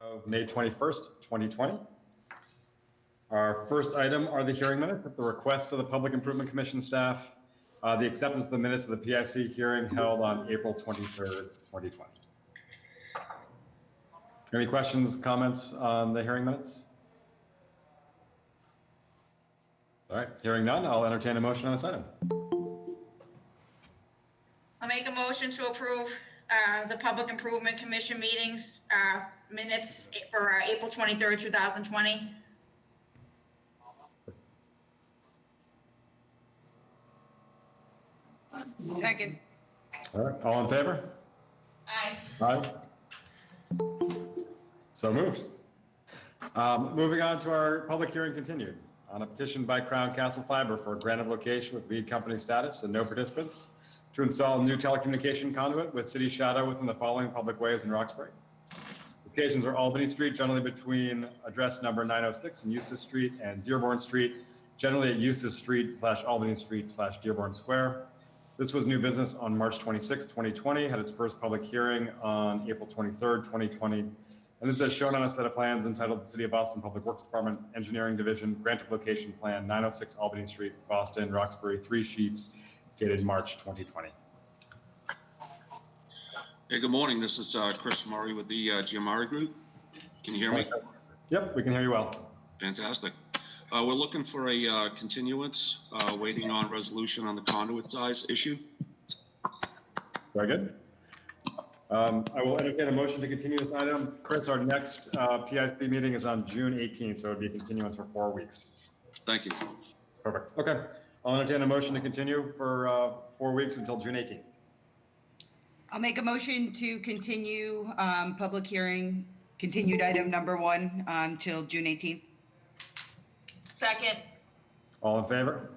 of May 21st, 2020. Our first item are the hearing minutes at the request of the Public Improvement Commission staff, the acceptance of the minutes of the PIC hearing held on April 23rd, 2020. Any questions, comments on the hearing minutes? All right, hearing none, I'll entertain a motion on this item. I'll make a motion to approve the Public Improvement Commission meetings minutes for April 23rd, 2020. Second. All right, all in favor? Aye. Aye. So moved. Moving on to our public hearing continued on a petition by Crown Castle Fiber for a grant of location with lead company status and no participants to install a new telecommunication conduit with city shadow within the following public ways in Roxbury. Locations are Albany Street, generally between address number 906 and Eustis Street, and Dearborn Street, generally at Eustis Street / Albany Street / Dearborn Square. This was new business on March 26, 2020, had its first public hearing on April 23rd, 2020. And this is shown on a set of plans entitled the City of Boston Public Works Department, Engineering Division, Grant of Location Plan, 906 Albany Street, Boston, Roxbury, 3 sheets, dated March 2020. Hey, good morning. This is Chris Murray with the Giamari Group. Can you hear me? Yep, we can hear you well. Fantastic. We're looking for a continuance, waiting on resolution on the conduit size issue. Very good. I will entertain a motion to continue this item. Chris, our next PIC meeting is on June 18th, so it would be a continuance for 4 weeks. Thank you. Perfect. Okay. I'll entertain a motion to continue for 4 weeks until June 18th. I'll make a motion to continue public hearing, continued item number 1 till June 18th. Second. All in favor?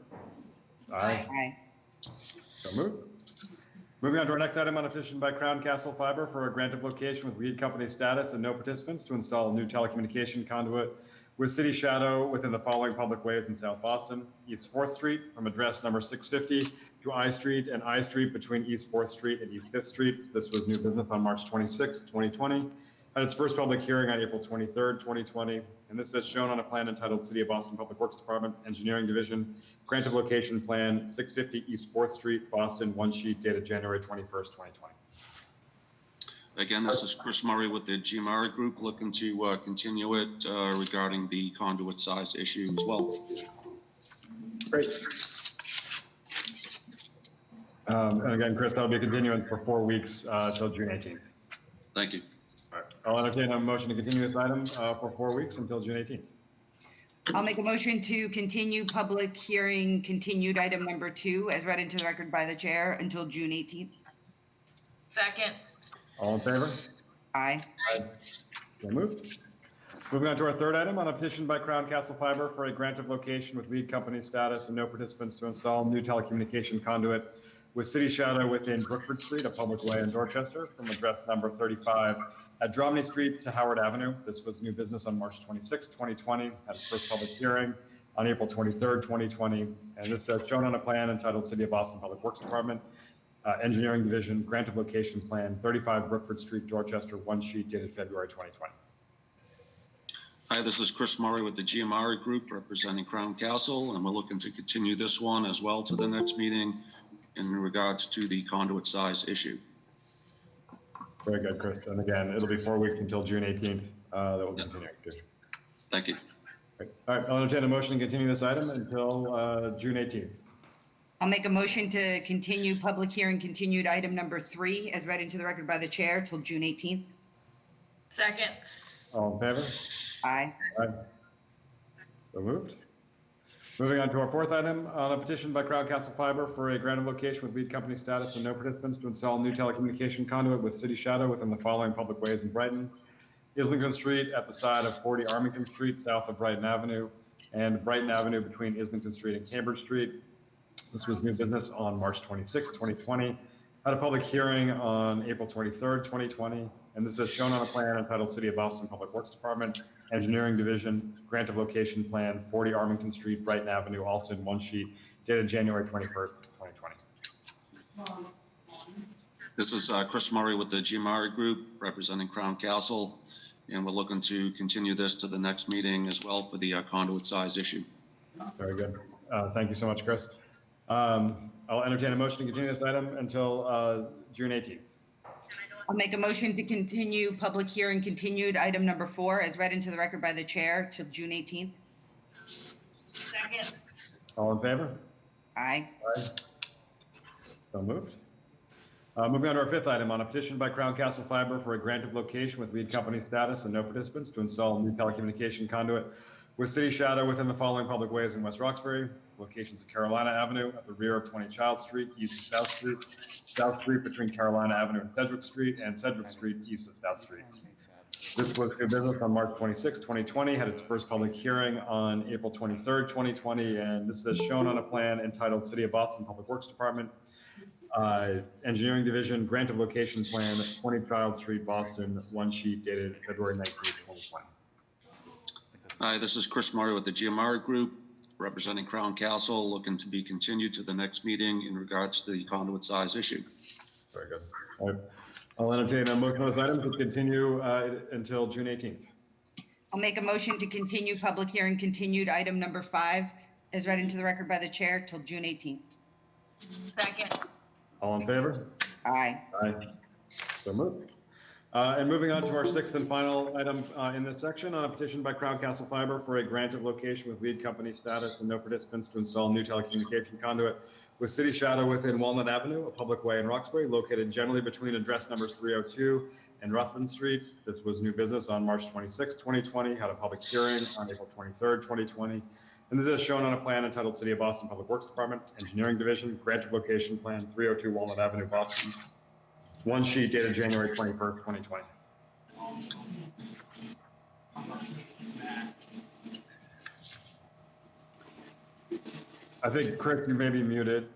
Aye. Aye. So moved. Moving on to our next item on a petition by Crown Castle Fiber for a grant of location with lead company status and no participants to install a new telecommunication conduit with city shadow within the following public ways in South Boston: East 4th Street from address number 650 to I Street, and I Street between East 4th Street and East 5th Street. This was new business on March 26, 2020. Had its first public hearing on April 23rd, 2020. And this is shown on a plan entitled City of Boston Public Works Department, Engineering Division, Grant of Location Plan, 650 East 4th Street, Boston, 1 sheet, dated January 21st, 2020. Again, this is Chris Murray with the Giamari Group, looking to continue it regarding the conduit size issue as well. Great. And again, Chris, that'll be a continuance for 4 weeks till June 18th. Thank you. All right. I'll entertain a motion to continue this item for 4 weeks until June 18th. I'll make a motion to continue public hearing, continued item number 2, as read into the record by the chair, until June 18th. Second. All in favor? Aye. So moved. Moving on to our third item on a petition by Crown Castle Fiber for a grant of location with lead company status and no participants to install new telecommunication conduit with city shadow within Brookford Street, a public way in Dorchester, from address number 35 at Dromney Street to Howard Avenue. This was new business on March 26, 2020, had its first public hearing on April 23rd, 2020. And this is shown on a plan entitled City of Boston Public Works Department, Engineering Division, Grant of Location Plan, 35 Brookford Street, Dorchester, 1 sheet, dated February 2020. Hi, this is Chris Murray with the Giamari Group, representing Crown Castle, and we're looking to continue this one as well to the next meeting in regards to the conduit size issue. Very good, Chris. And again, it'll be 4 weeks until June 18th that will continue. Thank you. Great. All right, I'll entertain a motion to continue this item until June 18th. I'll make a motion to continue public hearing, continued item number 3, as read into the record by the chair, till June 18th. Second. All in favor? Aye. Aye. So moved. Moving on to our fourth item on a petition by Crown Castle Fiber for a grant of location with lead company status and no participants to install new telecommunication conduit with city shadow within the following public ways in Brighton: Islington Street at the side of 40 Armington Street, south of Brighton Avenue, and Brighton Avenue between Islington Street and Cambridge Street. This was new business on March 26, 2020. Had a public hearing on April 23rd, 2020. And this is shown on a plan entitled City of Boston Public Works Department, Engineering Division, Grant of Location Plan, 40 Armington Street, Brighton Avenue, Alston, 1 sheet, dated January 21st, 2020. This is Chris Murray with the Giamari Group, representing Crown Castle. and we're looking to continue this to the next meeting as well for the conduit size issue. Very good. Thank you so much, Chris. I'll entertain a motion to continue this item until June 18th. I'll make a motion to continue public hearing continued item number 4 as read into the record by the chair till June 18th. Second. All in favor? Aye. Aye. So moved. Moving on to our 5th item, on a petition by Crown Castle Fiber for a grant of location with lead company status and no participants to install a new telecommunication conduit with city shadow within the following public ways in West Roxbury. Locations of Carolina Avenue at the rear of 20 Child Street, east of South Street between Carolina Avenue and Sedgwick Street, and Sedgwick Street east of South Street. This was new business on March 26, 2020, had its first public hearing on April 23rd, 2020, and this is shown on a plan entitled City of Boston Public Works Department, Engineering Division, Grant of Location Plan, 20 Child Street, Boston, one sheet dated February 19, 2020. Hi, this is Chris Murray with the GMR Group, representing Crown Castle, looking to be continued to the next meeting in regards to the conduit size issue. Very good. All right. I'll entertain a motion on this item to continue until June 18th. I'll make a motion to continue public hearing continued item number 5 as read into the record by the chair till June 18th. Second. All in favor? Aye. Aye. So moved. And moving on to our 6th and final item in this section, on a petition by Crown Castle Fiber for a grant of location with lead company status and no participants to install new telecommunication conduit with city shadow within Walnut Avenue, a public way in Roxbury, located generally between address numbers 302 and Ruthven Street. This was new business on March 26, 2020, had a public hearing on April 23rd, 2020. And this is shown on a plan entitled City of Boston Public Works Department, Engineering Division, Grant of Location Plan, 302 Walnut Avenue, Boston. One sheet dated January 21st, 2020. I think, Chris, you may be muted.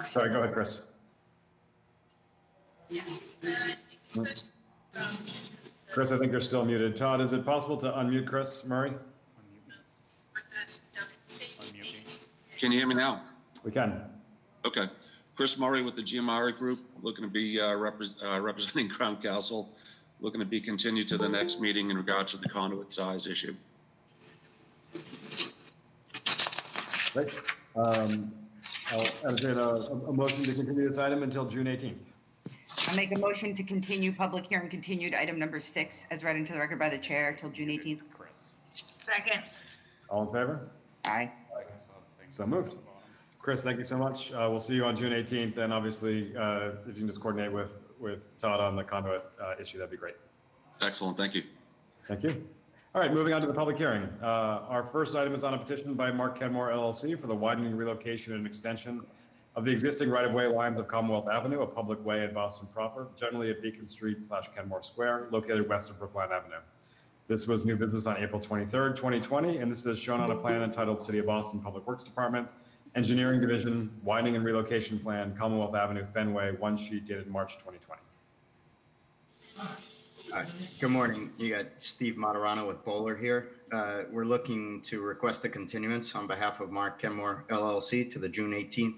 Sorry, go ahead, Chris. Chris, I think you're still muted. Todd, is it possible to unmute Chris Murray? Can you hear me now? We can. Okay. Chris Murray with the GMR Group, looking to be representing Crown Castle, looking to be continued to the next meeting in regards to the conduit size issue. Great. I'll entertain a motion to continue this item until June 18th. I'll make a motion to continue public hearing continued item number 6 as read into the record by the chair till June 18th. Second. All in favor? Aye. So moved. Chris, thank you so much. We'll see you on June 18th, and obviously, if you can just coordinate with Todd on the conduit issue, that'd be great. Excellent. Thank you. Thank you. All right, moving on to the public hearing. Our first item is on a petition by Mark Kenmore LLC for the widening, relocation, and extension of the existing right-of-way lines of Commonwealth Avenue, a public way in Boston proper, generally at Beacon Street / Kenmore Square, located west of Brookline Avenue. This was new business on April 23rd, 2020, and this is shown on a plan entitled City of Boston Public Works Department, Engineering Division, Widening and Relocation Plan, Commonwealth Avenue, Fenway, one sheet dated March 2020. Good morning. You got Steve Materano with Bowler here. We're looking to request a continuance on behalf of Mark Kenmore LLC to the June 18th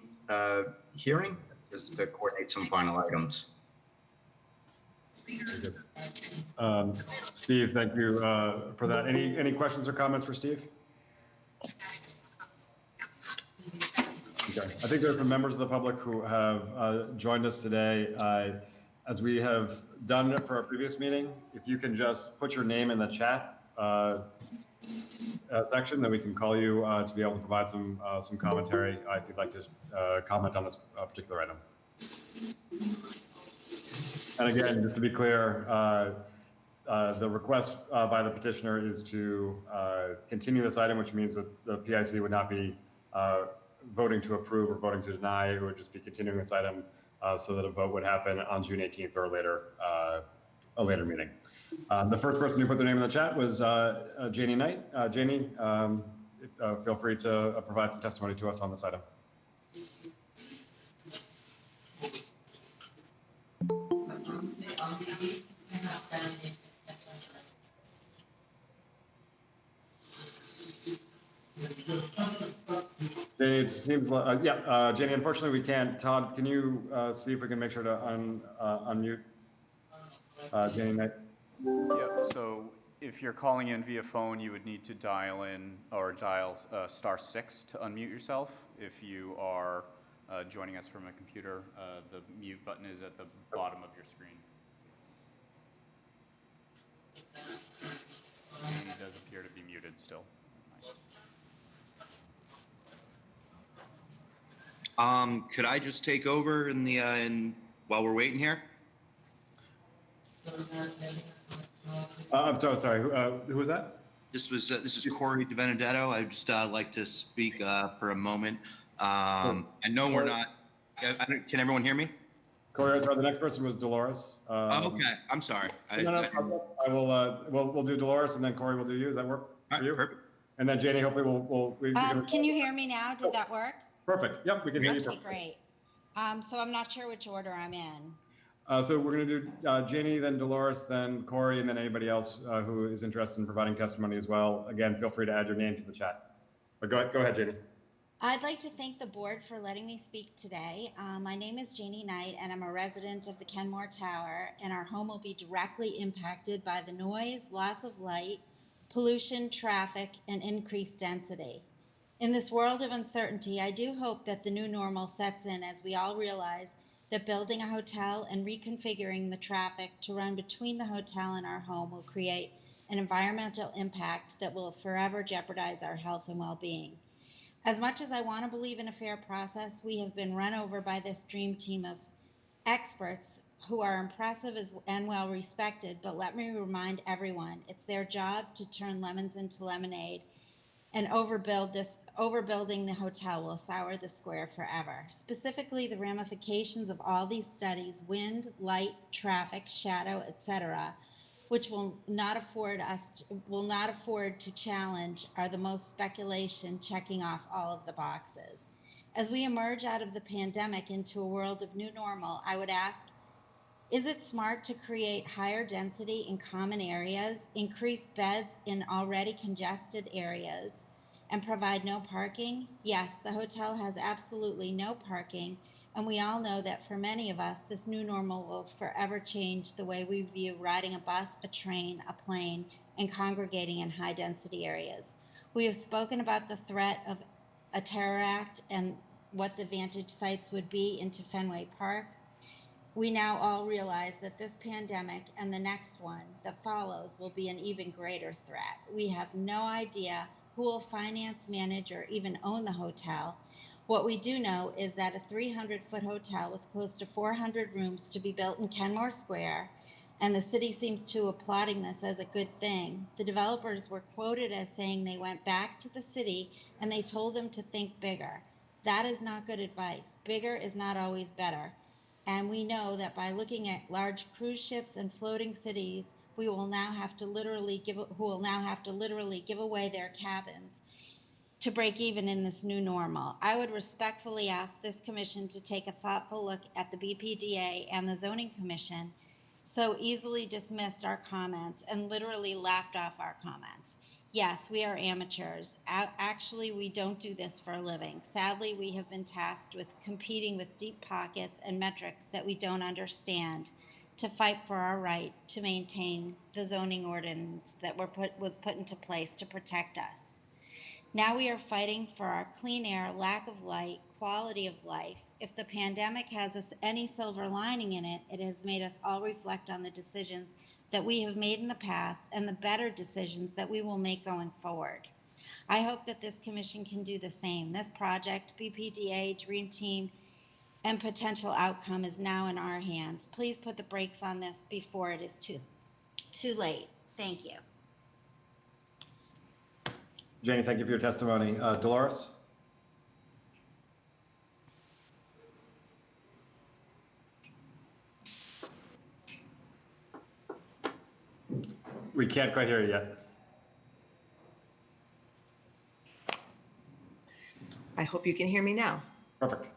hearing, just to coordinate some final items. Very good. Steve, thank you for that. Any questions or comments for Steve? Okay. I think there's some members of the public who have joined us today. As we have done it for our previous meeting, if you can just put your name in the chat section, then we can call you to be able to provide some commentary if you'd like to comment on this particular item. And again, just to be clear, the request by the petitioner is to continue this item, which means that the PIC would not be voting to approve or voting to deny. It would just be continuing this item so that a vote would happen on June 18th or a later meeting. The first person who put their name in the chat was Janie Knight. Janie, feel free to provide some testimony to us on this item. Janie, Janie, it seems like, Janie, unfortunately we can't. Todd, can you see if we can make sure to unmute Janie Knight? Yep, so if you're calling in via phone, you would need to dial in or dial *6 to unmute yourself. If you are joining us from a computer, the mute button is at the bottom of your screen. And it does appear to be muted still. Could I just take over while we're waiting here? I'm so sorry. Who was that? This is Corey DiBenedetto. I'd just like to speak for a moment. I know we're not. Can everyone hear me? Corey, sorry, the next person was Dolores. Okay, I'm sorry. I will. We'll do Dolores, and then Corey will do you. Does that work for you? Perfect. And then Janie, hopefully we Can you hear me now? Did that work? Perfect. Yep, we can hear you. Okay, Perfect. great. So I'm not sure which order I'm in. So we're going to do Janie, then Dolores, then Corey, and then anybody else who is interested in providing testimony as well. Again, feel free to add your name to the chat. But go ahead, Janie. I'd like to thank the board for letting me speak today. My name is Janie Knight, and I'm a resident of the Kenmore Tower, and our home will be directly impacted by the noise, loss of light, pollution, traffic, and increased density. In this world of uncertainty, I do hope that the new normal sets in as we all realize that building a hotel and reconfiguring the traffic to run between the hotel and our home will create an environmental impact that will forever jeopardize our health and well-being. As much as I want to believe in a fair process, we have been run over by this dream team of experts who are impressive and well respected, but let me remind everyone, it's their job to turn lemons into lemonade, and overbuilding the hotel will sour the square forever. Specifically, the ramifications of all these studies, wind, light, traffic, shadow, etc., which will not afford to challenge, are the most speculation, checking off all of the boxes. As we emerge out of the pandemic into a world of new normal, I would ask, is it smart to create higher density in common areas, increase beds in already congested areas, and provide no parking? Yes, the hotel has absolutely no parking, and we all know that for many of us, this new normal will forever change the way we view riding a bus, a train, a plane, and congregating in high-density areas. We have spoken about the threat of a terror act and what the vantage sites would be into Fenway Park. We now all realize that this pandemic and the next one that follows will be an even greater threat. We have no idea who will finance, manage, or even own the hotel. What we do know is that a 300-foot hotel with close to 400 rooms to be built in Kenmore Square, and the city seems to applauding this as a good thing. The developers were quoted as saying they went back to the city and they told them to think bigger. That is not good advice. Bigger is not always better. And we know that by looking at large cruise ships and floating cities, who will now have to literally give away their cabins to break even in this new normal. I would respectfully ask this commission to take a thoughtful look at the BPDA and the Zoning Commission so easily dismissed our comments and literally laughed off our comments. Yes, we are amateurs. Actually, we don't do this for a living. Sadly, we have been tasked with competing with deep pockets and metrics that we don't understand to fight for our right to maintain the zoning ordinance that was put into place to protect us. Now we are fighting for our clean air, lack of light, quality of life. If the pandemic has any silver lining in it, it has made us all reflect on the decisions that we have made in the past and the better decisions that we will make going forward. I hope that this commission can do the same. This project, BPDA, Dream Team, and potential outcome is now in our hands. Please put the brakes on this before it is too late. Thank you. Janie, thank you for your testimony. Dolores? We can't quite hear you yet. I hope you can hear me now. Perfect.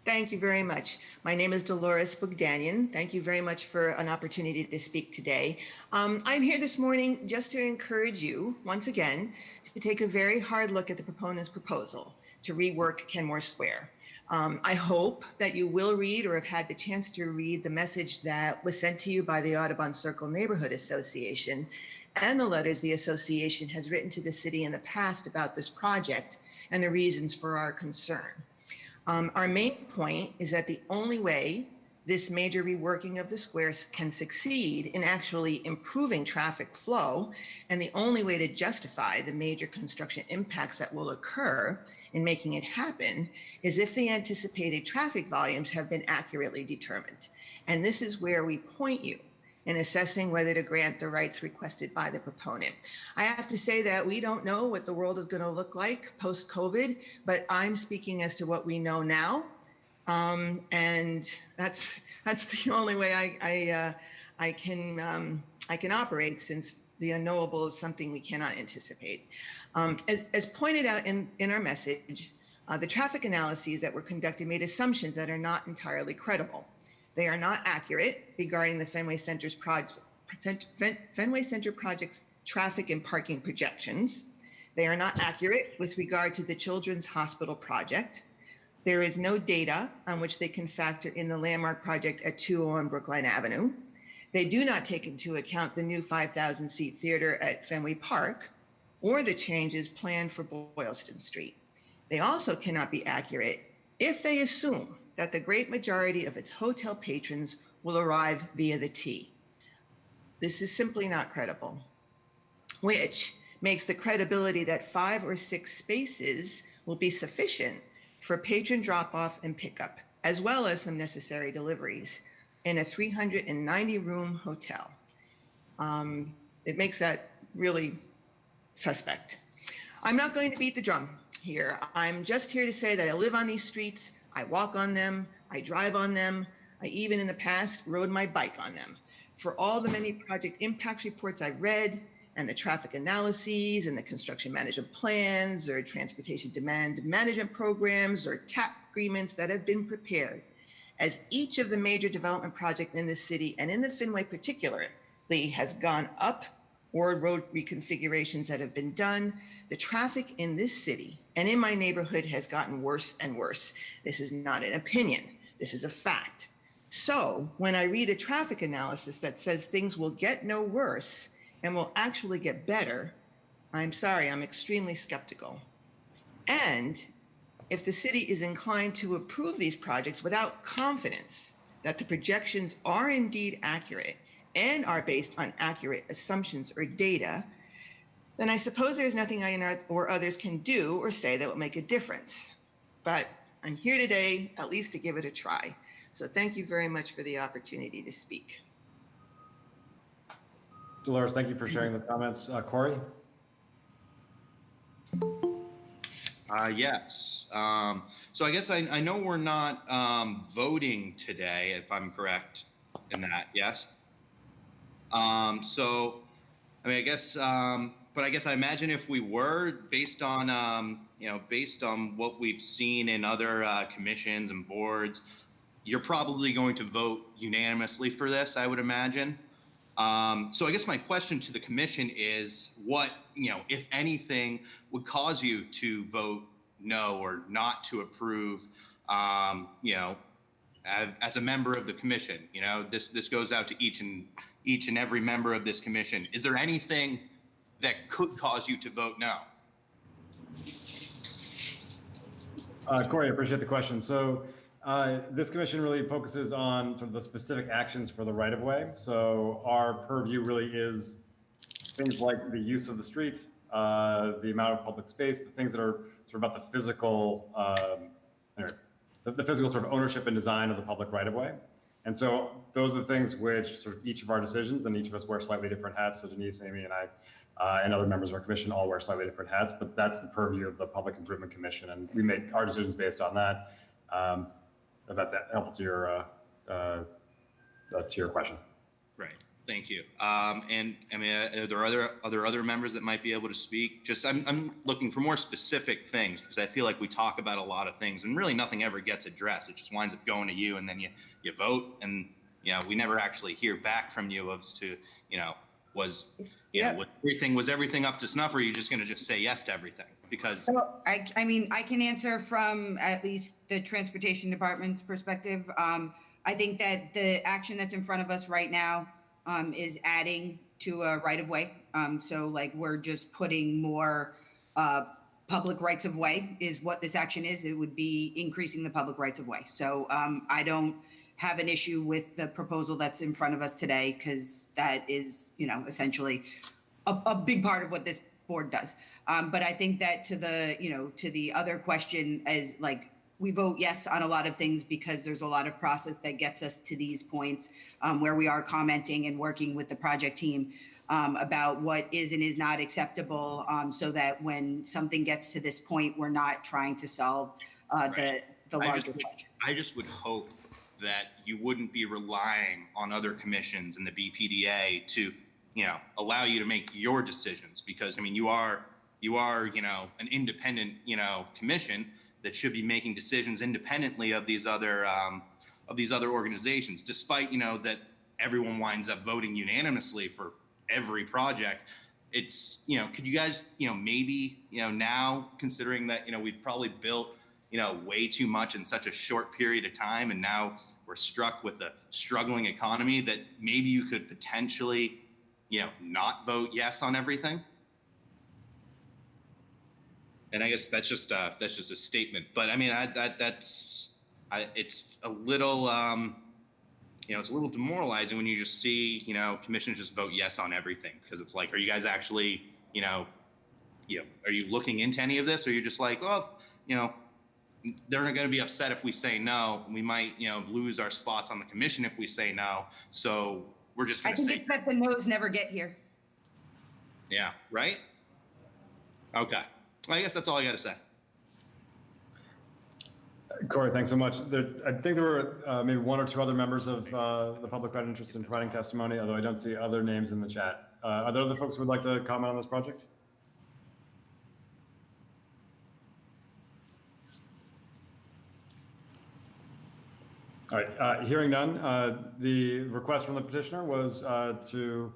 Thank you very much. My name is Dolores Bogdanian. Thank you very much for an opportunity to speak today. I'm here this morning just to encourage you, once again, to take a very hard look at the proponent's proposal, to rework Kenmore Square. I hope that you will read or have had the chance to read the message that was sent to you by the Audubon Circle Neighborhood Association and the letters the association has written to the city in the past about this project and the reasons for our concern. Our main point is that the only way this major reworking of the squares can succeed in actually improving traffic flow, and the only way to justify the major construction impacts that will occur in making it happen, is if the anticipated traffic volumes have been accurately determined. And this is where we point you in assessing whether to grant the rights requested by the proponent. I have to say that we don't know what the world is going to look like post-COVID, but I'm speaking as to what we know now. And that's the only way I can operate, since the unknowable is something we cannot anticipate. As pointed out in our message, the traffic analyses that were conducted made assumptions that are not entirely credible. They are not accurate regarding the Fenway Center project's traffic and parking projections. They are not accurate with regard to the Children's Hospital project. There is no data on which they can factor in the landmark project at 201 Brookline Avenue. They do not take into account the new 5,000-seat theater at Fenway Park or the changes planned for Boylston Street. They also cannot be accurate if they assume that the great majority of its hotel patrons will arrive via the T. This is simply not credible, which makes the credibility that 5 or 6 spaces will be sufficient for patron drop-off and pickup, as well as some necessary deliveries in a 390-room hotel. It makes that really suspect. I'm not going to beat the drum here. I'm just here to say that I live on these streets, I walk on them, I drive on them, I even in the past rode my bike on them. For all the many project impact reports I've read, and the traffic analyses and the construction management plans or transportation demand management programs or TAP agreements that have been prepared, as each of the major development projects in the city and in the Fenway particularly has gone up, or road reconfigurations that have been done, the traffic in this city and in my neighborhood has gotten worse and worse. This is not an opinion, this is a fact. So when I read a traffic analysis that says things will get no worse and will actually get better, I'm sorry, I'm extremely skeptical. And if the city is inclined to approve these projects without confidence that the projections are indeed accurate and are based on accurate assumptions or data, then I suppose there's nothing I or others can do or say that will make a difference. But I'm here today at least to give it a try. So thank you very much for the opportunity to speak. Dolores, thank you for sharing the comments. Corey? Yes. So I guess I know we're not voting today, if I'm correct in that, yes? So, I mean, I guess, but I guess I imagine if we were, based on, based on what we've seen in other commissions and boards, you're probably going to vote unanimously for this, I would imagine. So I guess my question to the commission is what, if anything, would cause you to vote no or not to approve, as a member of the commission? This goes out to each and every member of this commission. Is there anything that could cause you to vote no? Corey, I appreciate the question. So this commission really focuses on sort of the specific actions for the right-of-way. So our purview really is things like the use of the street, the amount of public space, the things that are sort of about the physical, the physical sort of ownership and design of the public right-of-way. And so those are the things which sort of each of our decisions, and each of us wear slightly different hats. So Denise, Amy, and I, and other members of our commission all wear slightly different hats, but that's the purview of the Public Improvement Commission. And we make our decisions based on that. If that's helpful to your question. Right. Thank you. And I mean, are there other members that might be able to speak? Just I'm looking for more specific things, because I feel like we talk about a lot of things and really nothing ever gets addressed. It just winds up going to you, and then you vote, and we never actually hear back from you as to Was, Yeah. was everything up to snuff, or are you just going to just say yes to everything? Because So I mean, I can answer from at least the transportation department's perspective. I think that the action that's in front of us right now is adding to a right of way. So like we're just putting more public rights of way is what this action is. It would be increasing the public rights of way. So I don't have an issue with the proposal that's in front of us today because that is, you know, essentially a big part of what this board does. But I think that to the, you know, to the other question as like, we vote yes on a lot of things because there's a lot of process that gets us to these points where we are commenting and working with the project team about what is and is not acceptable so that when something gets to this point, we're not trying to solve the larger questions. I just would hope that you wouldn't be relying on other commissions and the BPDA to, you know, allow you to make your decisions, because I mean, you are, you know, an independent, you know, commission that should be making decisions independently of these other organizations, despite, you know, that everyone winds up voting unanimously for every project. It's, you know, could you guys, you know, maybe, you know, now considering that, you know, we've probably built, you know, way too much in such a short period of time, and now we're struck with a struggling economy, that maybe you could potentially, you know, not vote yes on everything. And I guess that's just a statement. But I mean, it's a little, you know, it's a little demoralizing when you just see, you know, commissioners just vote yes on everything, because it's like, are you guys actually, you know, are you looking into any of this, or you're just like, well, you know, they're not going to be upset if we say no. We might, you know, lose our spots on the commission if we say no. So we're just going to say. I think it's that the no's never get here. Yeah. Right. Okay. I guess that's all I got to say. Corey, thanks so much. I think there were maybe one or two other members of the public who had interest in providing testimony, although I don't see other names in the chat. Are there other folks who would like to comment on this project? All right, hearing none, the request from the petitioner was to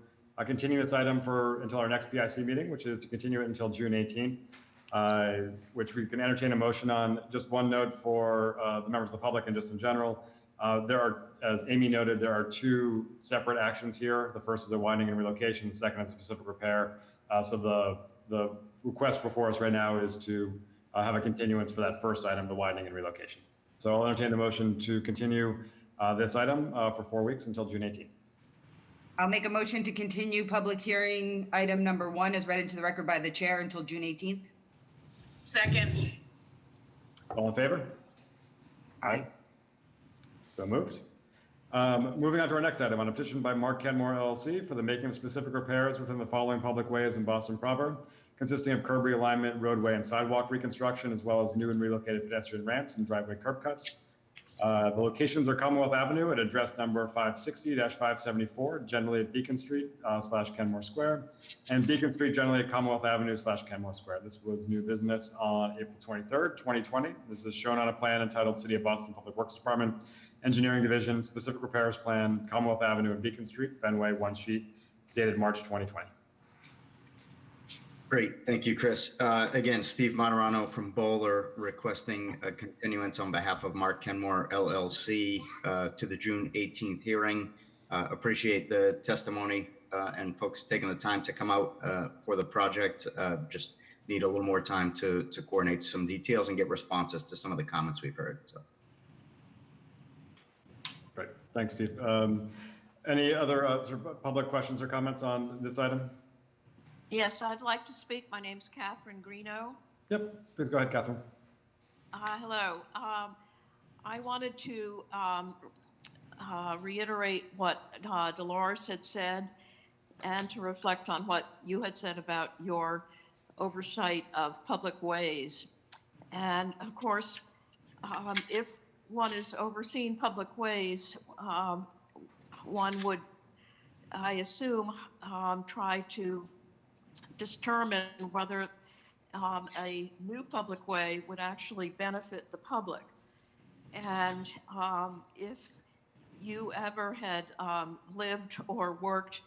continue this item until our next PIC meeting, which is to continue it until June 18th, which we can entertain a motion on. Just one note for the members of the public and just in general, there are, as Amy noted, there are two separate actions here. The first is a widening and relocation, the second is a specific repair. So the request before us right now is to have a continuance for that first item, the widening and relocation. So I'll entertain a motion to continue this item for 4 weeks until June 18th. I'll make a motion to continue public hearing item number 1 as read into the record by the chair until June 18th. Second. All in favor? Aye. So moved. Moving on to our next item, on a petition by Mark Kenmore LLC for the making of specific repairs within the following public ways in Boston Proper, consisting of curb realignment, roadway and sidewalk reconstruction, as well as new and relocated pedestrian ramps and driveway curb cuts. The locations are Commonwealth Avenue at address number 560-574, generally at Beacon Street / Kenmore Square, and Beacon Street generally at Commonwealth Avenue / Kenmore Square. This was new business on April 23rd, 2020. This is shown on a plan entitled City of Boston Public Works Department, Engineering Division, Specific Repairs Plan, Commonwealth Avenue and Beacon Street, Fenway, one sheet, dated March 2020. Great, thank you, Chris. Again, Steve Monterano from Bowler requesting a continuance on behalf of Mark Kenmore LLC to the June 18th hearing. Appreciate the testimony and folks taking the time to come out for the project. Just need a little more time to coordinate some details and get responses to some of the comments we've heard. So. Great, thanks, Steve. Any other sort of public questions or comments on this item? Yes, I'd like to speak. My name's Catherine Greeno. Yep, please go ahead, Catherine. Hello. I wanted to reiterate what Dolores had said and to reflect on what you had said about your oversight of public ways. And of course, if one is overseeing public ways, one would, I assume, try to determine whether a new public way would actually benefit the public. And if you ever had lived or worked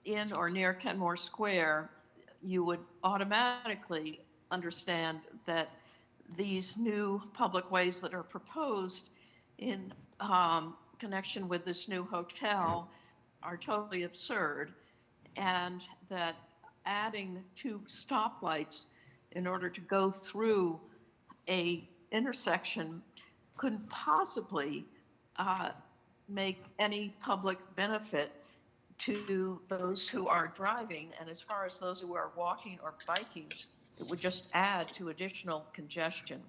in or near Kenmore Square, you would automatically understand that these new public ways that are proposed in connection with this new hotel are totally absurd, and that adding 2 stoplights in order to go through a intersection couldn't possibly make any public benefit to those who are driving. And as far as those who are walking or biking, it would just add to additional congestion.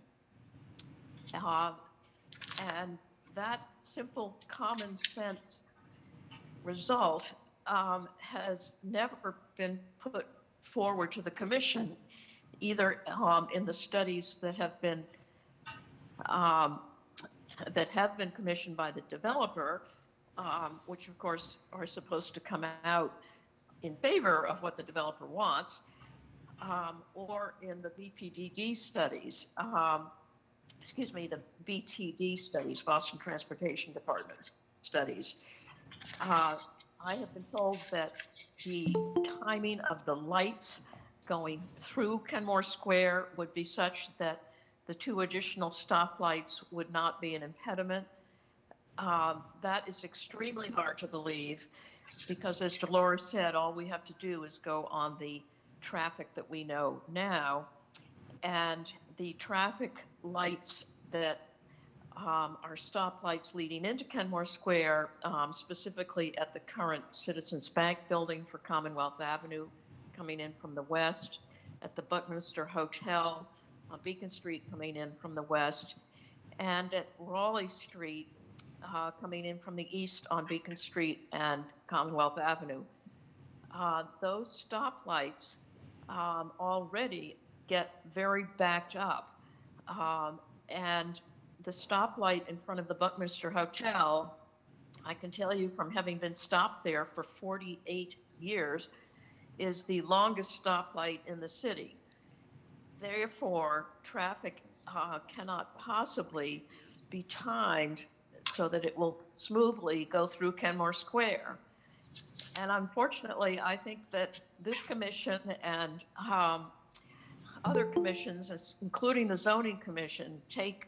And that simple common sense result has never been put forward to the commission, either in the studies that have been commissioned by the developer, which of course are supposed to come out in favor of what the developer wants, or in the BPDD studies, the BTD studies, Boston Transportation Department studies. I have been told that the timing of the lights going through Kenmore Square would be such that the 2 additional stoplights would not be an impediment. That is extremely hard to believe because, as Dolores said, all we have to do is go on the traffic that we know now, and the traffic lights that are stoplights leading into Kenmore Square, specifically at the current Citizens Bank building for Commonwealth Avenue, coming in from the west, at the Buckminster Hotel on Beacon Street coming in from the west, and at Raleigh Street coming in from the east on Beacon Street and Commonwealth Avenue. Those stoplights already get very backed up. And the stoplight in front of the Buckminster Hotel, I can tell you from having been stopped there for 48 years, is the longest stoplight in the city. Therefore, traffic cannot possibly be timed so that it will smoothly go through Kenmore Square. And unfortunately, I think that this commission and other commissions, including the zoning commission, take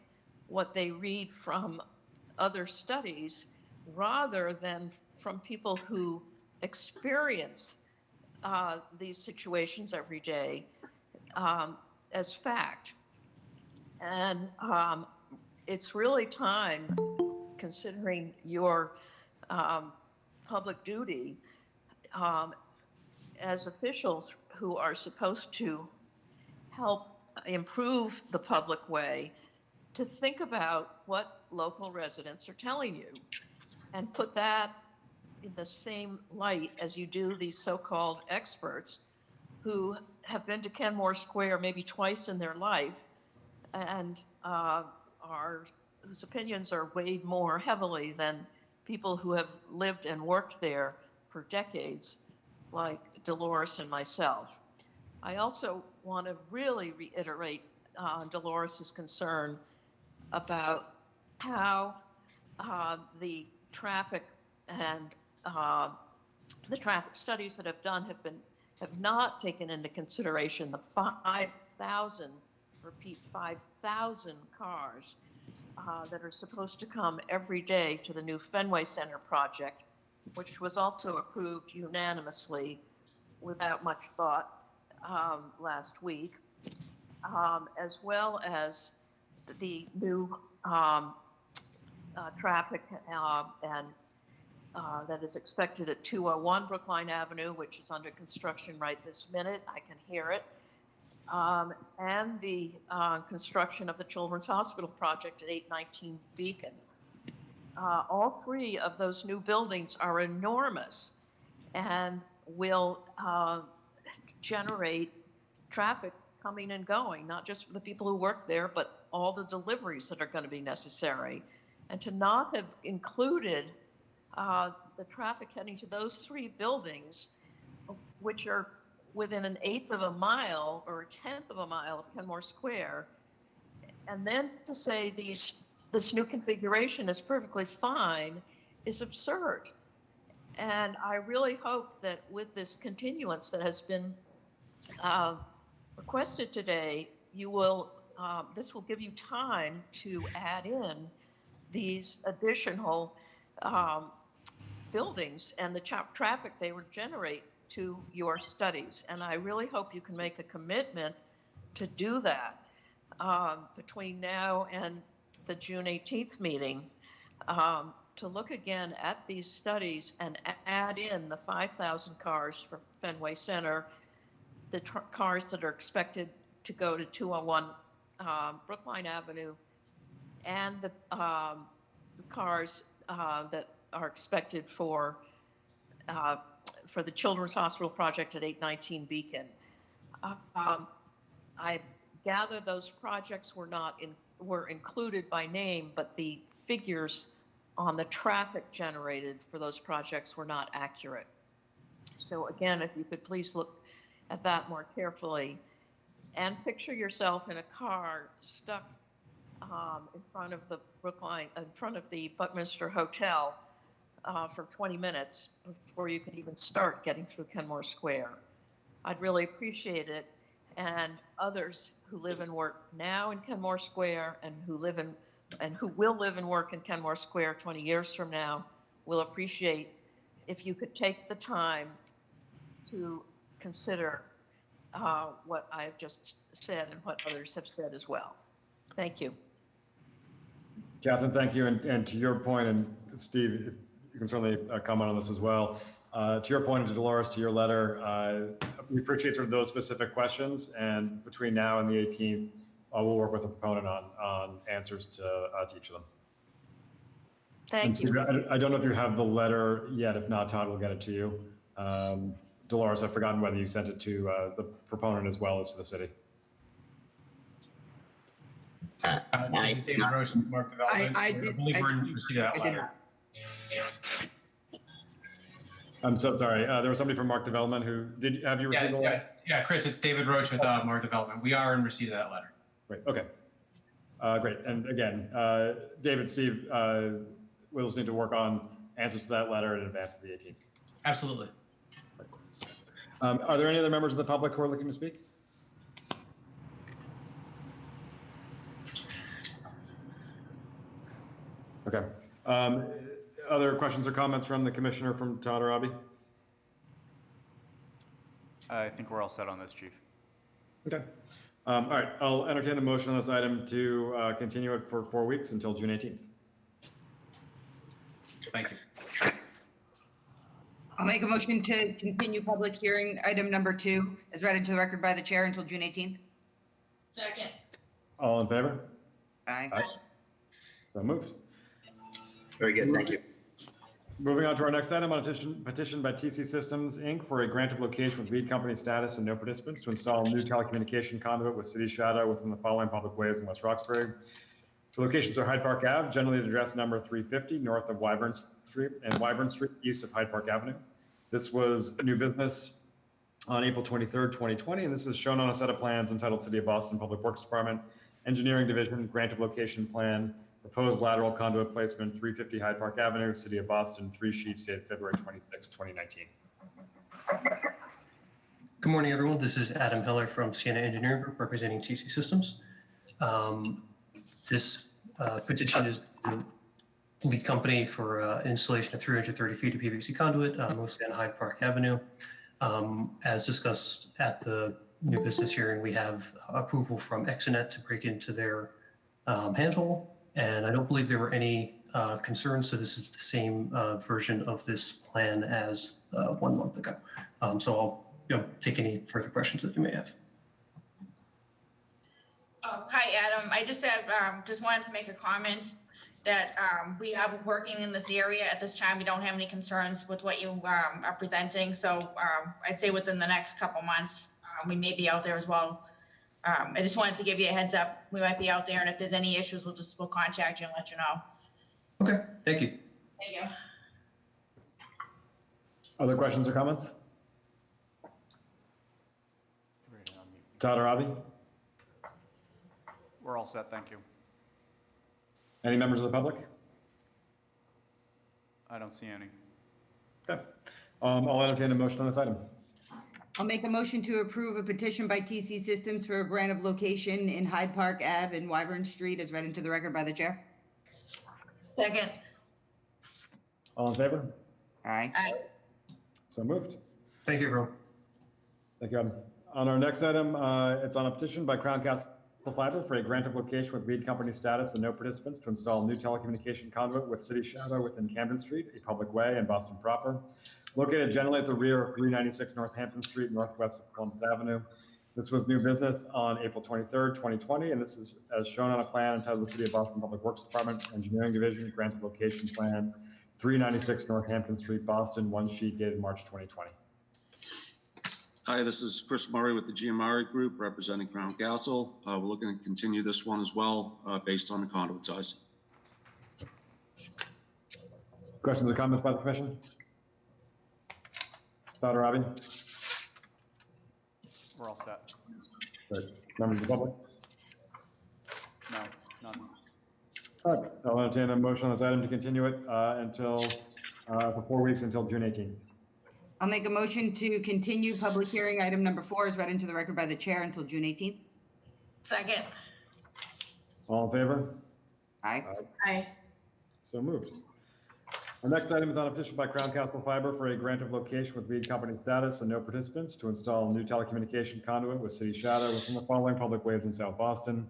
what they read from other studies rather than from people who experience these situations every day as fact. And it's really time, considering your public duty as officials who are supposed to help improve the public way, to think about what local residents are telling you and put that in the same light as you do these so-called experts who have been to Kenmore Square maybe twice in their life and whose opinions are weighed more heavily than people who have lived and worked there for decades, like Dolores and myself. I also want to really reiterate Dolores's concern about how the traffic and the traffic studies that have not taken into consideration the 5,000 cars that are supposed to come every day to the new Fenway Center project, which was also approved unanimously without much thought last week, as well as the new traffic and that is expected at 201 Brookline Avenue, which is under construction right this minute. I can hear it. And the construction of the Children's Hospital project at 819 Beacon. All 3 of those new buildings are enormous and will generate traffic coming and going, not just for the people who work there, but all the deliveries that are going to be necessary. And to not have included the traffic heading to those 3 buildings, which are within 1/8 of a mile or 1/10 of a mile of Kenmore Square, and then to say this new configuration is perfectly fine, is absurd. And I really hope that with this continuance that has been requested today, you will, this will give you time to add in these additional buildings and the traffic they would generate to your studies. And I really hope you can make a commitment to do that between now and the June 18th meeting, to look again at these studies and add in the 5,000 cars for Fenway Center, the cars that are expected to go to 201 Brookline Avenue, and the cars that are expected for the Children's Hospital project at 819 Beacon. I gather those projects were included by name, but the figures on the traffic generated for those projects were not accurate. So again, if you could please look at that more carefully and picture yourself in a car stuck in front of the Buckminster Hotel for 20 minutes before you can even start getting through Kenmore Square. I'd really appreciate it. And others who live and work now in Kenmore Square and who will live and work in Kenmore Square 20 years from now will appreciate if you could take the time to consider what I've just said and what others have said as well. Thank you. Catherine, thank you. And to your point, and Steve, you can certainly comment on this as well. To your point, and to Dolores, to your letter, we appreciate sort of those specific questions. And between now and the 18th, we'll work with the proponent on answers to each of them. Thank you. Steve, I don't know if you have the letter yet. If not, Todd will get it to you. Dolores, I've forgotten whether you sent it to the proponent as well as to the city. This is David Roche from Mark Development. I believe we're in receipt of that letter. I'm so sorry. There was somebody from Mark Development who have you received the letter? Yeah, Chris, it's David Roche with Mark Development. We are in receipt of that letter. Great. Okay. Great. And again, David, Steve, we'll just need to work on answers to that letter in advance of the 18th. Absolutely. Are there any other members of the public who are looking to speak? Okay. Other questions or comments from the commissioner, from Todd or Abhi? I think we're all set on this, Chief. Okay. All right. I'll entertain a motion on this item to continue it for 4 weeks until June 18th. Thank you. I'll make a motion to continue public hearing item number 2 as read into the record by the chair until June 18th. Second. All in favor? Aye. Aye. So moved. Very good, thank you. Moving on to our next item, on a petition by TC Systems, Inc. for a grant of location with lead company status and no participants to install a new telecommunication conduit with city shadow within the following public ways in West Roxbury. The locations are Hyde Park Ave, generally at address number 350, north of Wyvern Street, and Wyvern Street, east of Hyde Park Avenue. This was new business on April 23rd, 2020, and this is shown on a set of plans entitled City of Boston Public Works Department, Engineering Division, Grant of Location Plan, Proposed lateral conduit placement, 350 Hyde Park Avenue, City of Boston, 3 sheets dated February 26, 2019. Good morning, everyone. This is Adam Heller from Sienna Engineering Group representing TC Systems. This petition is the lead company for installation of 330 feet of PVC conduit, mostly on Hyde Park Avenue. As discussed at the new business hearing, we have approval from Exonet to break into their handhole. And I don't believe there were any concerns, so this is the same version of this plan as 1 month ago. So I'll take any further questions that you may have. Oh, hi, Adam. I just have just wanted to make a comment that we are working in this area at this time. We don't have any concerns with what you are presenting. So I'd say within the next couple months, we may be out there as well. I just wanted to give you a heads up. We might be out there, and if there's any issues, we'll contact you and let you know. Okay, thank you. Thank you. Other questions or comments? Todd or Abhi? We're all set, thank you. Any members of the public? I don't see any. Okay. I'll entertain a motion on this item. I'll make a motion to approve a petition by TC Systems for a grant of location in Hyde Park Ave and Wyvern Street as read into the record by the chair. Second. All in favor? Aye. Aye. So moved. Thank you, everyone. Thank you, Adam. On our next item, it's on a petition by Crown Castle Fiber for a grant of location with lead company status and no participants to install new telecommunication conduit with city shadow within Camden Street, a public way in Boston proper, located generally at the rear of 396 Northampton Street, northwest of Columbus Avenue. This was new business on April 23rd, 2020, and this is as shown on a plan entitled the City of Boston Public Works Department, Engineering Division, Grant of Location Plan, 396 Northampton Street, Boston, one sheet dated March 2020. Hi, this is Chris Murray with the GMR Group representing Crown Castle. We're looking to continue this one as well based on the conduit size. Questions or comments by the commission? Todd or Robbie? We're all set. Great. Members of the public? No, none. All right, I'll entertain a motion on this item to continue it until, for 4 weeks until June 18th. I'll make a motion to continue public hearing item number 4 as read into the record by the chair until June 18th. Second. All in favor? Aye. Aye. So moved. Our next item is on a petition by Crown Castle Fiber for a grant of location with lead company status and no participants to install new telecommunication conduit with city shadow within the following public ways in South Boston.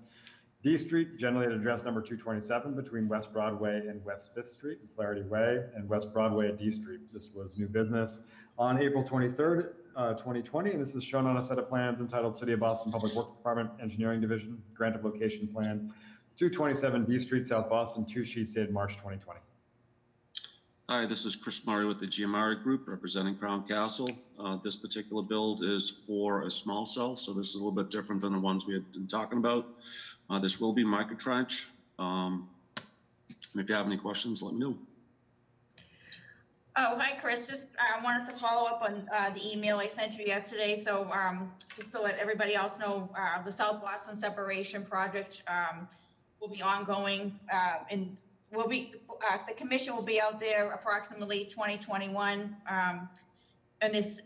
D Street, generally at address number 227 between West Broadway and West 5th Street, Clarity Way, and West Broadway at D Street. This was new business on April 23rd, 2020, and this is shown on a set of plans entitled City of Boston Public Works Department, Engineering Division, Grant of Location Plan, 227 D Street, South Boston, 2 sheets dated March 2020. Hi, this is Chris Murray with the GMR Group representing Crown Castle. This particular build is for a small cell, so this is a little bit different than the ones we had been talking about. This will be microtrench. If you have any questions, let me know. Oh, hi, Chris. Just wanted to follow up on the email I sent you yesterday. So just so that everybody else know, the South Boston separation project will be ongoing and will be, the commission will be out there approximately 2021 in this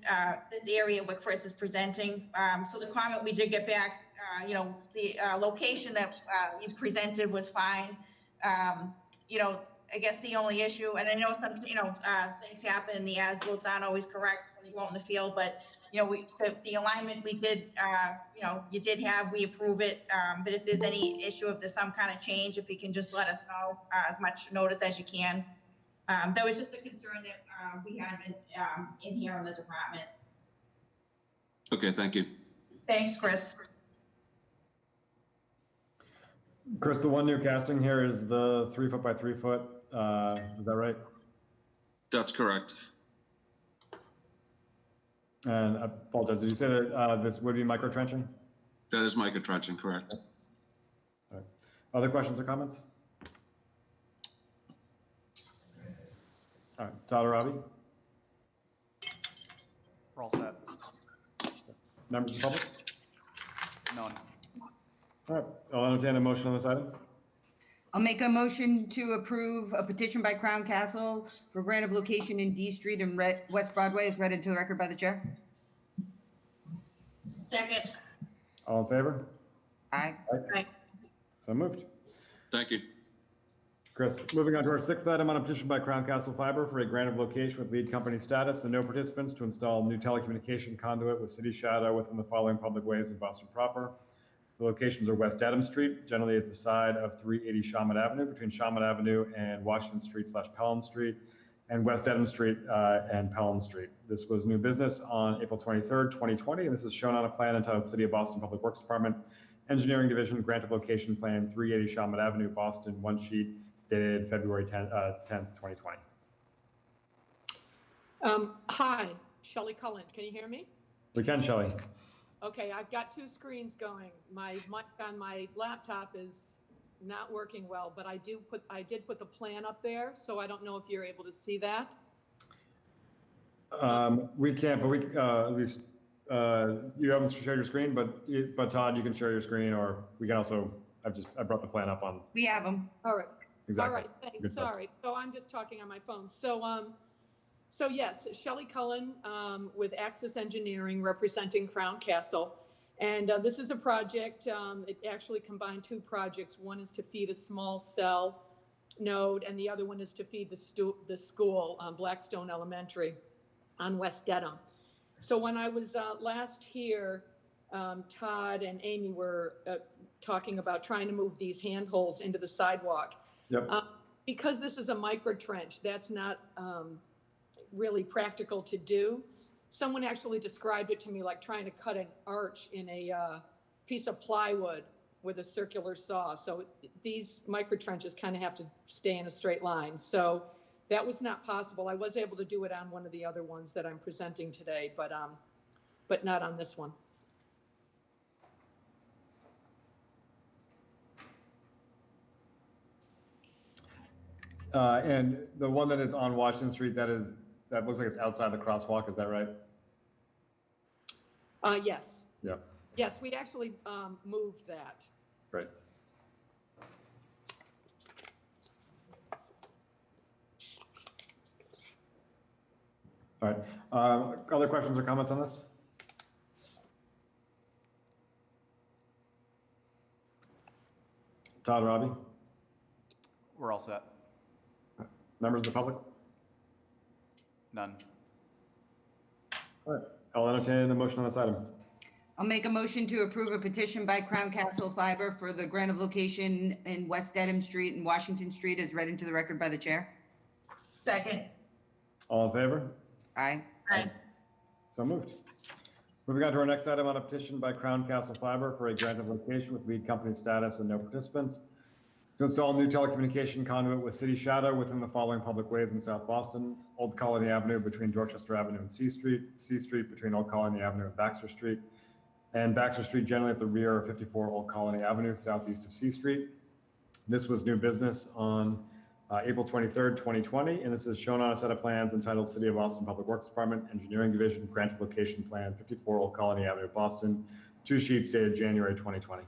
area where Chris is presenting. So the comment we did get back, you know, the location that you presented was fine. You know, I guess the only issue, and I know some, you know, things happen, the as-built aren't always correct when you go out in the field, but, you know, the alignment we did, you know, you did have, we approve it, but if there's any issue, if there's some kind of change, if you can just let us know as much notice as you can. That was just a concern that we had in here in the department. Okay, thank you. Thanks, Chris. Chris, the one new casting here is the 3 foot by 3 foot. Is that right? That's correct. And I apologize, did you say that this would be micro trenching? That is microtrenching, correct. All right. Other questions or comments? All right, Todd or Robbie? We're all set. Members of the public? None. All right, I'll entertain a motion on this item. I'll make a motion to approve a petition by Crown Castle for grant of location in D Street and West Broadway as read into the record by the chair. Second. All in favor? Aye. Aye. So moved. Thank you. Chris, moving on to our 6th item on a petition by Crown Castle Fiber for a grant of location with lead company status and no participants to install new telecommunication conduit with city shadow within the following public ways in Boston proper. The locations are West Adams Street, generally at the side of 380 Shawmut Avenue, between Shawmut Avenue and Washington Street / Pelham Street, and West Adams Street and Pelham Street. This was new business on April 23rd, 2020, and this is shown on a plan entitled City of Boston Public Works Department, Engineering Division, Grant of Location Plan, 380 Shawmut Avenue, Boston, one sheet, dated February 10th, 2020. Hi, Shelley Cullen. Can you hear me? We can, Shelley. Okay, I've got 2 screens going. My mic on my laptop is not working well, but I did put the plan up there, so I don't know if you're able to see that. We can't, but we at least you haven't shared your screen, but Todd, you can share your screen, or we can also. I brought the plan up on. We have them. All right. Exactly. All right. Thanks. Good stuff. Sorry. So I'm just talking on my phone. So So yes, Shelley Cullen with Axis Engineering representing Crown Castle. And this is a project, it actually combined two projects. One is to feed a small cell node and the other one is to feed the school, Blackstone Elementary on West Dedham. So when I was last here, Todd and Amy were talking about trying to move these handholds into the sidewalk. Yep. Because this is a micro trench, that's not really practical to do. Someone actually described it to me like trying to cut an arch in a piece of plywood with a circular saw. So these micro trenches kind of have to stay in a straight line. So that was not possible. I was able to do it on one of the other ones that I'm presenting today, but not on this one. And the one that is on Washington Street, that looks like it's outside the crosswalk, is that right? Yes. Yep. Yes, we actually moved that. Great. All right. Other questions or comments on this? Todd, Robbie? We're all set. Members of the public? None. All right. I'll entertain a motion on this item. I'll make a motion to approve a petition by Crown Castle Fiber for the grant of location in West Dedham Street and Washington Street as read into the record by the chair. Second. All in favor? Aye. Aye. So moved. Moving on to our next item on a petition by Crown Castle Fiber for a grant of location with lead company status and no participants to install new telecommunication conduit with city shadow within the following public ways in South Boston: Old Colony Avenue between Dorchester Avenue and C Street between Old Colony Avenue and Baxter Street, and Baxter Street generally at the rear of 54 Old Colony Avenue, southeast of C Street. This was new business on April 23rd, 2020, and this is shown on a set of plans entitled City of Boston Public Works Department, Engineering Division, Grant of Location Plan, 54 Old Colony Avenue, Boston, 2 sheets dated January 2020.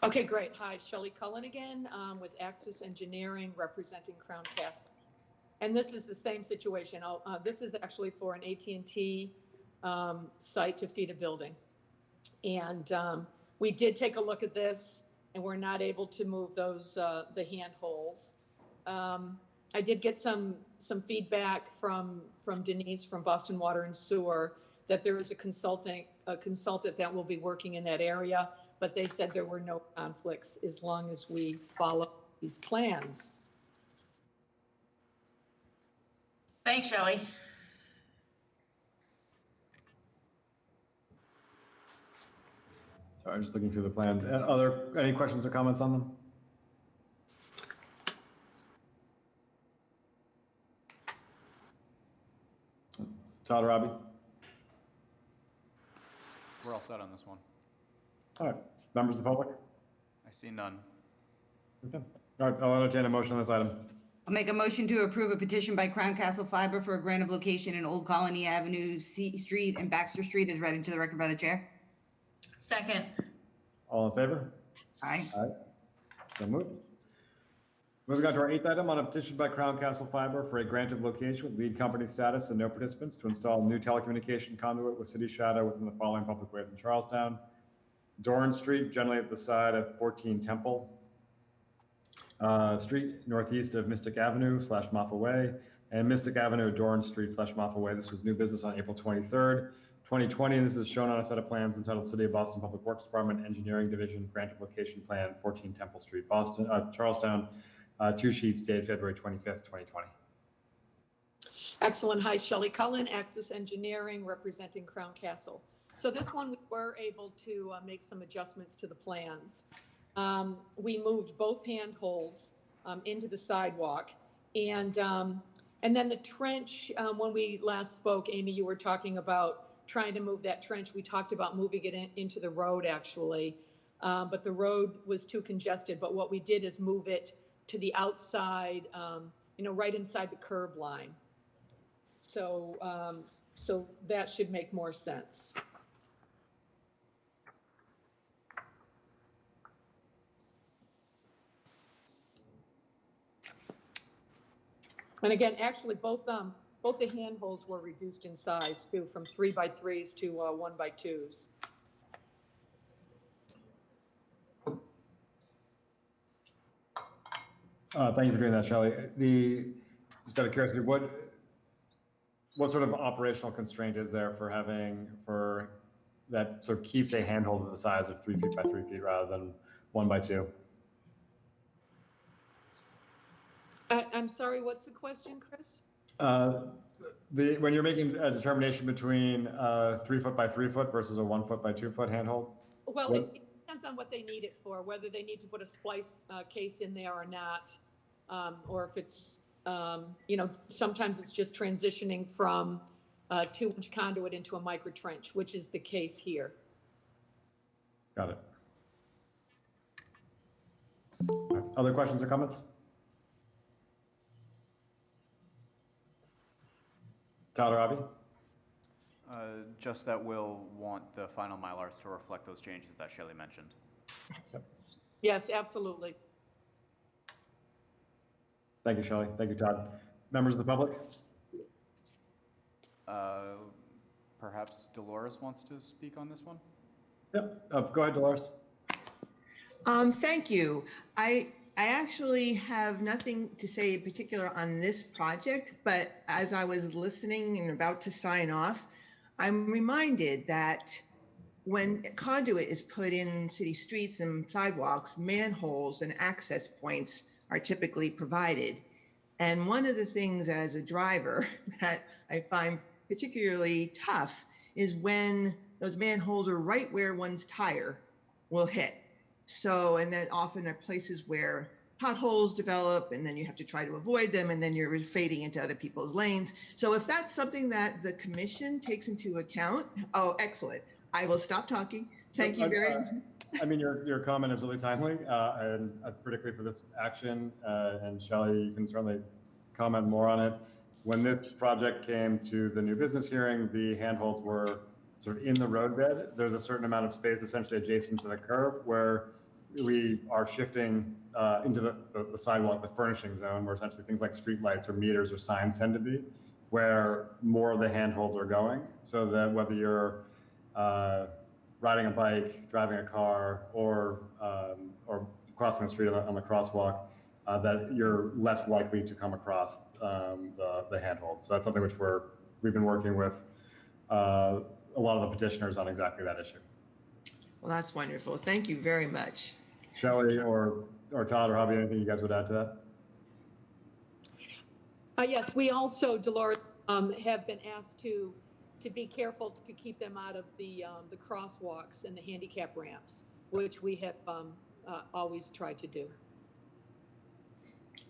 Okay, great. Hi, Shelley Cullen again with Axis Engineering representing Crown Castle. And this is the same situation. This is actually for an AT&T site to feed a building. And we did take a look at this and we're not able to move those, the handholds. I did get some feedback from Denise from Boston Water and Sewer that there is a consultant that will be working in that area, but they said there were no conflicts as long as we follow these plans. Thanks, Shelley. Sorry, I'm just looking through the plans. Any questions or comments on them? Todd, Robbie? We're all set on this one. All right. Members of the public? I see none. Okay. All right. I'll entertain a motion on this item. I'll make a motion to approve a petition by Crown Castle Fiber for a grant of location in Old Colony Avenue, C Street, and Baxter Street as read into the record by the chair. Second. All in favor? Aye. Aye. So moved. Moving on to our 8th item on a petition by Crown Castle Fiber for a grant of location with lead company status and no participants to install new telecommunication conduit with city shadow within the following public ways in Charlestown: Doran Street, generally at the side of 14 Temple Street, northeast of Mystic Avenue / Moffa Way, and Mystic Avenue, Doran Street / Moffa Way. This was new business on April 23rd, 2020, and this is shown on a set of plans entitled City of Boston Public Works Department, Engineering Division, Grant of Location Plan, 14 Temple Street, Boston, Charlestown, 2 sheets dated February 25th, 2020. Excellent. Hi, Shelley Cullen, Axis Engineering representing Crown Castle. So this one, we were able to make some adjustments to the plans. We moved both handholds into the sidewalk, and then the trench, when we last spoke, Amy, you were talking about trying to move that trench. We talked about moving it into the road, actually, but the road was too congested. But what we did is move it to the outside, right inside the curb line. So, so that should make more sense. And again, actually, both the handholds were reduced in size too, from 3x3s to 1x2s. Thank you for doing that, Shelley. Just out of curiosity, what sort of operational constraint is there for that sort of keeps a handhold of the size of 3 feet by 3 feet rather than 1 by 2? I'm sorry, what's the question, Chris? When you're making a determination between 3 foot by 3 foot versus a 1 foot by 2 foot handhold? Well, it depends on what they need it for, whether they need to put a splice case in there or not, or if it's, sometimes it's just transitioning from a 2-inch conduit into a micro trench, which is the case here. Got it. Other questions or comments? Todd or Avi? Just that we'll want the final Mylars to reflect those changes that Shelley mentioned. Yep. Yes, absolutely. Thank you, Shelley. Thank you, Todd. Members of the public? Perhaps Dolores wants to speak on this one? Yep. Go ahead, Dolores. Thank you. I actually have nothing to say in particular on this project, but as I was listening and about to sign off, I'm reminded that when conduit is put in city streets and sidewalks, manholes and access points are typically provided. And one of the things as a driver that I find particularly tough is when those manholes are right where one's tire will hit. So, and then often are places where potholes develop and then you have to try to avoid them and then you're fading into other people's lanes. So if that's something that the commission takes into account, oh, excellent. I will stop talking. Thank you very much. I mean, your comment is really timely, and particularly for this action. And Shelley, you can certainly comment more on it. When this project came to the new business hearing, the handholds were sort of in the roadbed. There's a certain amount of space essentially adjacent to the curb where we are shifting into the sidewalk, the furnishing zone, where essentially things like streetlights or meters or signs tend to be, where more of the handholds are going, so that whether you're riding a bike, driving a car, or crossing the street on the crosswalk, that you're less likely to come across the handhold. So that's something which we've been working with a lot of the petitioners on exactly that issue. Well, that's wonderful. Thank you very much. Shelley or Todd or Javi, anything you guys would add to that? Yes, we also, Dolores, have been asked to be careful to keep them out of the crosswalks and the handicap ramps, which we have always tried to do.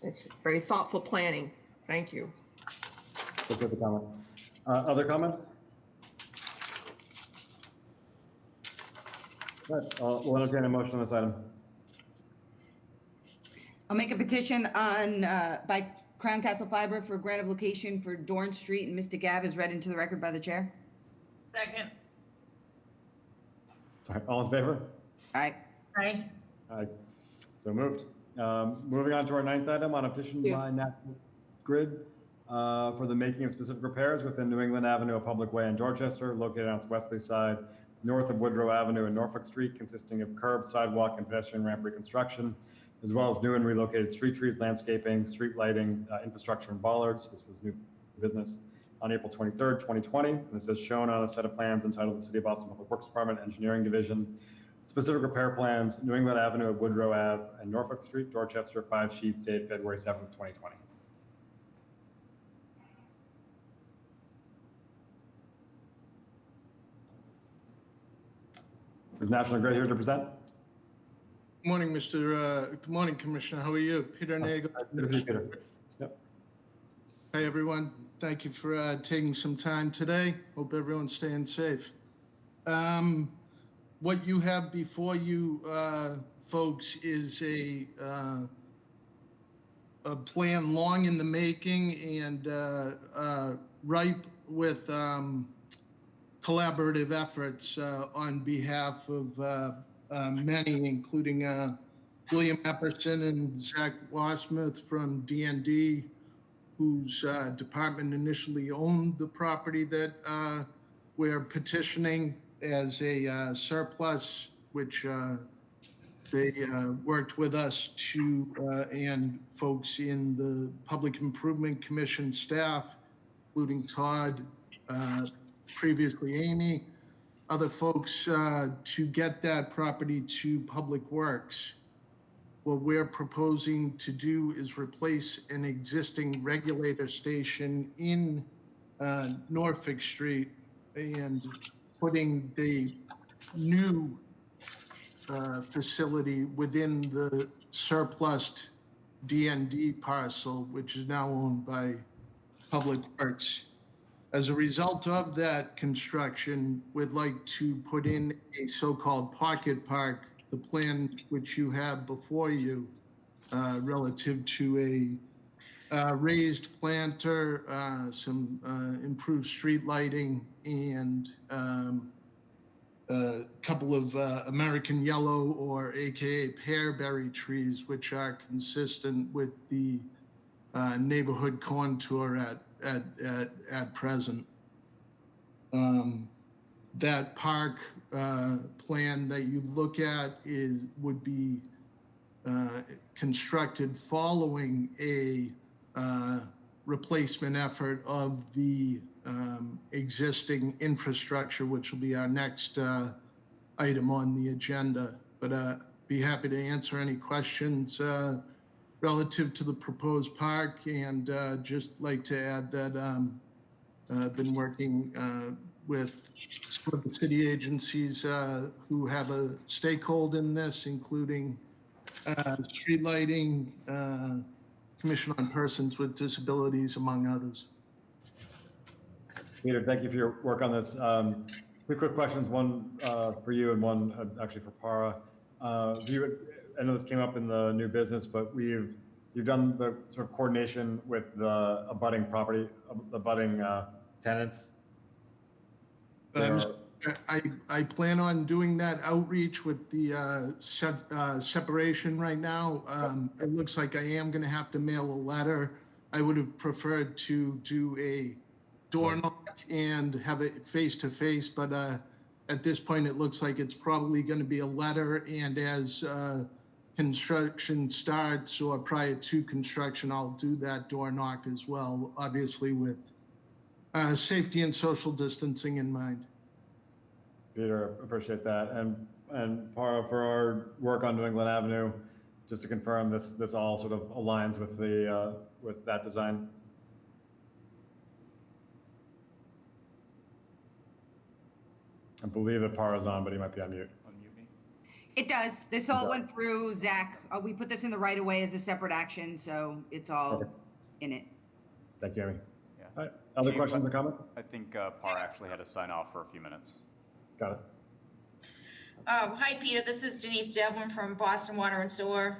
It's very thoughtful planning. Thank you. Thank you for the comment. Other comments? All right, we'll entertain a motion on this item. I'll make a petition on, by Crown Castle Fiber for grant of location for Dorn Street and Mystic Ave is read into the record by the chair. Second. Sorry, all in favor? Aye. Aye. Aye. So moved. Moving on to our 9th item on a petition by National Grid for the making of specific repairs within New England Avenue, a public way in Dorchester, located on its westerly side, north of Woodrow Avenue and Norfolk Street, consisting of curb, sidewalk, and pedestrian ramp reconstruction, as well as new and relocated street trees, landscaping, street lighting, infrastructure, and bollards. This was new business on April 23rd, 2020. And this is shown on a set of plans entitled the City of Boston Public Works Department Engineering Division. Specific repair plans, New England Avenue, Woodrow Ave, and Norfolk Street, Dorchester, 5 sheets dated February 7th, 2020. Is National Grid here to present? Good morning, good morning, Commissioner. How are you? Peter Nagel. Good to see you, Peter. Yep. Hi, everyone. Thank you for taking some time today. Hope everyone's staying safe. What you have before you, folks, is a plan long in the making and ripe with collaborative efforts on behalf of many, including William Epperson and Zach Wasmuth from DND, whose department initially owned the property that we're petitioning as a surplus, which they worked with us to, and folks in the Public Improvement Commission staff, including Todd, previously Amy, other folks, to get that property to Public Works. What we're proposing to do is replace an existing regulator station in Norfolk Street and putting the new facility within the surplused DND parcel, which is now owned by Public Works. As a result of that construction, we'd like to put in a so-called pocket park, the plan which you have before you, relative to a raised planter, some improved street lighting, and a couple of American yellow, or AKA pearberry trees, which are consistent with the neighborhood contour at present. That park plan that you look at would be constructed following a replacement effort of the existing infrastructure, which will be our next item on the agenda. But be happy to answer any questions relative to the proposed park, and just like to add that I've been working with some of the city agencies who have a stakeholder in this, including street lighting, Commission on Persons with Disabilities, among others. Peter, thank you for your work on this. Three quick questions, one for you and one actually for Para. I know this came up in the new business, but you've done the sort of coordination with the abutting property, abutting tenants. I plan on doing that outreach with the separation right now. It looks like I am going to have to mail a letter. I would have preferred to do a door knock and have it face-to-face, but at this point, it looks like it's probably going to be a letter, and as construction starts or prior to construction, I'll do that door knock as well, obviously with safety and social distancing in mind. Peter, appreciate that. And Para, for our work on New England Avenue, just to confirm, this all sort of aligns with the with that design. I believe that Para's on, but he might be on mute. Unmute me. It does. This all went through Zach. We put this in the right of way as a separate action, so it's all in it. Thank you, Amy. Yeah. All right. Other Chief, questions or comments? I think Para actually had to sign off for a few minutes. Got it. Hi, Peter. This is Denise Devlin from Boston Water and Sewer.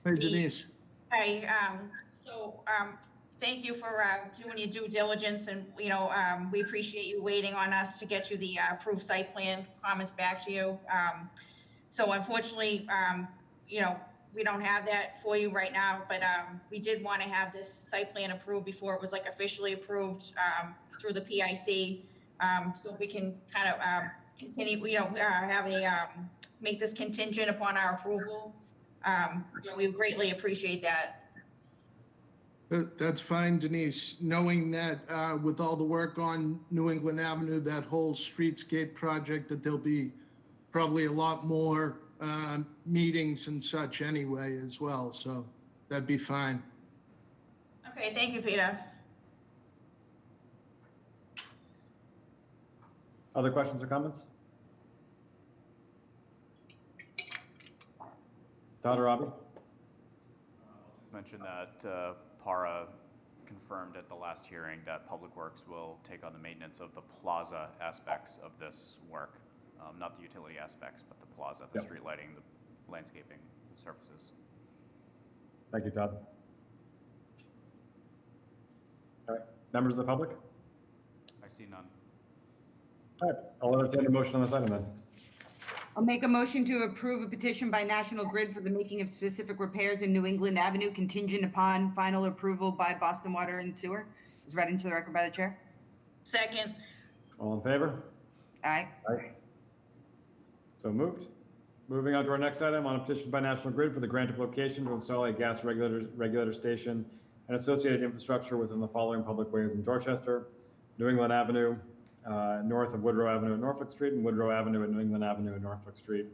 Hey, Denise. Hi. Thank you for doing your due diligence, and we appreciate you waiting on us to get you the approved site plan comments back to you. So unfortunately, we don't have that for you right now, but we did want to have this site plan approved before it was like officially approved through the PIC, so we can kind of continue, have a make this contingent upon our approval. We greatly appreciate that. That's fine, Denise. Knowing that with all the work on New England Avenue, that whole streetscape project, that there'll be probably a lot more meetings and such anyway as well. So that'd be fine. Okay, thank you, Peter. Other questions or comments? Todd or Robbie? Just mention that Para confirmed at the last hearing that Public Works will take on the maintenance of the plaza aspects of this work, not the utility aspects, but the plaza, the street lighting, the landscaping, the surfaces. Thank you, Todd. All right, members of the public? I see none. All right, I'll entertain a motion on this item then. I'll make a motion to approve a petition by National Grid for the making of specific repairs in New England Avenue contingent upon final approval by Boston Water and Sewer. Is read into the record by the chair. Second. All in favor? Aye. Aye. So moved. Moving on to our next item, on a petition by National Grid for the grant of location to install a gas regulator station and associated infrastructure within the following public ways in Dorchester: New England Avenue, north of Woodrow Avenue at Norfolk Street, and Woodrow Avenue at New England Avenue at Norfolk Street.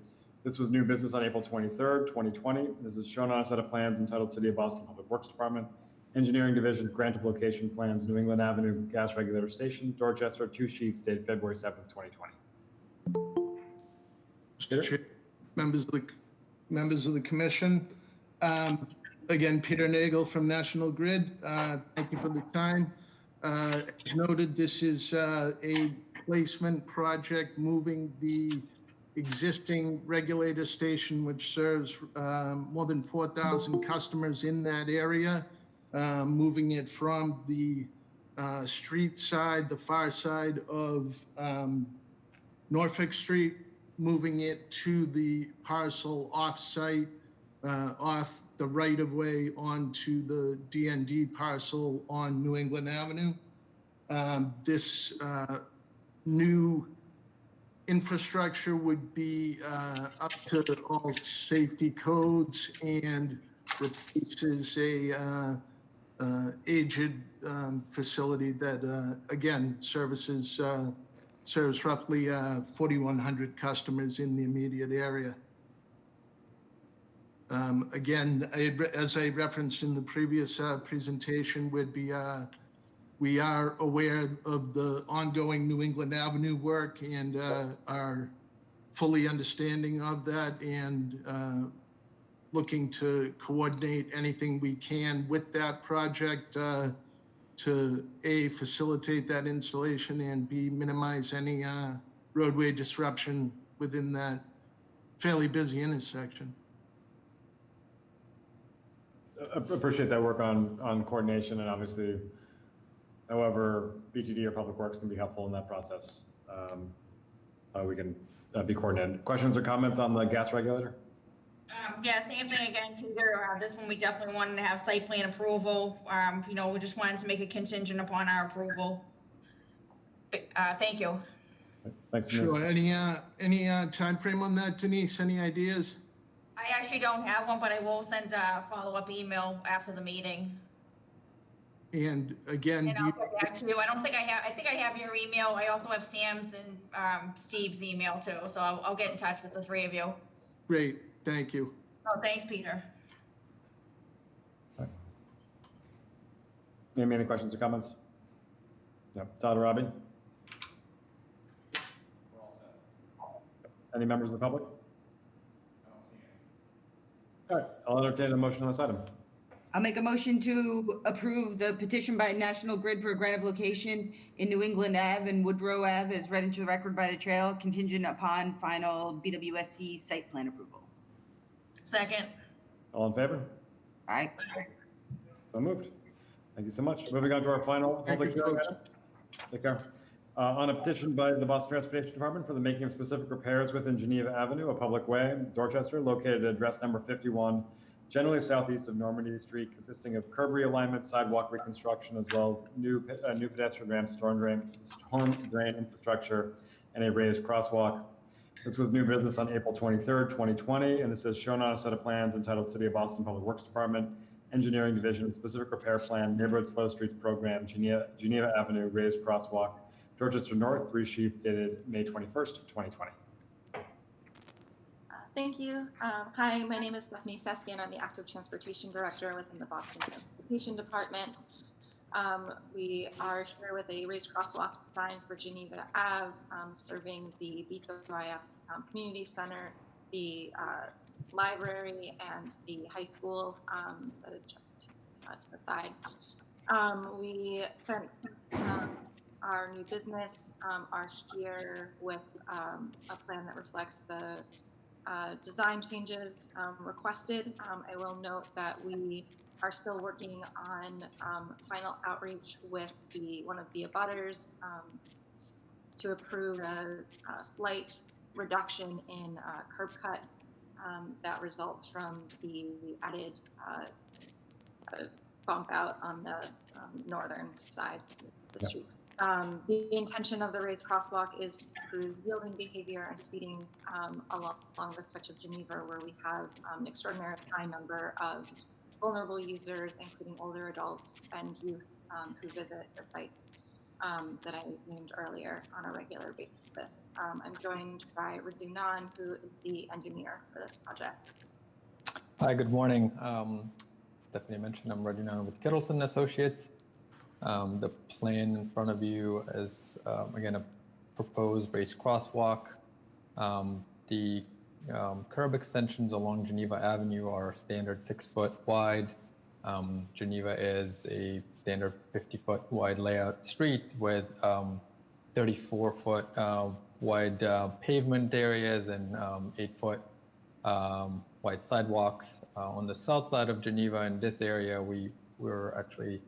This was new business on April 23rd, 2020. This is shown on a set of plans entitled City of Boston Public Works Department, Engineering Division, Grant of Location Plans, New England Avenue Gas Regulator Station, Dorchester, 2 sheets dated February 7th, 2020. Mr. Chair, members of the commission. Again, Peter Nagel from National Grid. Thank you for the time. As noted, this is a placement project moving the existing regulator station, which serves more than 4,000 customers in that area, moving it from the street side, the far side of Norfolk Street, moving it to the parcel off-site, off the right-of-way onto the DND parcel on New England Avenue. This new infrastructure would be up to all safety codes and replaces a aged facility that, again, serves roughly 4,100 customers in the immediate area. Again, as I referenced in the previous presentation, we are aware of the ongoing New England Avenue work and are fully understanding of that and looking to coordinate anything we can with that project to A, facilitate that installation, and B, minimize any roadway disruption within that fairly busy intersection. Appreciate that work on coordination, and obviously, however BTD or Public Works can be helpful in that process, we can be coordinated. Questions or comments on the gas regulator? Yeah, same thing again, Peter. This one we definitely wanted to have site plan approval. We just wanted to make a contingent upon our approval. Thank you. Thanks, Sure. Any time frame on that, Denise? Any ideas? I actually don't have one, but I will send a follow-up email after the meeting. And again, And I'll get back to you. I don't think I have. I think I have your email. I also have Sam's and Steve's email too. So I'll get in touch with the three of you. Great. Thank you. Oh, thanks, Peter. Amy, any questions or comments? No. Todd or Robbie? We're all set. Any members of the public? I don't see any. All right, I'll entertain a motion on this item. I'll make a motion to approve the petition by National Grid for a grant of location in New England Ave and Woodrow Ave as read into the record by the trail, contingent upon final BWSC site plan approval. Second. All in favor? Aye. So moved. Thank you so much. Moving on to our final public hearing item. Take care. On a petition by the Boston Transportation Department for the making of specific repairs within Geneva Avenue, a public way, Dorchester, located at address number 51, generally southeast of Normandy Street, consisting of curb realignment, sidewalk reconstruction, as well as new pedestrian ramp, storm drain infrastructure, and a raised crosswalk. This was new business on April 23rd, 2020, and this is shown on a set of plans entitled City of Boston Public Works Department, Engineering Division, Specific Repair Plan, Neighborhood Slow Streets Program, Geneva Avenue, Raised Crosswalk, Dorchester North, 3 sheets dated May 21st, 2020. Thank you. Hi, my name is Stephanie Seskin. I'm the Active Transportation Director within the Boston Transportation Department. We are here with a raised crosswalk design for Geneva Ave, serving the BWIF Community Center, the library, and the high school that is just to the side. We sent our new business are here with a plan that reflects the design changes requested. I will note that we are still working on final outreach with one of the abutters to approve a slight reduction in curb cut that results from the added bump out on the northern side of the street. The intention of the raised crosswalk is to improve yielding behavior and speeding along the stretch of Geneva, where we have an extraordinarily high number of vulnerable users, including older adults and youth who visit the sites that I named earlier on a regular basis. I'm joined by Raju Nan, who is the engineer for this project. Hi, good morning. Stephanie mentioned I'm Raju Nan with Kittleson Associates. The plan in front of you is, again, a proposed raised crosswalk. The curb extensions along Geneva Avenue are standard 6-foot wide. Geneva is a standard 50-foot wide layout street with 34-foot wide pavement areas and 8-foot wide sidewalks. On the south side of Geneva, in this area, we're actually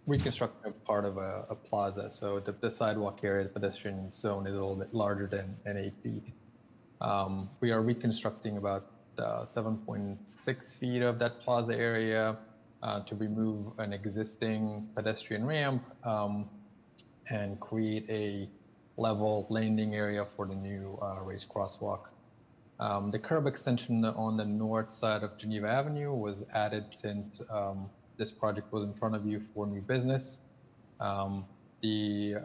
reconstructing a part of a plaza. So the sidewalk area, the pedestrian zone is a little bit larger than 8 feet. We are reconstructing about 7.6 feet of that plaza area to remove an existing pedestrian ramp and create a level landing area for the new raised crosswalk. The curb extension on the north side of Geneva Avenue was added since this project was in front of you for new business. The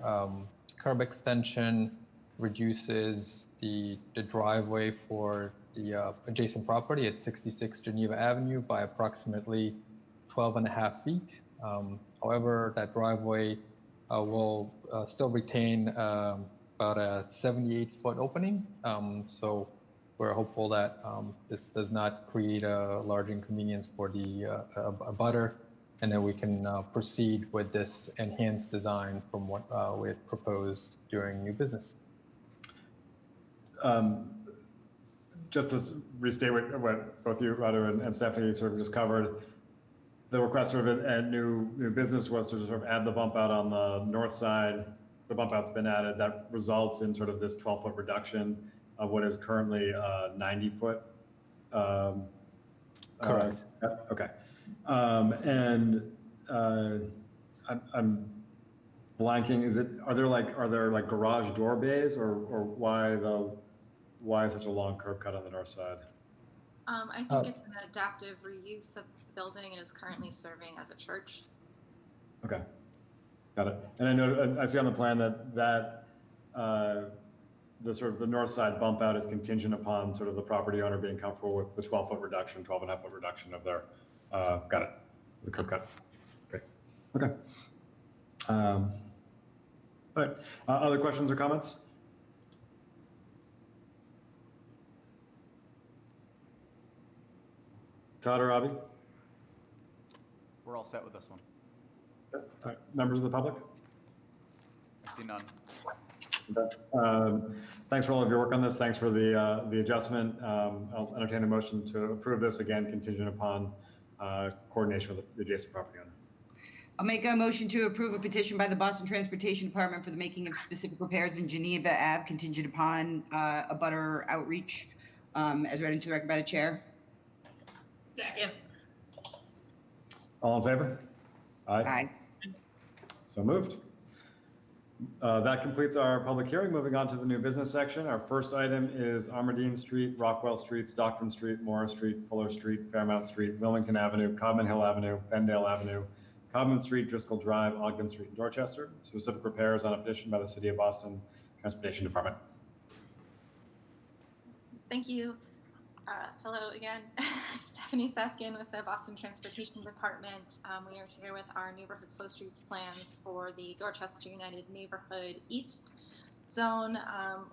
curb extension reduces the driveway for the adjacent property at 66 Geneva Avenue by approximately 12.5 feet. However, that driveway will still retain about a 78-foot opening. So we're hopeful that this does not create a large inconvenience for the abutter, and that we can proceed with this enhanced design from what we had proposed during new business. Just to restate what both you, Radu, and Stephanie sort of just covered, the request sort of at new business was to sort of add the bump out on the north side. The bump out's been added. That results in sort of this 12-foot reduction of what is currently 90-foot. Correct. Okay. I'm blanking. Are there like garage door bays, or why such a long curb cut on the north side? I think it's an adaptive reuse of the building and is currently serving as a church. Okay, got it. And I know I see on the plan that the sort of the north side bump out is contingent upon sort of the property owner being comfortable with the 12-foot reduction, 12.5-foot reduction of their, got it, the curb cut. Great. Okay. All right. Other questions or comments? Todd or Avi? We're all set with this one. All right. Members of the public? I see none. Thanks for all of your work on this. Thanks for the adjustment. I'll entertain a motion to approve this, again, contingent upon coordination with the adjacent property owner. I'll make a motion to approve a petition by the Boston Transportation Department for the making of specific repairs in Geneva Ave contingent upon abutter outreach as read into the record by the chair. Second. All in favor? Aye. Aye. So moved. That completes our public hearing. Moving on to the new business section. Our first item is Armerdine Street, Rockwell Street, Stockton Street, Morris Street, Fuller Street, Fairmount Street, Wilmington Avenue, Codman Hill Avenue, Bendale Avenue, Codman Street, Driscoll Drive, Ogden Street, and Dorchester. Specific repairs on a petition by the City of Boston Transportation Department. Thank you. Hello again. I'm Stephanie Saskian with the Boston Transportation Department. We are here with our neighborhood slow streets plans for the Dorchester United Neighborhood East Zone,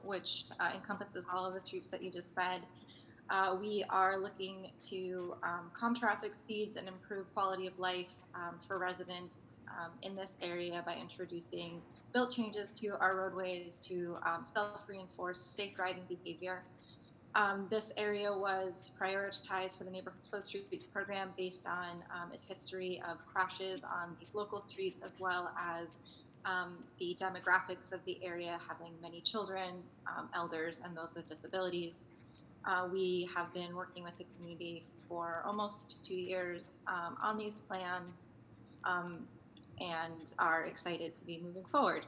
which encompasses all of the streets that you just said. We are looking to calm traffic speeds and improve quality of life for residents in this area by introducing built changes to our roadways to self-reinforce safe driving behavior. This area was prioritized for the Neighborhood Slow Streets program based on its history of crashes on these local streets, as well as the demographics of the area, having many children, elders, and those with disabilities. We have been working with the community for almost 2 years on these plans and are excited to be moving forward.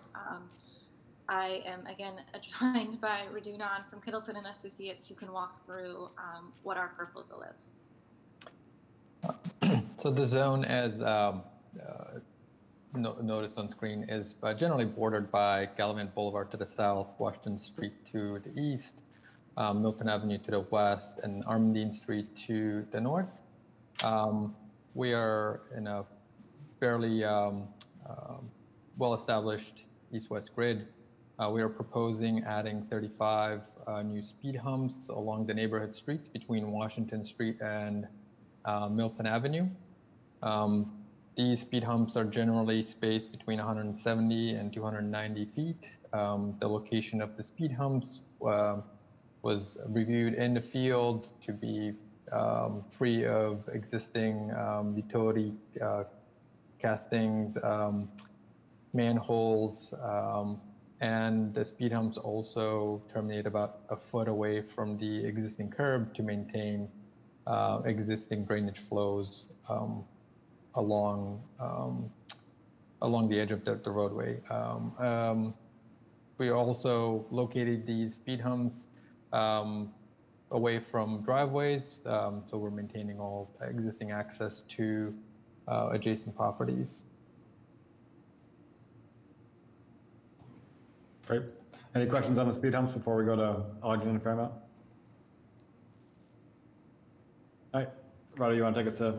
I am again joined by Radunan from Kittleson and Associates, who can walk through what our proposal is. So the zone, as noticed on screen, is generally bordered by Gallivan Boulevard to the south, Washington Street to the east, Milton Avenue to the west, and Armandine Street to the north. We are in a fairly well-established east-west grid. We are proposing adding 35 new speed humps along the neighborhood streets between Washington Street and Milton Avenue. These speed humps are generally spaced between 170 and 290 feet. The location of the speed humps was reviewed in the field to be free of existing utility castings, manholes, and the speed humps also terminate about a foot away from the existing curb to maintain existing drainage flows along the edge of the roadway. We also located these speed humps away from driveways, so we're maintaining all existing access to adjacent properties. Great. Any questions on the speed humps before we go to Ogden and Fairmount? All right, Rado, you want to take us to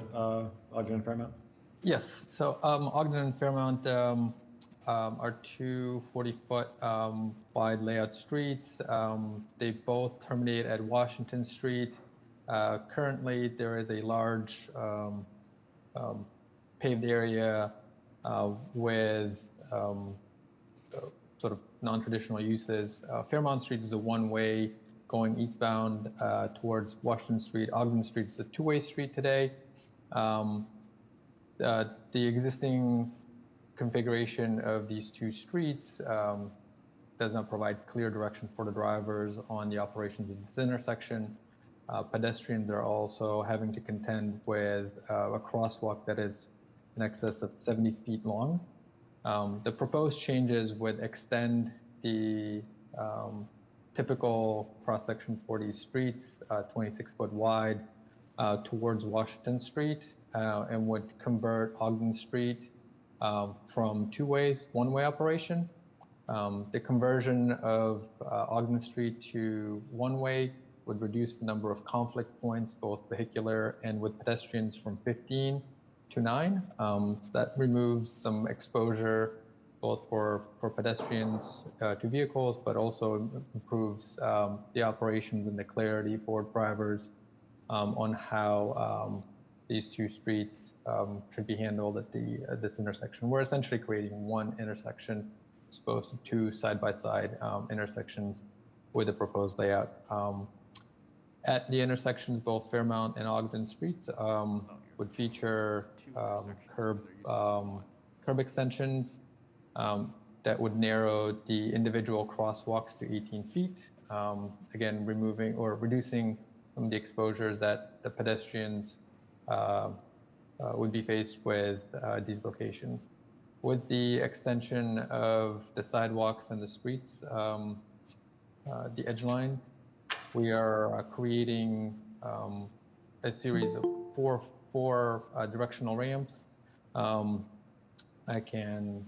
Ogden and Fairmount? Yes, so Ogden and Fairmount are two 40-foot wide layout streets. They both terminate at Washington Street. Currently, there is a large paved area with sort of non-traditional uses. Fairmount Street is a one-way going eastbound towards Washington Street. Ogden Street is a two-way street today. The existing configuration of these two streets does not provide clear direction for the drivers on the operations of this intersection. Pedestrians are also having to contend with a crosswalk that is in excess of 70 feet long. The proposed changes would extend the typical cross-section for these streets, 26 foot wide, towards Washington Street, and would convert Ogden Street from two ways, one-way operation. The conversion of Ogden Street to one-way would reduce the number of conflict points, both vehicular and with pedestrians, from 15 to 9. So that removes some exposure both for pedestrians to vehicles, but also improves the operations and the clarity for drivers on how these two streets should be handled at this intersection. We're essentially creating one intersection as opposed to two side-by-side intersections with the proposed layout. At the intersections, both Fairmount and Ogden Streets would feature curb extensions that would narrow the individual crosswalks to 18 feet. Again, removing or reducing some of the exposures that the pedestrians would be faced with these locations. With the extension of the sidewalks and the streets, the edge line, we are creating a series of four directional ramps. I can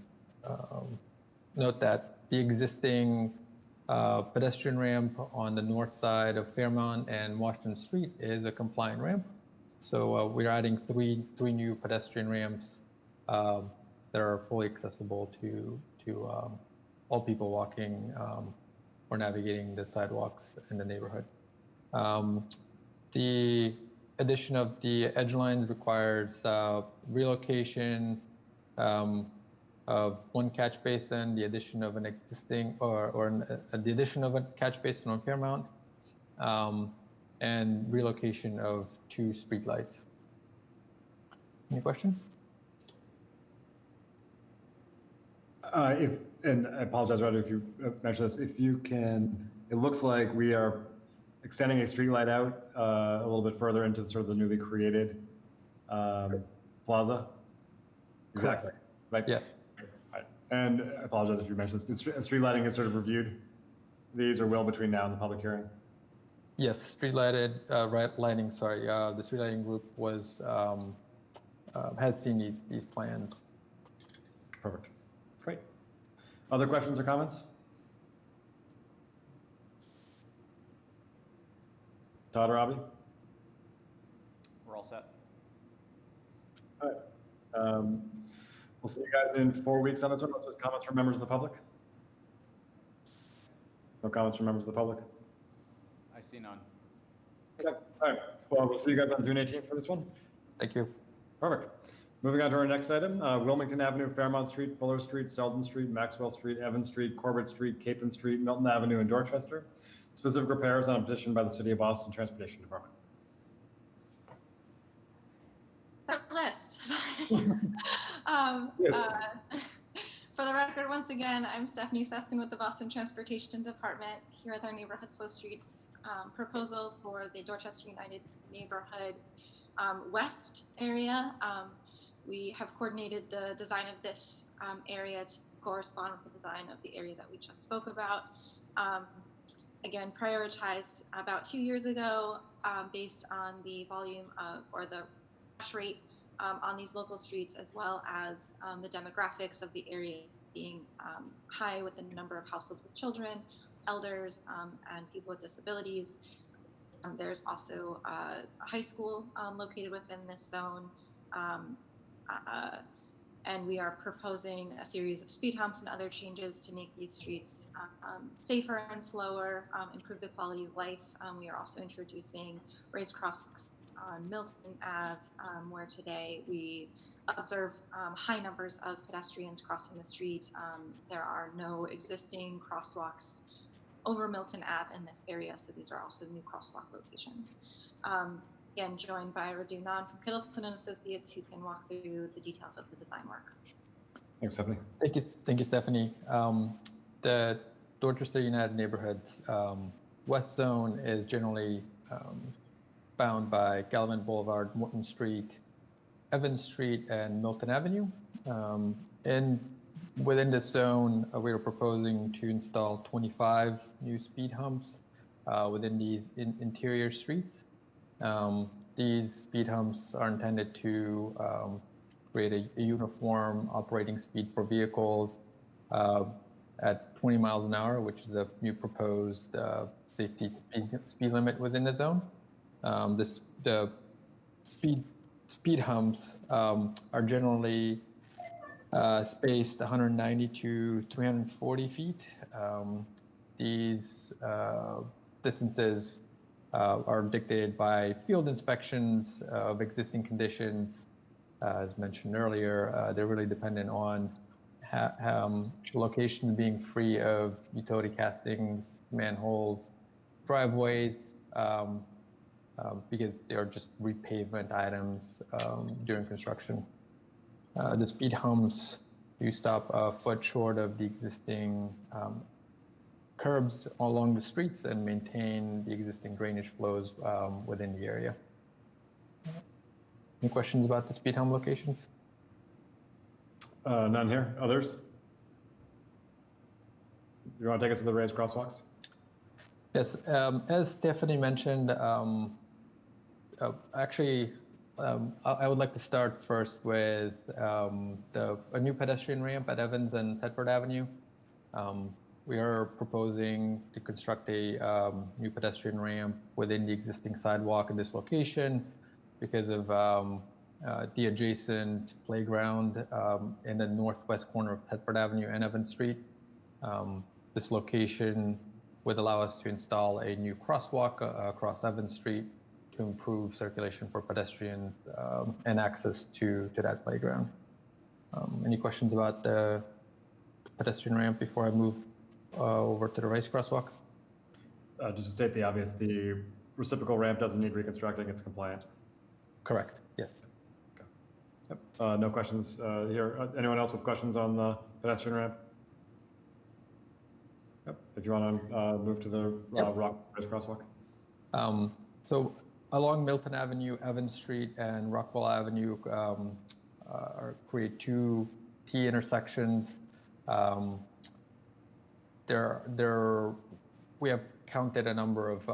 note that the existing pedestrian ramp on the north side of Fairmount and Washington Street is a compliant ramp. So we're adding three new pedestrian ramps that are fully accessible to all people walking or navigating the sidewalks in the neighborhood. The addition of the edge lines requires relocation of one catch basin, the addition of an existing the addition of a catch basin on Fairmount, and relocation of two streetlights. Any questions? And I apologize, Roger, if you mentioned this, if you can, it looks like we are extending a street light out a little bit further into sort of the newly created plaza. Exactly. Right. Yes. Right. And I apologize if you mentioned this. Street lighting is sort of reviewed these or will between now and the public hearing. Yes, lighting. Sorry, the street lighting group has seen these plans. Perfect. Great. Other questions or comments? Todd or Robbie? We're all set. All right. We'll see you guys in 4 weeks on this one. Unless there's comments from members of the public. No comments from members of the public. I see none. Okay. All right. Well, we'll see you guys on June 18th for this one. Thank you. Perfect. Moving on to our next item, Wilmington Avenue, Fairmount Street, Fuller Street, Selden Street, Maxwell Street, Evans Street, Corbett Street, Capon Street, Milton Avenue, and Dorchester. Specific repairs on a petition by the City of Boston Transportation Department. That list. For the record, once again, I'm Stephanie Seskin with the Boston Transportation Department here with our Neighborhood Slow Streets proposal for the Dorchester United Neighborhood West area. We have coordinated the design of this area to correspond with the design of the area that we just spoke about. Again, prioritized about 2 years ago based on the volume of, or the crash rate on these local streets, as well as the demographics of the area being high with a number of households with children, elders, and people with disabilities. There's also a high school located within this zone. And we are proposing a series of speed humps and other changes to make these streets safer and slower, improve the quality of life. We are also introducing raised crosswalks on Milton Ave, where today we observe high numbers of pedestrians crossing the street. There are no existing crosswalks over Milton Ave in this area, so these are also new crosswalk locations. Again, joined by Radu Nan from Kittleson and Associates, who can walk through the details of the design work. Thanks, Stephanie. Thank you, Stephanie. The Dorchester United Neighborhoods West Zone is generally bound by Galvin Boulevard, Morton Street, Evans Street, and Milton Avenue. And within this zone, we are proposing to install 25 new speed humps within these interior streets. These speed humps are intended to create a uniform operating speed for vehicles at 20 miles an hour, which is a new proposed safety speed limit within the zone. The speed humps are generally spaced 190 to 340 feet. These distances are dictated by field inspections of existing conditions. As mentioned earlier, they're really dependent on location being free of utility castings, manholes, driveways, because they are just repavement items during construction. The speed humps do stop a foot short of the existing curbs along the streets and maintain the existing drainage flows within the area. Any questions about the speed hump locations? None here. Others? You want to take us to the raised crosswalks? Yes, as Stephanie mentioned, I would like to start first with a new pedestrian ramp at Evans and Thetford Avenue. We are proposing to construct a new pedestrian ramp within the existing sidewalk in this location because of the adjacent playground in the northwest corner of Thetford Avenue and Evans Street. This location would allow us to install a new crosswalk across Evans Street to improve circulation for pedestrians and access to that playground. Any questions about the pedestrian ramp before I move over to the raised crosswalks? Just to state the obvious, the reciprocal ramp doesn't need reconstructing, it's compliant. Correct, yes. Okay. No questions here. Anyone else with questions on the pedestrian ramp? Yep. If you want to move to the Rock Ridge crosswalk. So along Milton Avenue, Evans Street, and Rockwell Avenue create two T intersections. We have counted a number of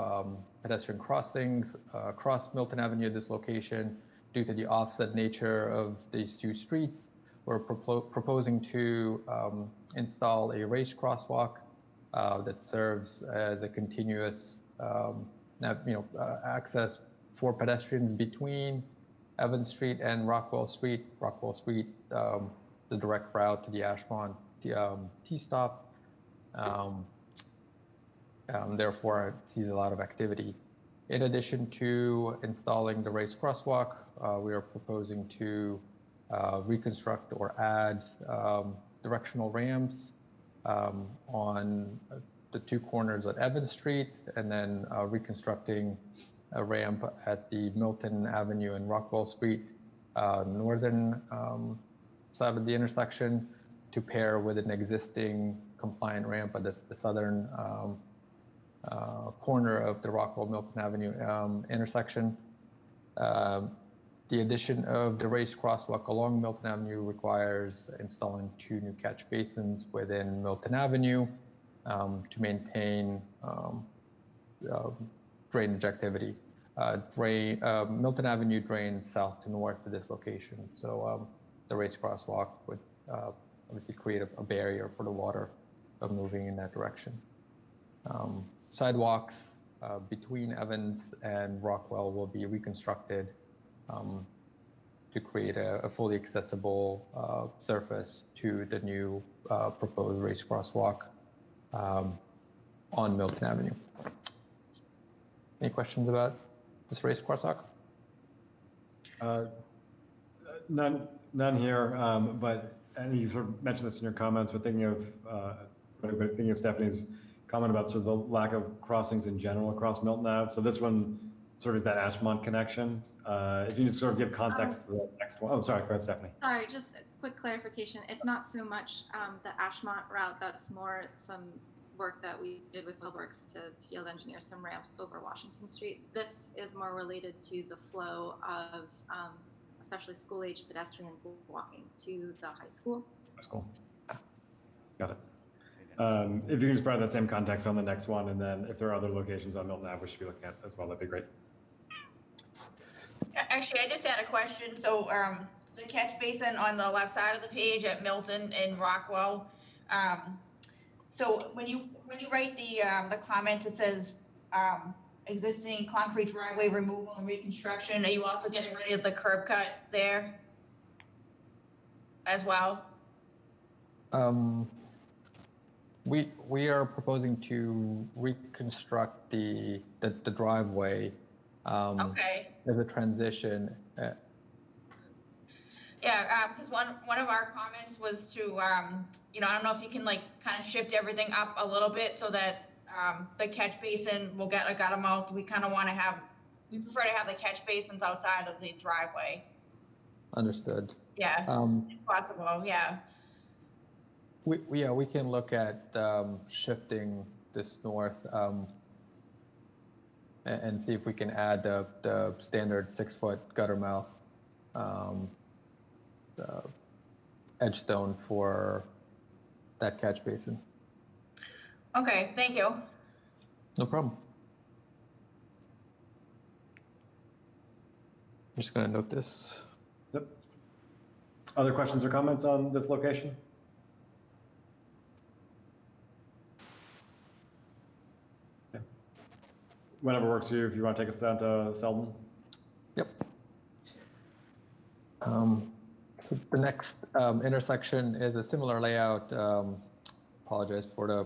pedestrian crossings across Milton Avenue at this location. Due to the offset nature of these two streets, we're proposing to install a raised crosswalk that serves as a continuous access for pedestrians between Evans Street and Rockwell Street. Rockwell Street, the direct route to the Ashmont T-stop. Therefore, it sees a lot of activity. In addition to installing the raised crosswalk, we are proposing to reconstruct or add directional ramps on the two corners at Evans Street, and then reconstructing a ramp at the Milton Avenue and Rockwell Street northern side of the intersection to pair with an existing compliant ramp at the southern corner of the Rockwell-Milton Avenue intersection. The addition of the raised crosswalk along Milton Avenue requires installing two new catch basins within Milton Avenue to maintain drainage activity. Milton Avenue drains south to north to this location, so the raised crosswalk would obviously create a barrier for the water moving in that direction. Sidewalks between Evans and Rockwell will be reconstructed to create a fully accessible surface to the new proposed raised crosswalk on Milton Avenue. Any questions about this raised crosswalk? None here, and you sort of mentioned this in your comments, but thinking of Stephanie's comment about sort of the lack of crossings in general across Milton Ave. So this one sort of is that Ashmont connection. If you can sort of give context to the next one. Oh, sorry, go ahead, Stephanie. Sorry, just a quick clarification. It's not so much the Ashmont route, that's more some work that we did with WillWorks to field engineer some ramps over Washington Street. This is more related to the flow of especially school-age pedestrians walking to the high school. That's cool. Got it. If you can just provide that same context on the next one, and then if there are other locations on Milton Ave we should be looking at as well, that'd be great. Actually, I just had a question. So the catch basin on the left side of the page at Milton and Rockwell. So when you write the comment, it says existing concrete driveway removal and reconstruction. Are you also getting rid of the curb cut there as well? We are proposing to reconstruct the driveway Okay. as a transition. Yeah, because one of our comments was to, I don't know if you can like kind of shift everything up a little bit so that the catch basin will get a gutter mouth. We kind of want to we prefer to have the catch basins outside of the driveway. Understood. Yeah, if possible, yeah. We can look at shifting this north and see if we can add the standard 6-foot gutter mouth edge stone for that catch basin. Okay, thank you. No problem. I'm just going to note this. Yep. Other questions or comments on this location? Okay. Whenever works for you, if you want to take us down to Selden. Yep. So the next intersection is a similar layout. Apologize for the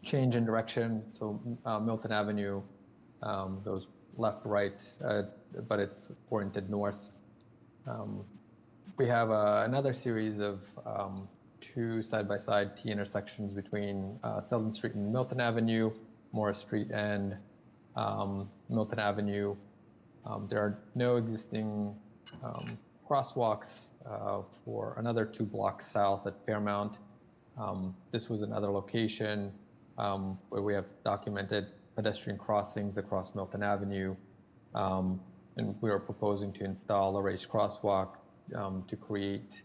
change in direction. So Milton Avenue goes left, right, but it's oriented north. We have another series of two side-by-side T intersections between Selden Street and Milton Avenue, Morris Street and Milton Avenue. There are no existing crosswalks for another 2 blocks south at Fairmount. This was another location where we have documented pedestrian crossings across Milton Avenue. And we are proposing to install a raised crosswalk to create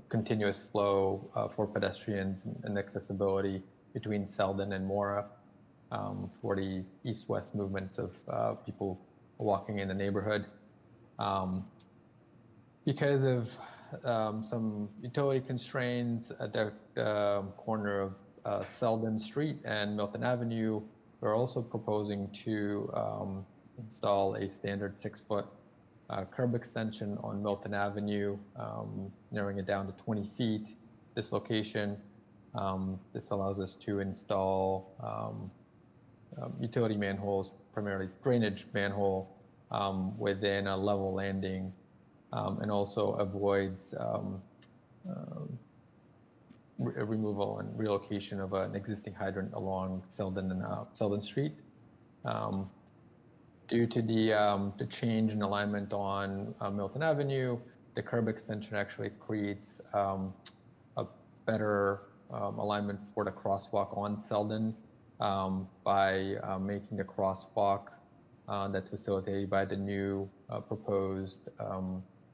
continuous flow for pedestrians and accessibility between Selden and Mora for the east-west movements of people walking in the neighborhood. Because of some utility constraints at the corner of Selden Street and Milton Avenue, we're also proposing to install a standard 6-foot curb extension on Milton Avenue, narrowing it down to 20 feet. This location, this allows us to install utility manholes, primarily drainage manhole, within a level landing, and also avoids removal and relocation of an existing hydrant along Selden and Selden Street. Due to the change in alignment on Milton Avenue, the curb extension actually creates a better alignment for the crosswalk on Selden by making the crosswalk that's facilitated by the new proposed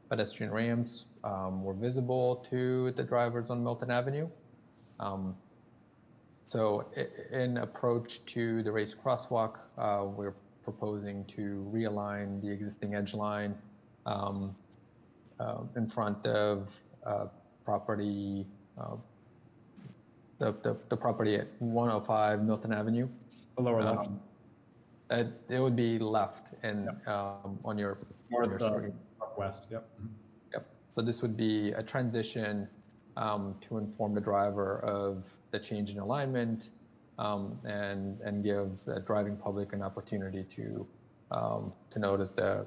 pedestrian ramps more visible to the drivers on Milton Avenue. So in approach to the raised crosswalk, we're proposing to realign the existing edge line in front of property, the property at 105 Milton Avenue. The lower left. It would be left and on your screen. West, yep. Yep. So this would be a transition to inform the driver of the change in alignment and give the driving public an opportunity to notice the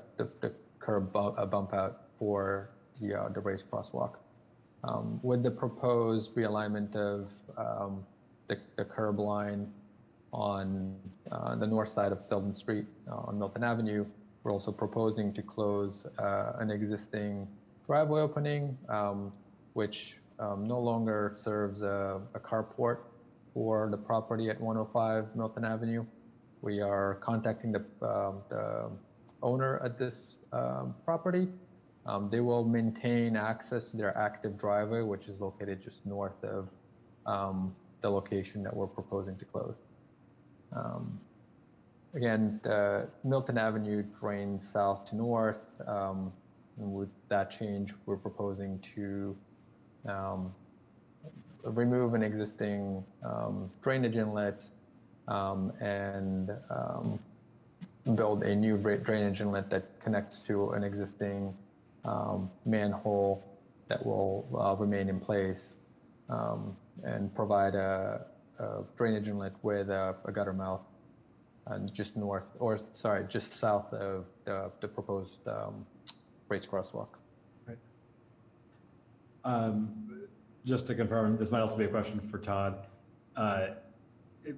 curb bump out for the raised crosswalk. With the proposed realignment of the curb line on the north side of Selden Street on Milton Avenue, we're also proposing to close an existing driveway opening, which no longer serves a carport for the property at 105 Milton Avenue. We are contacting the owner at this property. They will maintain access to their active driveway, which is located just north of the location that we're proposing to close. Again, Milton Avenue drains south to north. And with that change, we're proposing to remove an existing drainage inlet and build a new drainage inlet that connects to an existing manhole that will remain in place and provide a drainage inlet with a gutter mouth just north, or sorry, just south of the proposed raised crosswalk. Right. Just to confirm, this might also be a question for Todd.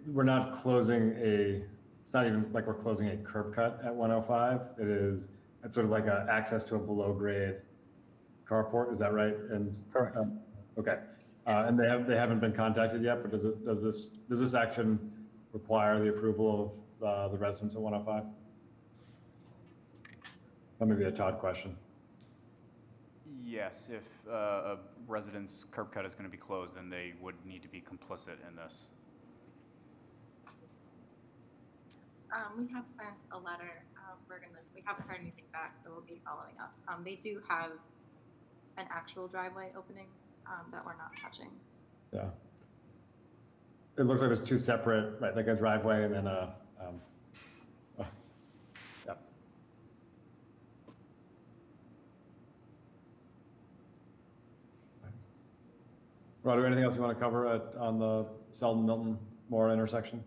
We're not closing it's not even like we're closing a curb cut at 105. It's sort of like access to a below grade carport. Is that right? And correct. Okay. And they haven't been contacted yet, but does this action require the approval of the residents at 105? That may be a Todd question. Yes, if a resident's curb cut is going to be closed, then they would need to be complicit in this. We have sent a letter. We haven't heard anything back, so we'll be following up. They do have an actual driveway opening that we're not touching. Yeah. It looks like there's two separate, right, like a driveway and then a, yeah. Rod, anything else you want to cover on the Selden Milton Mora intersection?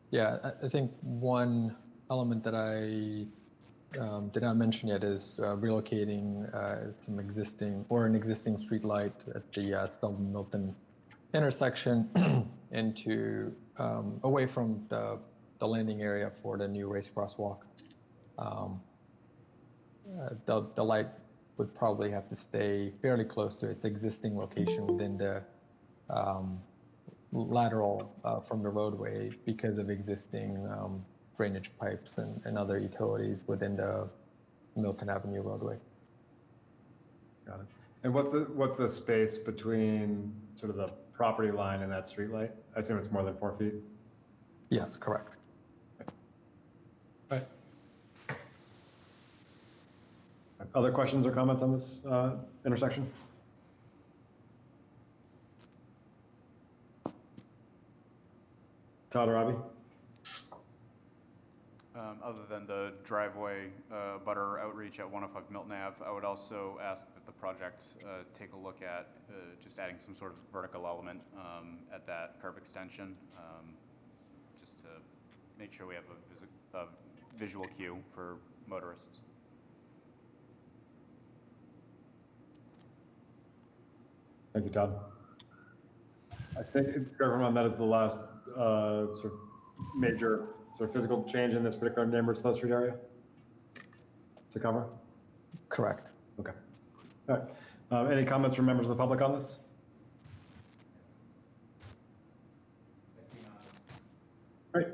Yeah, I think one element that I did not mention yet is relocating an existing street light at the Selden Milton intersection into away from the landing area for the new race crosswalk. the light would probably have to stay fairly close to its existing location within the lateral from the roadway because of existing drainage pipes and other utilities within the Milton Avenue roadway. Got it. And what's the space between sort of the property line and that street light? I assume it's more than 4 feet. Yes, correct. Right. Other questions or comments on this intersection? Todd or Avi? Other than the driveway butter outreach at 105 Milton Ave, I would also ask that the project take a look at just adding some sort of vertical element at that curb extension, just to make sure we have a visual cue for motorists. Thank you, Todd. I think, everyone, that is the last sort of major sort of physical change in this particular neighborhood Slow Street area to cover? Correct. Okay. All right. Any comments from members of the public on this? Great.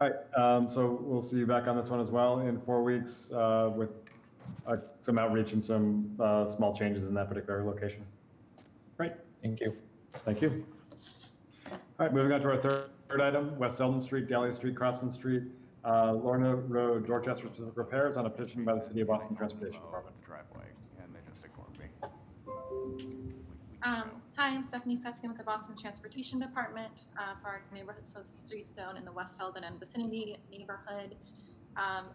All right. So we'll see you back on this one as well in 4 weeks with some outreach and some small changes in that particular location. Great. Thank you. Thank you. All right, moving on to our third item, West Selden Street, Dahlia Street, Crossman Street, Lorna Road, Dorchester specific repairs on a petition by the City of Boston Transportation Department. The driveway, and they just ignored me. Hi, I'm Stephanie Seskin with the Boston Transportation Department for our neighborhood street zone in the West Selden and vicinity neighborhood.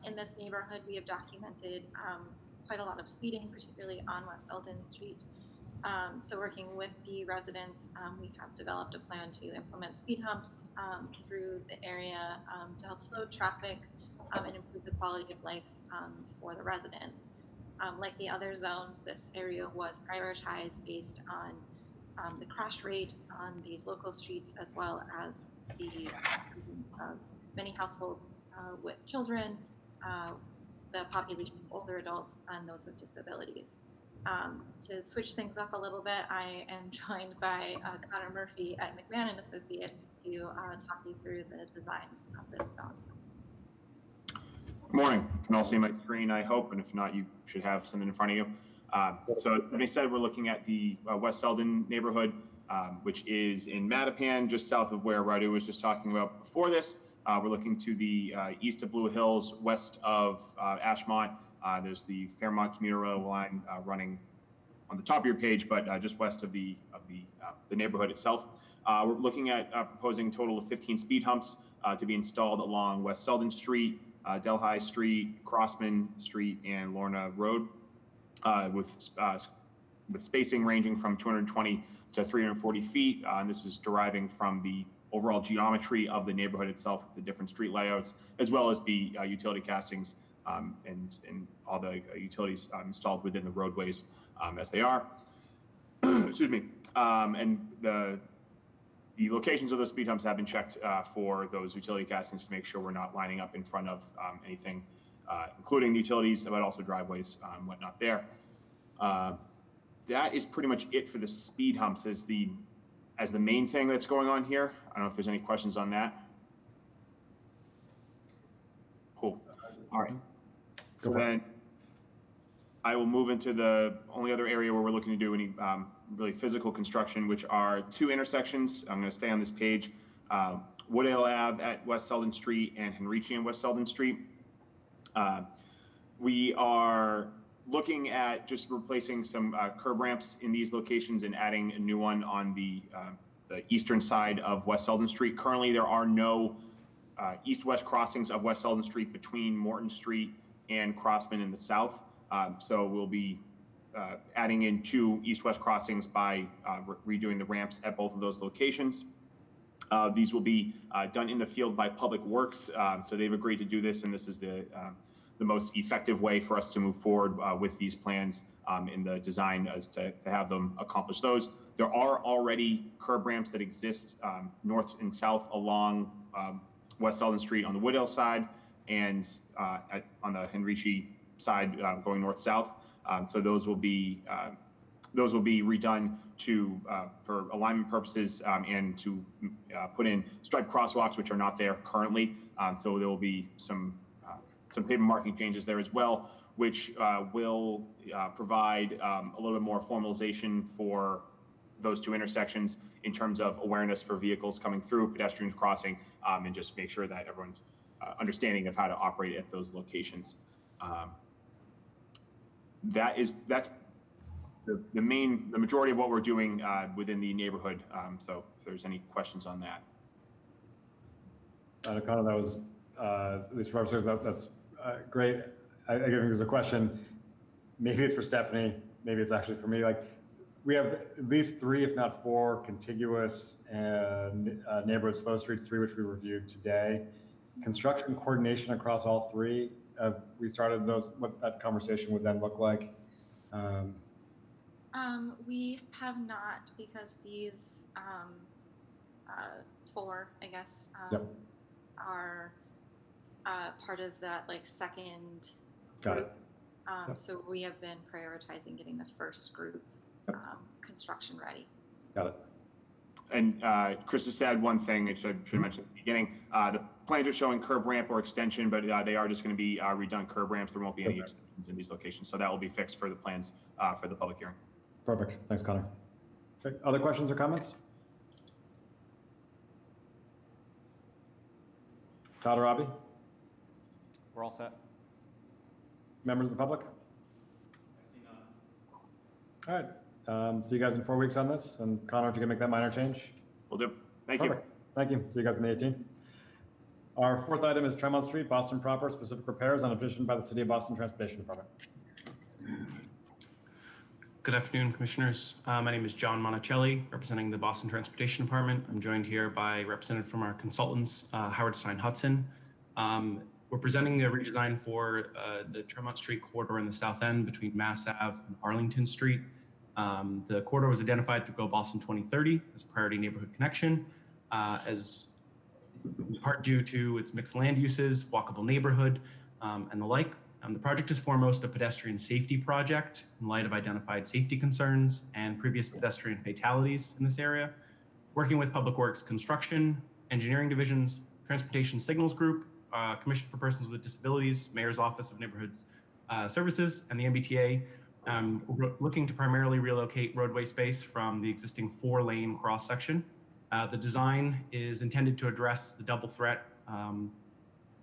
In this neighborhood, we have documented quite a lot of speeding, particularly on West Selden Street. So working with the residents, we have developed a plan to implement speed humps through the area to help slow traffic and improve the quality of life for the residents. Like the other zones, this area was prioritized based on the crash rate on these local streets, as well as the many households with children, the population of older adults, and those with disabilities. To switch things up a little bit, I am joined by Connor Murphy at McMahon & Associates to talk you through the design of this zone. Good morning. You can all see my screen, I hope, and if not, you should have something in front of you. So as I said, we're looking at the West Selden neighborhood, which is in Mattapan, just south of where Radu was just talking about before this. We're looking to the east of Blue Hills, west of Ashmont. There's the Fairmont commuter rail line running on the top of your page, but just west of the neighborhood itself. We're looking at proposing a total of 15 speed humps to be installed along West Selden Street, Delhi Street, Crossman Street, and Lorna Road, with spacing ranging from 220 to 340 feet. And this is deriving from the overall geometry of the neighborhood itself with the different street layouts, as well as the utility castings and all the utilities installed within the roadways as they are. Excuse me. And the locations of those speed humps have been checked for those utility castings to make sure we're not lining up in front of anything, including the utilities, but also driveways and whatnot there. That is pretty much it for the speed humps as the main thing that's going on here. I don't know if there's any questions on that. Cool. All right. So then I will move into the only other area where we're looking to do any really physical construction, which are two intersections. I'm going to stay on this page. Woodale Ave at West Selden Street and Henrici and West Selden Street. We are looking at just replacing some curb ramps in these locations and adding a new one on the eastern side of West Selden Street. Currently, there are no east-west crossings of West Selden Street between Morton Street and Crossman in the south. So we'll be adding in two east-west crossings by redoing the ramps at both of those locations. These will be done in the field by Public Works. So they've agreed to do this, and this is the most effective way for us to move forward with these plans in the design as to have them accomplish those. There are already curb ramps that exist north and south along West Selden Street on the Woodale side and on the Henrici side going north-south. So those will be redone to for alignment purposes and to put in striped crosswalks, which are not there currently. So there will be some pavement marking changes there as well, which will provide a little bit more formalization for those two intersections in terms of awareness for vehicles coming through, pedestrians crossing, and just make sure that everyone's understanding of how to operate at those locations. That's the majority of what we're doing within the neighborhood. So if there's any questions on that. Connor, that was, at least from our perspective, that's great. I think there's a question, maybe it's for Stephanie, maybe it's actually for me. Like, we have at least 3, if not 4, contiguous and neighborhood slow streets, 3 which we reviewed today. Construction coordination across all 3. We started those, what that conversation would then look like. We have not, because these 4, I guess, are part of that like second group. So we have been prioritizing getting the first group construction ready. Got it. And Chris just add one thing, which I should mention at the beginning. The plans are showing curb ramp or extension, but they are just going to be redone curb ramps. There won't be any extensions in these locations. So that will be fixed for the plans for the public hearing. Perfect. Thanks, Connor. Okay. Other questions or comments? Todd or Robbie? We're all set. Members of the public? I see none. All right. See you guys in 4 weeks on this. And Connor, if you can make that minor change. Will do. Thank Perfect. You. Thank you. See you guys on the 18th. Our 4th item is Tremont Street, Boston proper, specific repairs on a petition by the City of Boston Transportation Department. Good afternoon, Commissioners. My name is John Monticelli, representing the Boston Transportation Department. I'm joined here by representative from our consultants, Howard Stein Hudson. We're presenting the redesign for the Tremont Street corridor in the south end between Mass Ave and Arlington Street. The corridor was identified through Go Boston 2030 as a priority neighborhood connection, as in part due to its mixed land uses, walkable neighborhood, and the like. The project is foremost a pedestrian safety project in light of identified safety concerns and previous pedestrian fatalities in this area. Working with Public Works Construction, Engineering Divisions, Transportation Signals Group, Commission for Persons with Disabilities, Mayor's Office of Neighborhoods Services, and the MBTA, we're looking to primarily relocate roadway space from the existing 4-lane cross section. The design is intended to address the double threat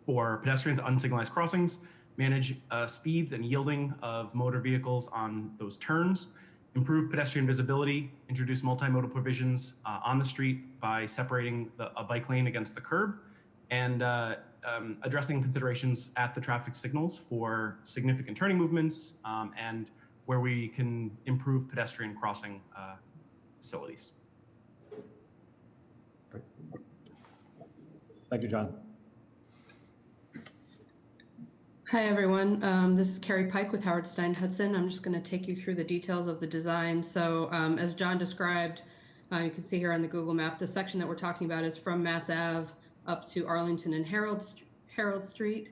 for pedestrians at unsignalized crossings, manage speeds and yielding of motor vehicles on those turns, improve pedestrian visibility, introduce multimodal provisions on the street by separating a bike lane against the curb, and addressing considerations at the traffic signals for significant turning movements and where we can improve pedestrian crossing facilities. Thank you, John. Hi, everyone. This is Carrie Pike with Howard Stein Hudson. I'm just going to take you through the details of the design. So as John described, you can see here on the Google map, the section that we're talking about is from Mass Ave up to Arlington and Harold Street.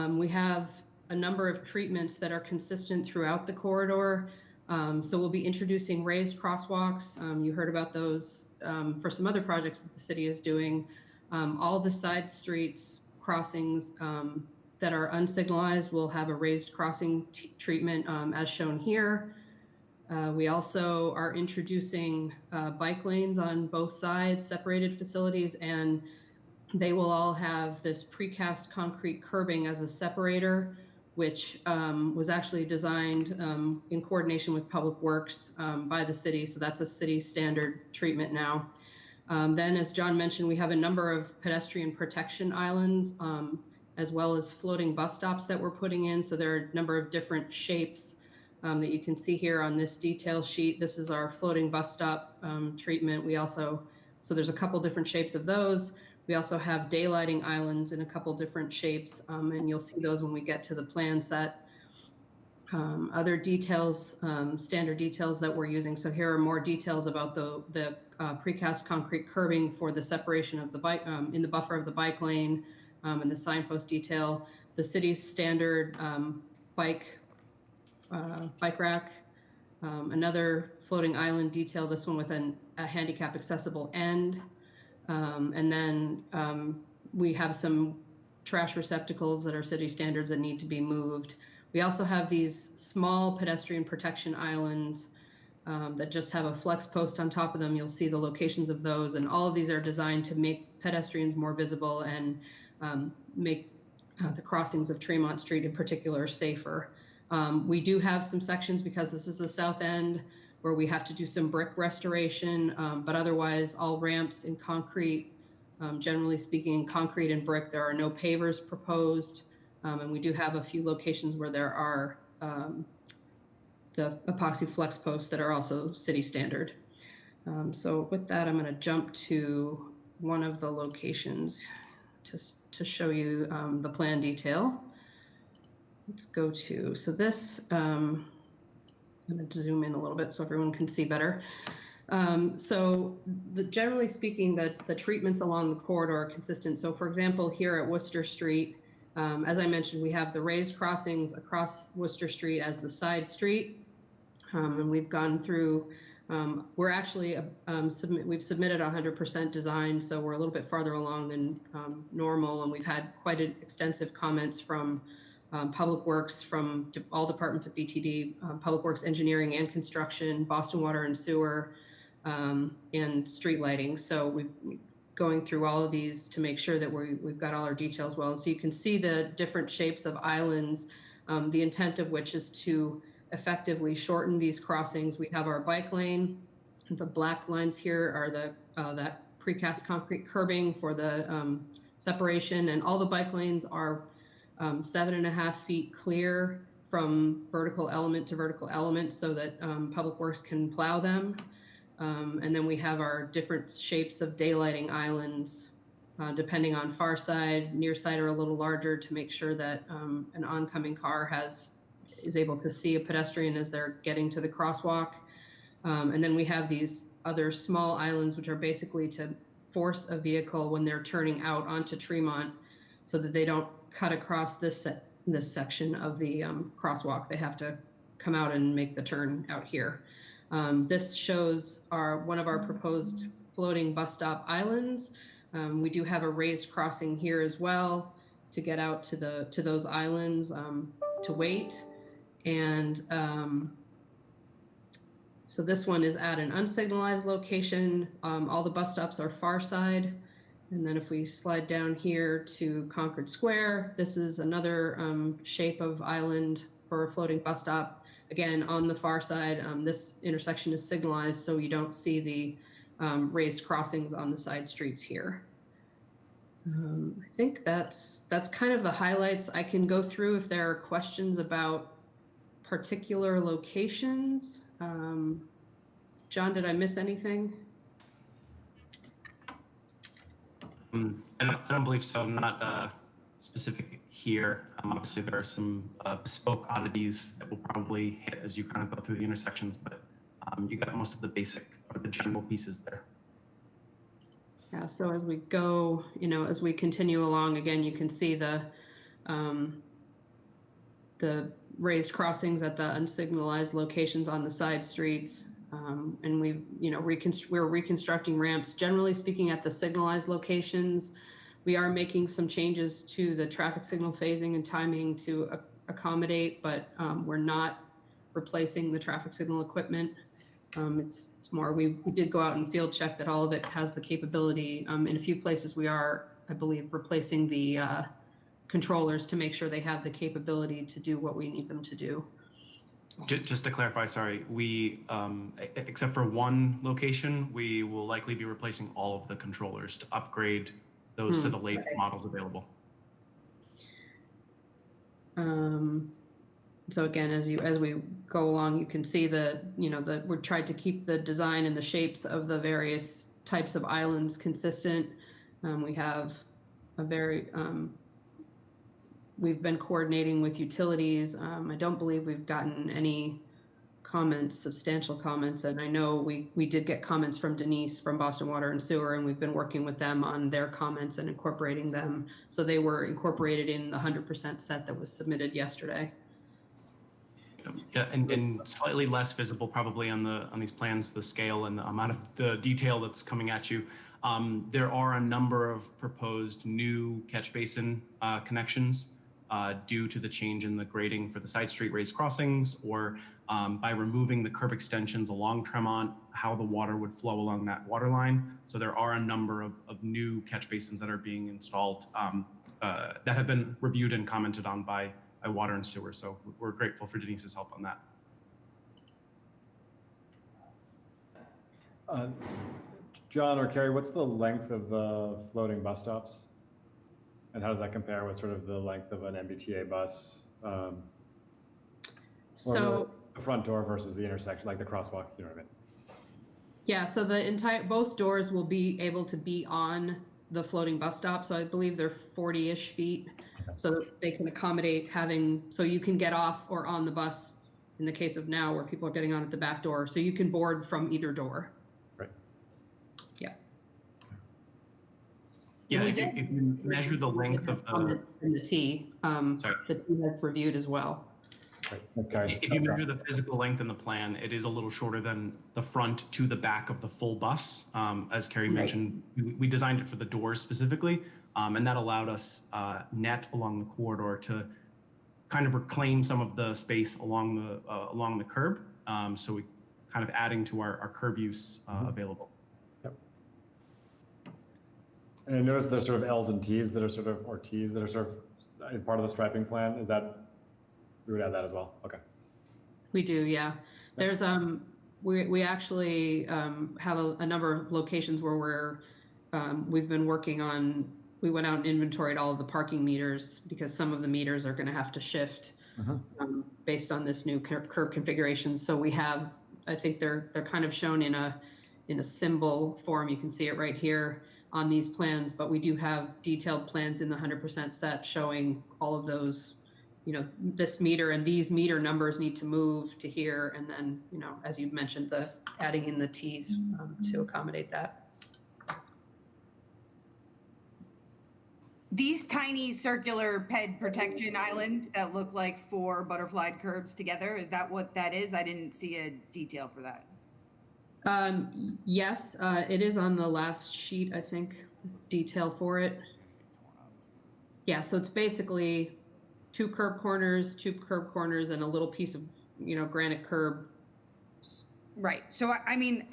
We have a number of treatments that are consistent throughout the corridor. So we'll be introducing raised crosswalks. You heard about those for some other projects that the city is doing. All the side streets, crossings that are unsignalized will have a raised crossing treatment as shown here. We also are introducing bike lanes on both sides, separated facilities, and they will all have this precast concrete curbing as a separator, which was actually designed in coordination with Public Works by the city. So that's a city standard treatment now. Then, as John mentioned, we have a number of pedestrian protection islands, as well as floating bus stops that we're putting in. So there are a number of different shapes that you can see here on this detail sheet. This is our floating bus stop treatment. So there's a couple different shapes of those. We also have daylighting islands in a couple different shapes, and you'll see those when we get to the plan set. Other details, standard details that we're using. So here are more details about the precast concrete curbing for the separation of the bike in the buffer of the bike lane and the signpost detail. The city's standard bike rack, another floating island detail, this one with a handicap accessible end. And then we have some trash receptacles that are city standards that need to be moved. We also have these small pedestrian protection islands that just have a flex post on top of them. You'll see the locations of those, and all of these are designed to make pedestrians more visible and make the crossings of Tremont Street in particular safer. We do have some sections, because this is the south end, where we have to do some brick restoration, but otherwise all ramps in concrete, generally speaking, concrete and brick. There are no pavers proposed, and we do have a few locations where there are the epoxy flex posts that are also city standard. So with that, I'm going to jump to one of the locations to show you the plan detail. Let's go to, so this, I'm going to zoom in a little bit so everyone can see better. So generally speaking, the treatments along the corridor are consistent. So for example, here at Worcester Street, as I mentioned, we have the raised crossings across Worcester Street as the side street. And we've gone through, we're actually, we've submitted 100% design, so we're a little bit farther along than normal, and we've had quite extensive comments from Public Works, from all departments of BTD, Public Works Engineering and Construction, Boston Water and Sewer, and street lighting. So we're going through all of these to make sure that we've got all our details well. So you can see the different shapes of islands, the intent of which is to effectively shorten these crossings. We have our bike lane. The black lines here are that precast concrete curbing for the separation, and all the bike lanes are 7.5 feet clear from vertical element to vertical element so that Public Works can plow them. And then we have our different shapes of daylighting islands, depending on far side, near side are a little larger to make sure that an oncoming car is able to see a pedestrian as they're getting to the crosswalk. And then we have these other small islands, which are basically to force a vehicle when they're turning out onto Tremont so that they don't cut across this section of the crosswalk. They have to come out and make the turn out here. This shows one of our proposed floating bus stop islands. We do have a raised crossing here as well to get out to those islands to wait. And so this one is at an unsignalized location. All the bus stops are far side. And then if we slide down here to Concord Square, this is another shape of island for a floating bus stop. Again, on the far side, this intersection is signalized, so you don't see the raised crossings on the side streets here. I think that's kind of the highlights. I can go through if there are questions about particular locations. John, did I miss anything? And I don't believe so, not specific here. Obviously, there are some bespoke oddities that will probably hit as you kind of go through the intersections, but you got most of the basic or the general pieces there. Yeah, so as we go, as we continue along, again, you can see the raised crossings at the unsignalized locations on the side streets. And we're reconstructing ramps. Generally speaking, at the signalized locations, we are making some changes to the traffic signal phasing and timing to accommodate, but we're not replacing the traffic signal equipment. It's more, we did go out and field check that all of it has the capability. In a few places we are, I believe, replacing the controllers to make sure they have the capability to do what we need them to do. Just to clarify, sorry, we, except for one location, we will likely be replacing all of the controllers to upgrade those to the latest models available. So again, as we go along, you can see we tried to keep the design and the shapes of the various types of islands consistent. We have we've been coordinating with utilities. I don't believe we've gotten any substantial comments, and I know we did get comments from Denise from Boston Water and Sewer, and we've been working with them on their comments and incorporating them. So they were incorporated in the 100% set that was submitted yesterday. Yeah, and slightly less visible probably on these plans, the scale and the amount of the detail that's coming at you. There are a number of proposed new catch basin connections due to the change in the grading for the side street raised crossings, or by removing the curb extensions along Tremont, how the water would flow along that water line. So there are a number of new catch basins that are being installed that have been reviewed and commented on by Water and Sewer. So we're grateful for Denise's help on that. John or Carrie, what's the length of the floating bus stops? And how does that compare with sort of the length of an MBTA bus? So the front door versus the intersection, like the crosswalk, you know what I mean? yeah, so both doors will be able to be on the floating bus stop. So I believe they're 40-ish feet. So they can accommodate so you can get off or on the bus in the case of now where people are getting on at the back door. So you can board from either door. Right. Yeah. Yeah, if you measure the length of the T, the T has reviewed as well. If you measure the physical length in the plan, it is a little shorter than the front to the back of the full bus. As Carrie mentioned, we designed it for the doors specifically, and that allowed us net along the corridor to kind of reclaim some of the space along the curb. So we kind of adding to our curb use available. Yep. And I noticed there's sort of L's and T's that are sort of, or T's that are sort of part of the striping plan. Is that, we would add that as well? Okay. We do, yeah. There's we actually have a number of locations where we've been working on. We went out and inventoried all of the parking meters because some of the meters are going to have to shift based on this new curb configuration. So we have, I think they're kind of shown in a symbol form. You can see it right here on these plans, but we do have detailed plans in the 100% set showing all of those. You know, this meter and these meter numbers need to move to here. And then, you know, as you mentioned, the adding in the T's to accommodate that. These tiny circular ped protection islands that look like 4 butterflied curbs together, is that what that is? I didn't see a detail for that. Yes, it is on the last sheet, I think, detail for it. Yeah, so it's basically 2 curb corners, and a little piece of, you know, granite curb. Right. So, I mean,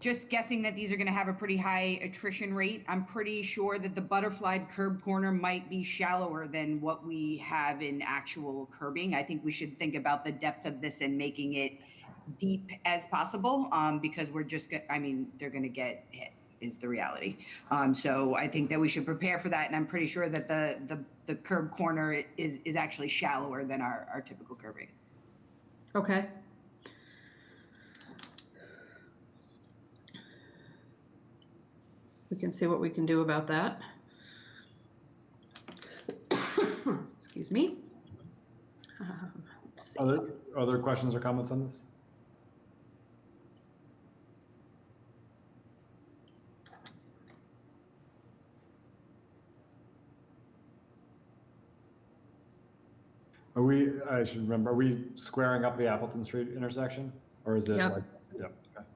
just guessing that these are going to have a pretty high attrition rate, I'm pretty sure that the butterflied curb corner might be shallower than what we have in actual curbing. I think we should think about the depth of this and making it deep as possible because we're just, I mean, they're going to get hit is the reality. So I think that we should prepare for that. And I'm pretty sure that the curb corner is actually shallower than our typical curbing. Okay. We can see what we can do about that. Excuse me. Let's see. Other questions or comments on this? I should remember, are we squaring up the Appleton Street intersection? Or is it Yep. like, yep, okay.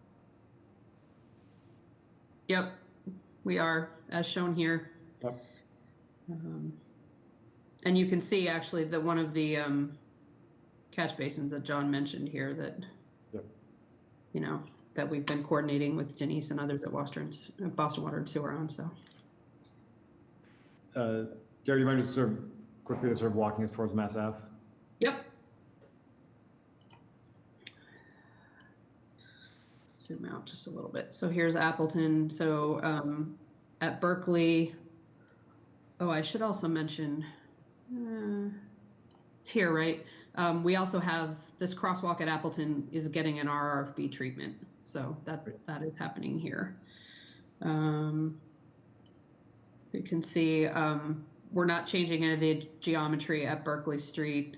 Yep, we are, as shown here. Yep. And you can see actually that one of the catch basins that John mentioned here that, Yep. you know, that we've been coordinating with Denise and others at Boston Water and Sewer on, so. Gary, you mind just sort of quickly sort of walking us towards Mass Ave? Yep. Zoom out just a little bit. So here's Appleton. So at Berkeley, oh, I should also mention, it's here, right? We also have this crosswalk at Appleton is getting an RRFB treatment. So that is happening here. You can see we're not changing any of the geometry at Berkeley Street.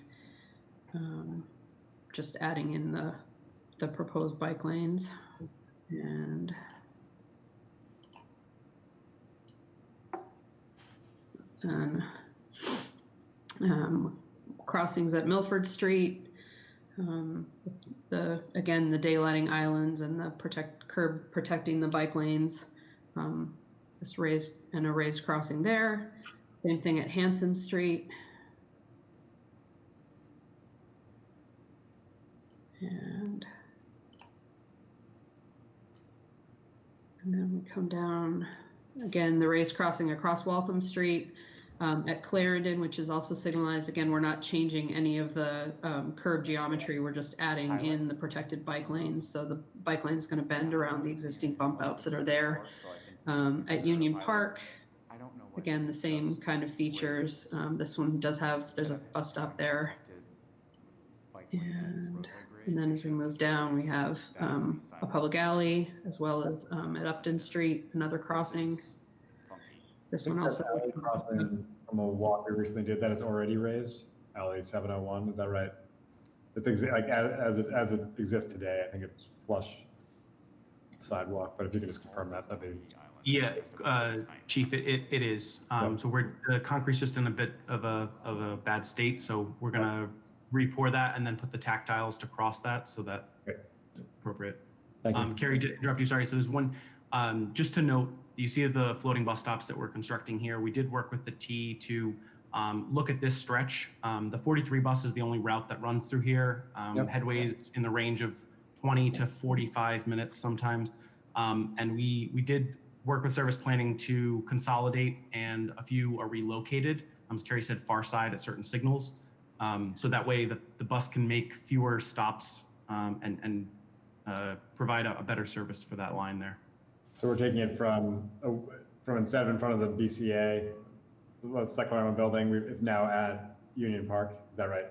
Just adding in the proposed bike lanes and then crossings at Milford Street. With again, the daylighting islands and the curb protecting the bike lanes. This raised crossing there. Same thing at Hanson Street. And then we come down, again, the raised crossing across Waltham Street at Clarendon, which is also signalized. Again, we're not changing any of the curb geometry. We're just adding in the protected bike lanes. So the bike lane is going to bend around the existing bump outs that are there. At Union Park, again, the same kind of features. This one does have, there's a bus stop there. And then as we move down, we have a public alley, as well as at Upton Street, another crossing. This one also. Crossing from a walk we recently did that is already raised, alley 701, is that right? It's like as it exists today, I think it's flush sidewalk, but if you could just confirm that, that'd be. Yeah, Chief, it is. So the concrete's just in a bit of a bad state, so we're gonna re-pour that and then put the tactiles to cross that, so that it's appropriate. Thank you. Carrie, to interrupt you, sorry. So there's one, just to note, you see the floating bus stops that we're constructing here. We did work with the T to look at this stretch. The 43 bus is the only route that runs through here. Headways in the range of 20 to 45 minutes sometimes. And we did work with service planning to consolidate, and a few are relocated. As Carrie said, far side at certain signals. So that way the bus can make fewer stops and provide a better service for that line there. So we're taking it from instead of in front of the BCA, the Second building, it's now at Union Park. Is that right?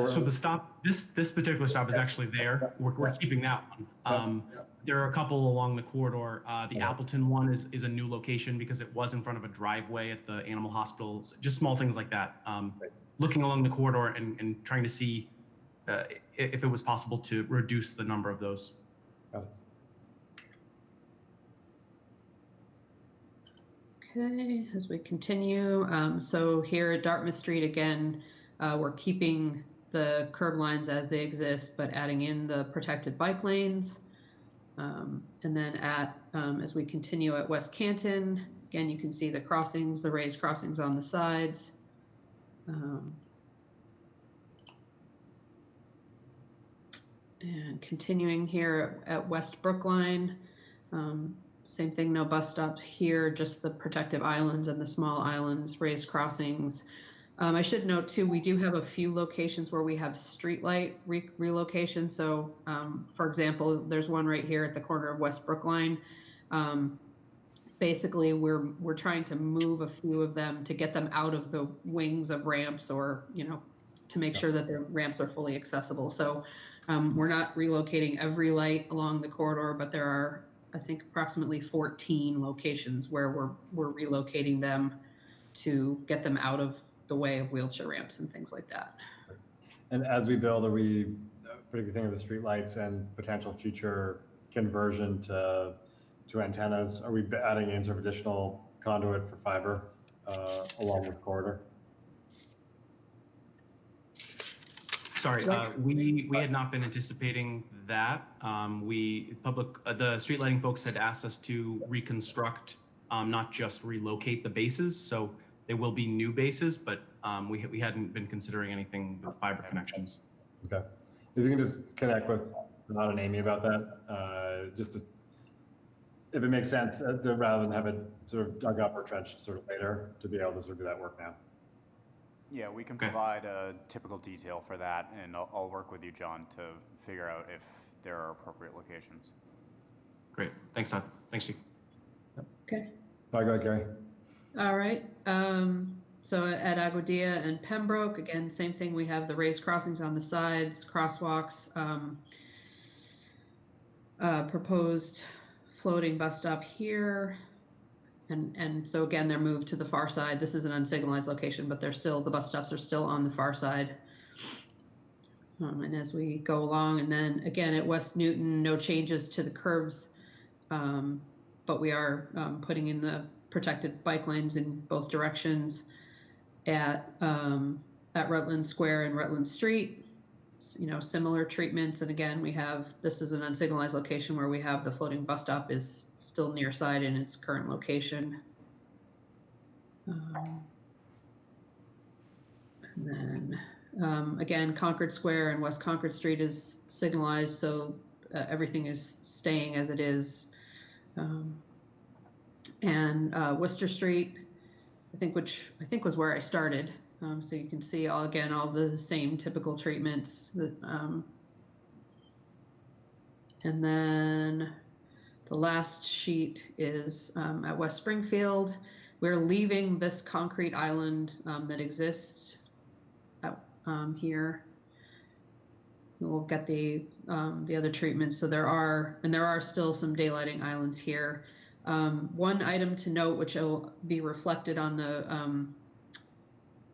So the stop, this particular stop is actually there. We're keeping that one. There are a couple along the corridor. The Appleton one is a new location because it was in front of a driveway at the animal hospital. Just small things like that. Looking along the corridor and trying to see if it was possible to reduce the number of those. Okay, as we continue, so here at Dartmouth Street, again, we're keeping the curb lines as they exist, but adding in the protected bike lanes. And then as we continue at West Canton, again, you can see the crossings, the raised crossings on the sides. And continuing here at West Brookline, same thing, no bus stop here, just the protective islands and the small islands, raised crossings. I should note too, we do have a few locations where we have streetlight relocation. So for example, there's one right here at the corner of West Brookline. Basically, we're trying to move a few of them to get them out of the wings of ramps, or, to make sure that the ramps are fully accessible. So we're not relocating every light along the corridor, but there are, I think, approximately 14 locations where we're relocating them to get them out of the way of wheelchair ramps and things like that. And as we build, are we particularly thinking of the streetlights and potential future conversion to antennas? Are we adding in sort of additional conduit for fiber along with the corridor? Sorry, we had not been anticipating that. The street lighting folks had asked us to reconstruct, not just relocate the bases. So there will be new bases, but we hadn't been considering anything with fiber connections. Okay. If you can just connect with Renata and Amy about that, if it makes sense, rather than have it sort of dug up or trenched sort of later, to be able to sort of do that work now. Yeah, we can provide a typical detail for that, and I'll work with you, John, to figure out if there are appropriate locations. Great. Thanks, Todd. Thanks, Chief. Okay. Bye, go ahead, Gary. All right. So at Aguadilla and Pembroke, again, same thing. We have the raised crossings on the sides, crosswalks, proposed floating bus stop here. And so again, they're moved to the far side. This is an unsignalized location, but the bus stops are still on the far side. And as we go along, and then again at West Newton, no changes to the curbs, but we are putting in the protected bike lanes in both directions at Rutland Square and Rutland Street. similar treatments. And again, this is an unsignalized location where we have the floating bus stop is still near side in its current location. And then again, Concord Square and West Concord Street is signalized, so everything is staying as it is. And Worcester Street, which I think was where I started. So you can see all the same typical treatments. And then the last sheet is at West Springfield. We're leaving this concrete island that exists here. We'll get the other treatments. So there are still some daylighting islands here. One item to note, which will be reflected on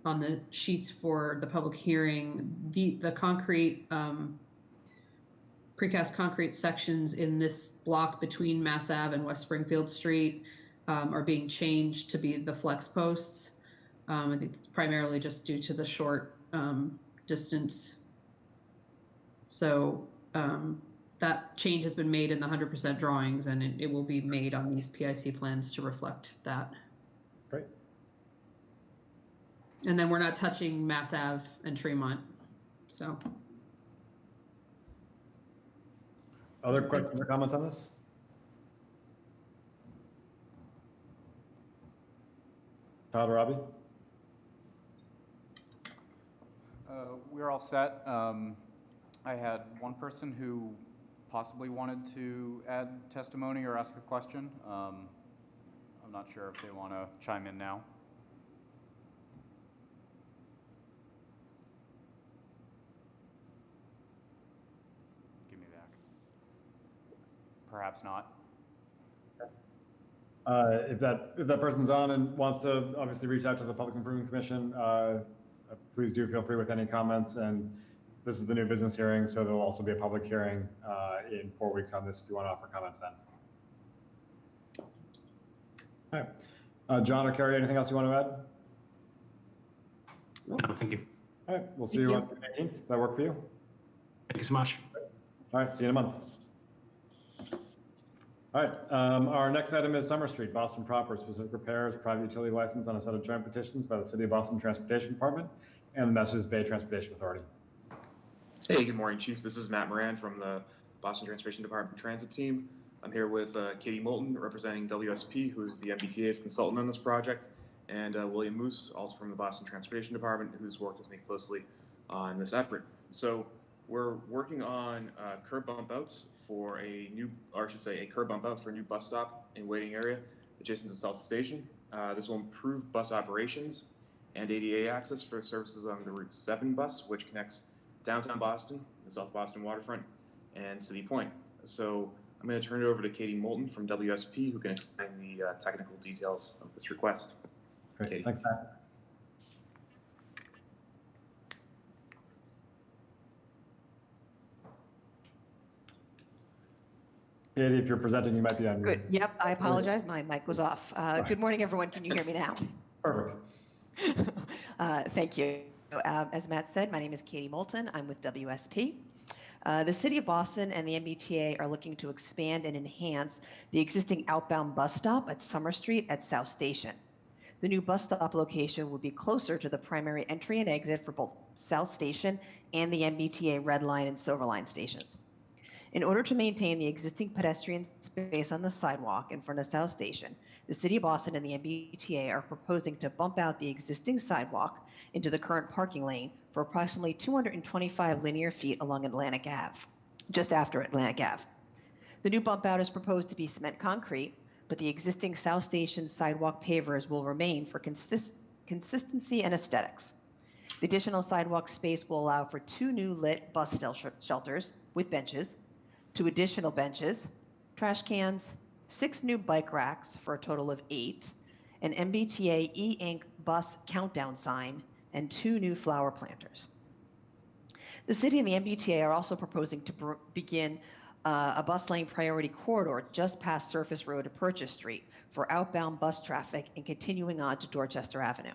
the sheets for the public hearing, the concrete precast concrete sections in this block between Mass Ave and West Springfield Street are being changed to be the flex posts. I think it's primarily just due to the short distance. So that change has been made in the 100% drawings, and it will be made on these PIC plans to reflect that. Great. And then we're not touching Mass Ave and Tremont. So. Other questions or comments on this? Todd or Robbie? We're all set. I had one person who possibly wanted to add testimony or ask a question. I'm not sure if they want to chime in now. Give me back. Perhaps not. If that person's on and wants to obviously reach out to the Public Improvement Commission, please do feel free with any comments. And this is the new business hearing, so there'll also be a public hearing in 4 weeks on this if you want to offer comments then. All right. John or Carrie, anything else you want to add? No, thank you. All right, we'll see you on the 18th. Does that work for you? Thank you so much. All right, see you in a month. All right, our next item is Summer Street, Boston proper, specific repairs, private utility license on a set of joint petitions by the City of Boston Transportation Department and the Massachusetts Bay Transportation Authority. Hey, good morning, Chief. This is Matt Moran from the Boston Transportation Department Transit Team. I'm here with Katie Moulton, representing WSP, who is the MBTA's consultant on this project, and William Moose, also from the Boston Transportation Department, who's worked with me closely on this effort. So we're working on curb bump outs for a curb bump out for a new bus stop and waiting area adjacent to South Station. This will improve bus operations and ADA access for services on the Route 7 bus, which connects downtown Boston, the South Boston waterfront, and City Point. So I'm going to turn it over to Katie Moulton from WSP, who can explain the technical details of this request. Great. Katie. Thanks, Matt. Katie, if you're presenting, you might be on mute. Good. Yep, I apologize. My mic was off. Good morning, everyone. Can you hear me now? Perfect. Thank you. As Matt said, my name is Katie Moulton. I'm with WSP. The City of Boston and the MBTA are looking to expand and enhance the existing outbound bus stop at Summer Street at South Station. The new bus stop location will be closer to the primary entry and exit for both South Station and the MBTA Red Line and Silver Line stations. In order to maintain the existing pedestrian space on the sidewalk in front of South Station, the City of Boston and the MBTA are proposing to bump out the existing sidewalk into the current parking lane for approximately 225 linear feet along Atlantic Ave, just after Atlantic Ave. The new bump out is proposed to be cement concrete, but the existing South Station sidewalk pavers will remain for consistency and aesthetics. The additional sidewalk space will allow for 2 new lit bus shelters with benches, 2 additional benches, trash cans, 6 new bike racks for a total of 8, an MBTA e-ink bus countdown sign, and 2 new flower planters. The city and the MBTA are also proposing to begin a bus lane priority corridor just past Surface Road to Purchase Street for outbound bus traffic and continuing on to Dorchester Avenue.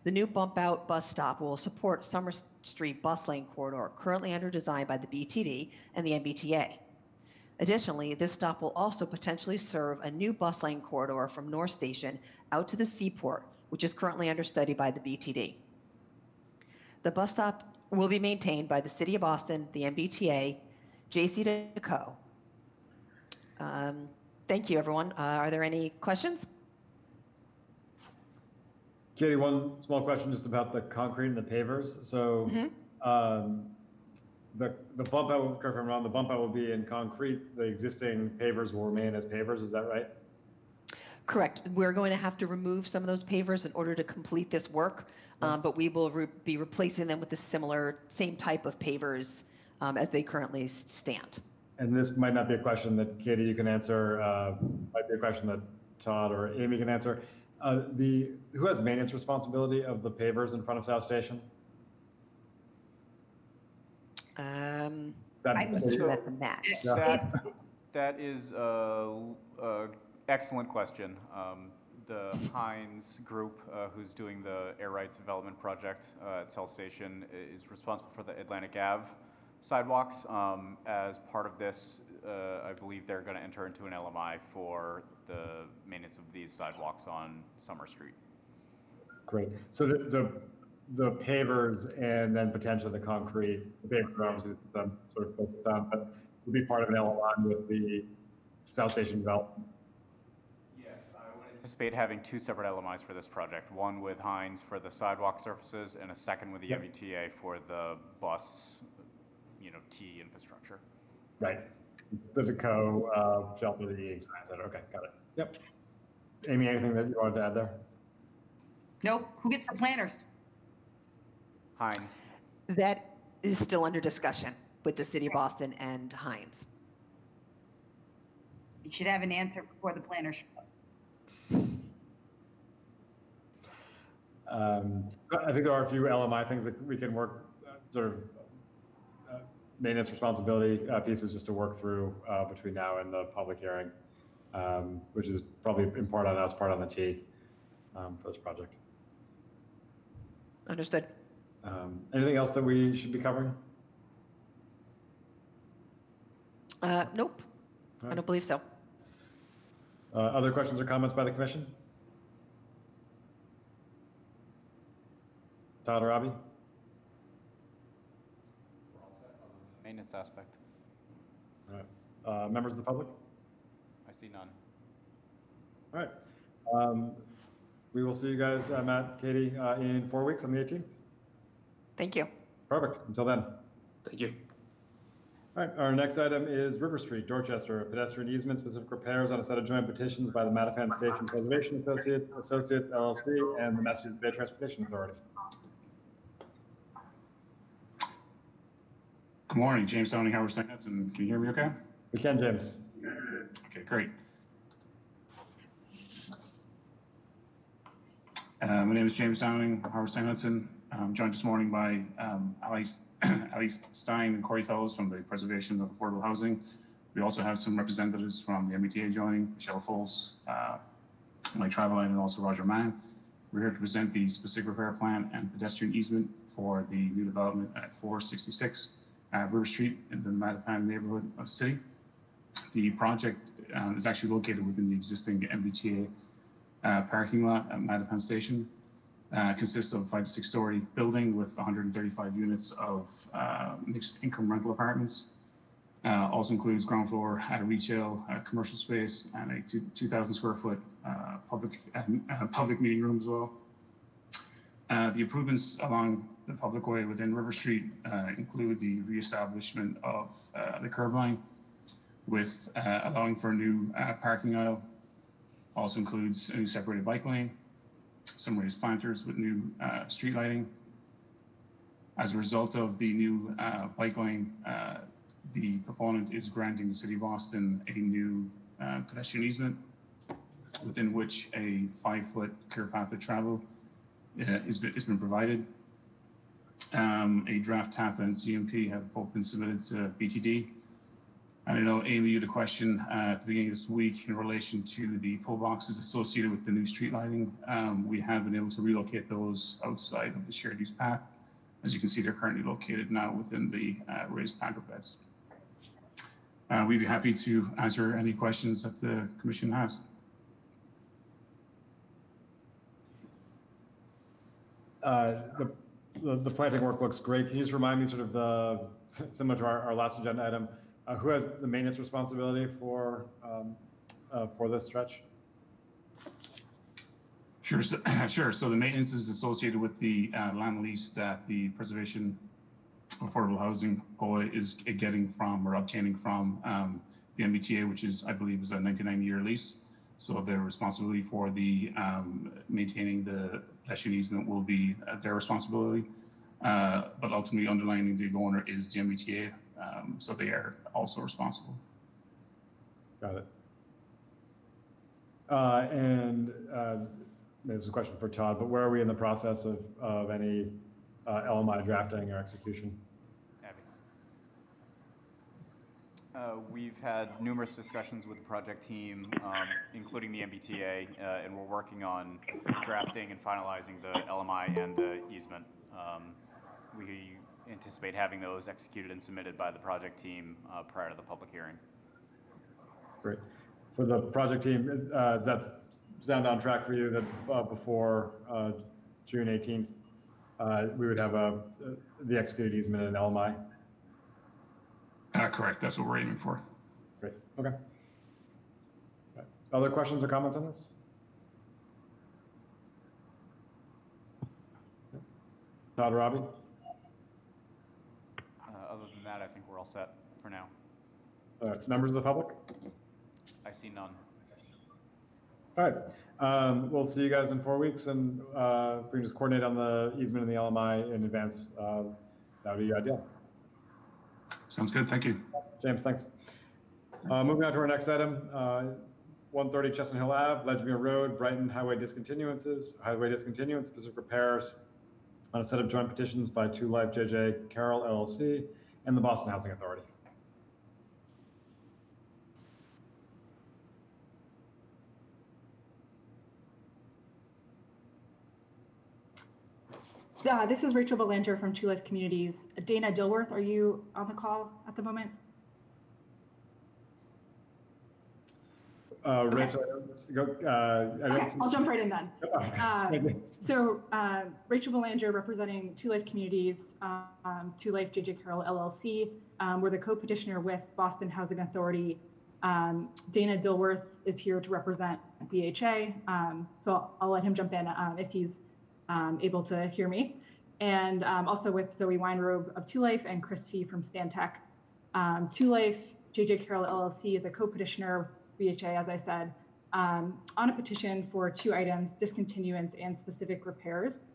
The new bump out bus stop will support Summer Street bus lane corridor currently under design by the BTD and the MBTA. Additionally, this stop will also potentially serve a new bus lane corridor from North Station out to the seaport, which is currently under study by the BTD. The bus stop will be maintained by the City of Boston, the MBTA, JCDecaux. Thank you, everyone. Are there any questions? Katie, one small question just about the concrete and the pavers. So the bump out, correct me if I'm wrong, the bump out will be in concrete. The existing pavers will remain as pavers. Is that right? Correct. We're going to have to remove some of those pavers in order to complete this work, but we will be replacing them with the same type of pavers as they currently stand. And this might not be a question that Katie you can answer. Might be a question that Todd or Amy can answer. Who has maintenance responsibility of the pavers in front of South Station? I consider that the match. That is an excellent question. The Hines Group, who's doing the air rights development project at South Station, is responsible for the Atlantic Ave sidewalks. As part of this, I believe they're going to enter into an LMI for the maintenance of these sidewalks on Summer Street. Great. So the pavers and then potentially the concrete, the paver obviously I'm sort of focused on, but will be part of an LMI with the South Station development. Yes, I would anticipate having two separate LMIs for this project, one with Hines for the sidewalk surfaces and a second with the MBTA for the bus, T infrastructure. Right. The Deco, shelter, the signs. Okay, got it. Yep. Amy, anything that you wanted to add there? Nope. Who gets the planners? Hines. That is still under discussion with the City of Boston and Hines. You should have an answer before the planners show up. So I think there are a few LMI things that we can work sort of maintenance responsibility pieces just to work through between now and the public hearing, which is probably in part on us, part on the T for this project. Understood. Anything else that we should be covering? Nope. Right. I don't believe so. Other questions or comments by the commission? Todd or Robbie? Maintenance aspect. All right. Members of the public? I see none. All right. We will see you guys, Matt, Katie, in 4 weeks on the 18th. Thank you. Perfect. Until then. Thank you. All right. Our next item is River Street, Dorchester, pedestrian easement specific repairs on a set of joint petitions by the Mattapan Station Preservation Associates LLC and the Massachusetts Bay Transportation Authority. Good morning, James Downing, Howard Stein Hudson. Can you hear me okay? We can, James. Okay, great. My name is James Downing, Howard Stein Hudson. I'm joined this morning by Ali Stein and Corey Fellows from the Preservation of Affordable Housing. We also have some representatives from the MBTA joining, Michelle Foles, Mike Traveline, and also Roger Mann. We're here to present the specific repair plan and pedestrian easement for the new development at 466 River Street in the Mattapan neighborhood of the city. The project is actually located within the existing MBTA parking lot at Mattapan Station. Consists of a 5 to 6 story building with 135 units of mixed income rental apartments. Also includes ground floor retail, commercial space, and a 2,000 square foot public meeting room as well. The improvements along the public way within River Street include the reestablishment of the curb line with allowing for a new parking aisle. Also includes a new separated bike lane, some raised planters with new street lighting. As a result of the new bike lane, the proponent is granting the City of Boston a new pedestrian easement within which a 5-foot clear path of travel has been provided. A draft TAPA and CMP have both been submitted to BTD. And I know Amy, you had a question at the beginning of this week in relation to the pole boxes associated with the new street lighting. We have been able to relocate those outside of the shared use path. As you can see, they're currently located now within the raised paddock beds. We'd be happy to answer any questions that the commission has. The planting work looks great. Can you just remind me, sort of similar to our last agenda item, who has the maintenance responsibility for this stretch? Sure. So the maintenance is associated with the land lease that the Preservation of Affordable Housing POA is getting from or obtaining from the MBTA, which is, I believe, is a 99-year lease. So their responsibility for the maintaining the pedestrian easement will be their responsibility. But ultimately, underlining the owner is the MBTA, so they are also responsible. Got it. This is a question for Todd, but where are we in the process of any LMI drafting or execution? We've had numerous discussions with the project team, including the MBTA, and we're working on drafting and finalizing the LMI and the easement. We anticipate having those executed and submitted by the project team prior to the public hearing. Great. For the project team, does that sound on track for you that before June 18th, we would have the executed easement and LMI? Correct. That's what we're aiming for. Great. Okay. Right. Other questions or comments on this? Todd or Robbie? Other than that, I think we're all set for now. Members of the public? I see none. All right. We'll see you guys in 4 weeks, and if we can just coordinate on the easement and the LMI in advance, that would be ideal. Sounds good. Thank you. James, thanks. Moving on to our next item, 130 Chestnut Hill Ave, Ledgmere Road, Brighton highway discontinuance, specific repairs on a set of joint petitions by 2 Life JJ Carroll LLC and the Boston Housing Authority. This is Rachel Belanger from 2 Life Communities. Dana Dilworth, are you on the call at the moment? Rachel, I'll jump right in then. Rachel Belanger representing 2 Life Communities, 2 Life JJ Carroll LLC. We're the co-petitioner with Boston Housing Authority. Dana Dilworth is here to represent BHA. So I'll let him jump in if he's able to hear me. And also with Zoe Weinrobe of 2 Life and Chris Fee from Stantec. 2 Life JJ Carroll LLC is a co-petitioner of BHA, as I said, on a petition for 2 items, discontinuance and specific repairs.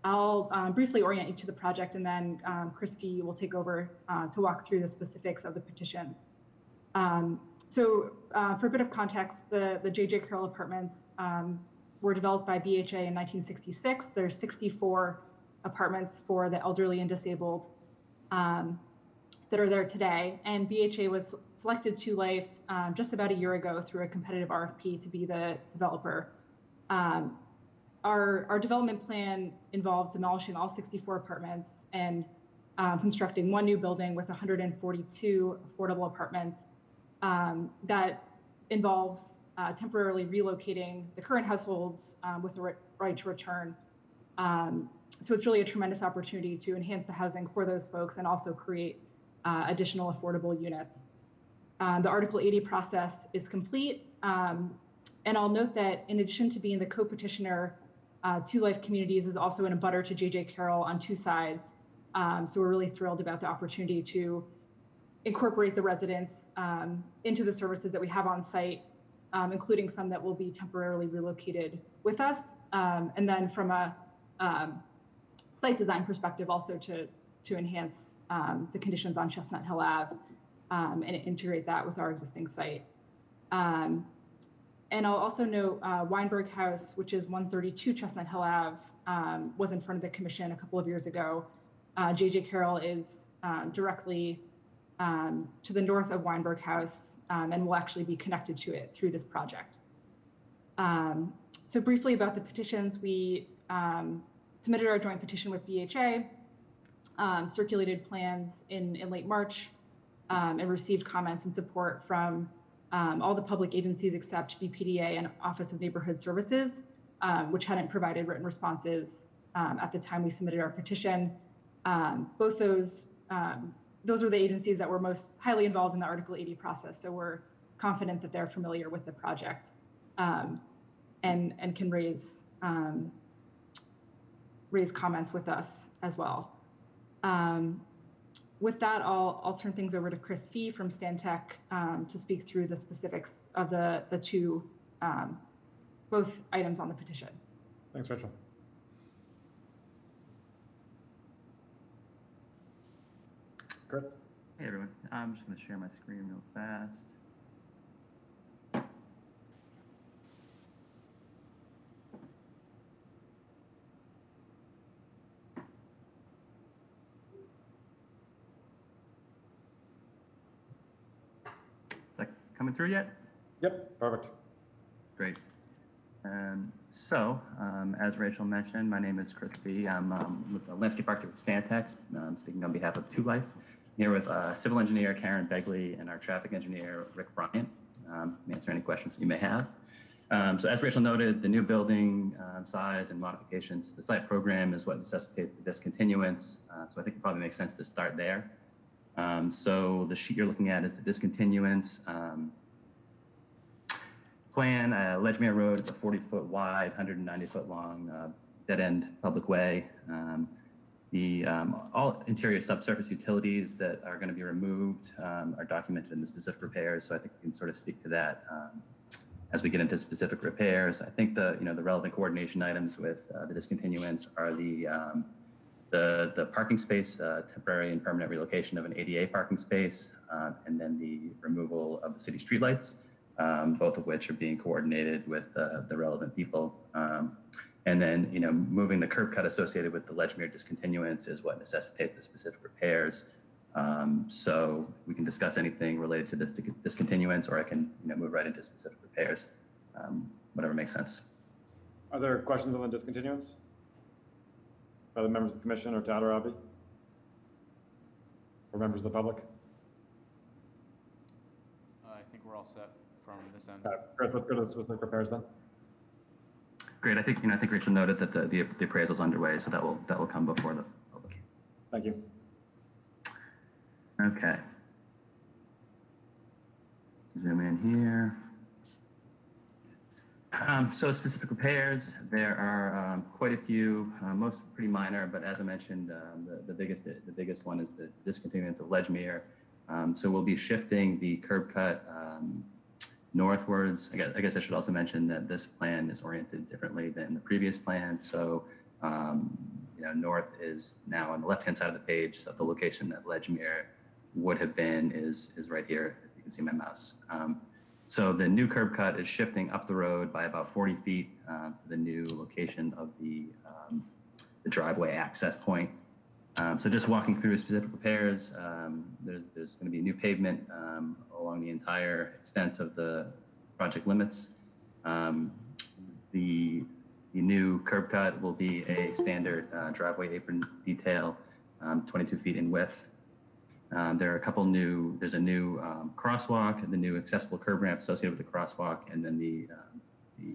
I'll briefly orient you to the project, and then Chris Fee will take over to walk through the specifics of the petitions. For a bit of context, the JJ Carroll apartments were developed by BHA in 1966. There's 64 apartments for the elderly and disabled that are there today. And BHA was selected 2 Life just about a year ago through a competitive RFP to be the developer. Our development plan involves demolishing all 64 apartments and constructing 1 new building with 142 affordable apartments. That involves temporarily relocating the current households with the right to return. So it's really a tremendous opportunity to enhance the housing for those folks and also create additional affordable units. The Article 80 process is complete. And I'll note that in addition to being the co-petitioner, 2 Life Communities is also an abutter to JJ Carroll on 2 sides. So we're really thrilled about the opportunity to incorporate the residents into the services that we have on site, including some that will be temporarily relocated with us. And then from a site design perspective, also to enhance the conditions on Chestnut Hill Ave and integrate that with our existing site. And I'll also note Weinberg House, which is 132 Chestnut Hill Ave, was in front of the commission a couple of years ago. JJ Carroll is directly to the north of Weinberg House, and will actually be connected to it through this project. So briefly about the petitions, we submitted our joint petition with BHA, circulated plans in late March, and received comments and support from all the public agencies except BPDA and Office of Neighborhood Services, which hadn't provided written responses at the time we submitted our petition. Both those were the agencies that were most highly involved in the Article 80 process, so we're confident that they're familiar with the project and can raise comments with us as well. With that, I'll turn things over to Chris Fee from Stantec to speak through the specifics of the two, both items on the petition. Thanks, Rachel. Chris? Hey, everyone. I'm just going to share my screen real fast. Is that coming through yet? Yep, perfect. Great. As Rachel mentioned, my name is Chris Fee. I'm with the landscape architect with Stantec. I'm speaking on behalf of 2Life. Here with civil engineer Karen Begley and our traffic engineer Rick Bryant. Answer any questions you may have. So as Rachel noted, the new building size and modifications to the site program is what necessitates the discontinuance. So I think it probably makes sense to start there. So the sheet you're looking at is the discontinuance plan. Ledgmere Road is a 40-foot wide, 190-foot long dead-end public way. All interior subsurface utilities that are going to be removed are documented in the specific repairs. So I think we can sort of speak to that as we get into specific repairs. I think the relevant coordination items with the discontinuance are the parking space, temporary and permanent relocation of an ADA parking space, and then the removal of the city streetlights, both of which are being coordinated with the relevant people. And then, moving the curb cut associated with the Ledgmere discontinuance is what necessitates the specific repairs. So we can discuss anything related to this discontinuance, or I can, move right into specific repairs, whatever makes sense. Are there questions on the discontinuance by the members of the commission or Tad or Avi? Or members of the public? I think we're all set from this end. Chris, let's go to the specific repairs then. Great. I think Rachel noted that the appraisal is underway, so that will come before the public. Thank you. Okay. Zoom in here. So specific repairs, there are quite a few, most pretty minor, but as I mentioned, the biggest one is the discontinuance of Ledgmere. So we'll be shifting the curb cut northwards. I guess I should also mention that this plan is oriented differently than the previous plan. So, north is now on the left-hand side of the page. So the location that Ledgmere would have been is right here. If you can see my mouse. So the new curb cut is shifting up the road by about 40 feet to the new location of the driveway access point. So just walking through specific repairs, there's going to be new pavement along the entire extent of the project limits. The new curb cut will be a standard driveway apron detail, 22 feet in width. There are there's a new crosswalk, the new accessible curb ramp associated with the crosswalk, and then the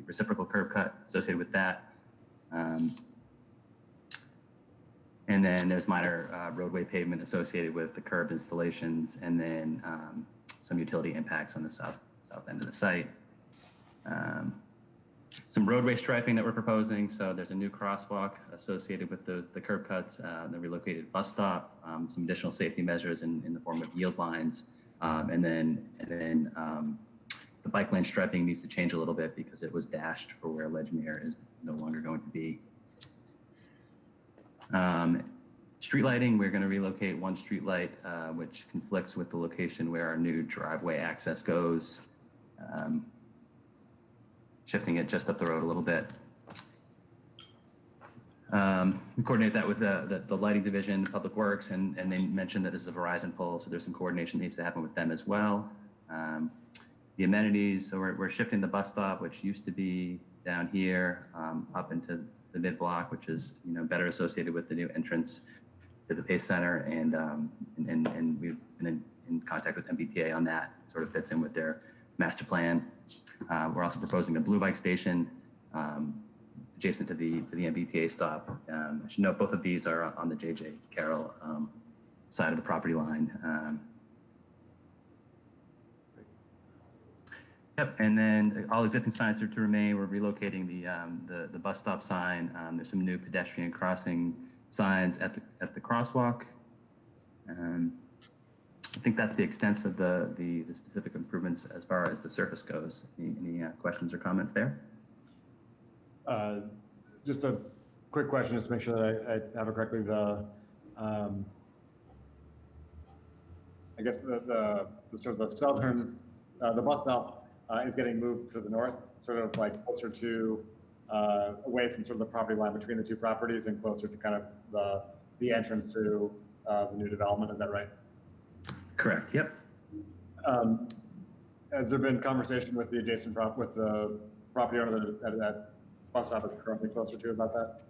reciprocal curb cut associated with that. And then there's minor roadway pavement associated with the curb installations, and then some utility impacts on the south end of the site. Some roadway striping that we're proposing. So there's a new crosswalk associated with the curb cuts, the relocated bus stop, some additional safety measures in the form of yield lines, and then the bike lane striping needs to change a little bit because it was dashed for where Ledgmere is no longer going to be. Street lighting, we're going to relocate one street light, which conflicts with the location where our new driveway access goes, shifting it just up the road a little bit. We coordinate that with the lighting division, Public Works, and they mentioned that this is a Verizon pole, so there's some coordination that needs to happen with them as well. The amenities, so we're shifting the bus stop, which used to be down here, up into the mid block, which is better associated with the new entrance to the Pace Center, and we've been in contact with MBTA on that. Sort of fits in with their master plan. We're also proposing a blue bike station adjacent to the MBTA stop. I should note both of these are on the J.J. Carroll side of the property line. Yep, and then all existing signs are to remain. We're relocating the bus stop sign. There's some new pedestrian crossing signs at the crosswalk. I think that's the extent of the specific improvements as far as the surface goes. Any questions or comments there? Just a quick question, just to make sure that I have it correctly. I guess the sort of the southern, the bus stop is getting moved to the north, sort of like closer to, away from sort of the property line between the two properties and closer to kind of the entrance to the new development. Is that right? Correct. Yep. Has there been conversation with the adjacent with the property owner that bus stop is currently closer to about that?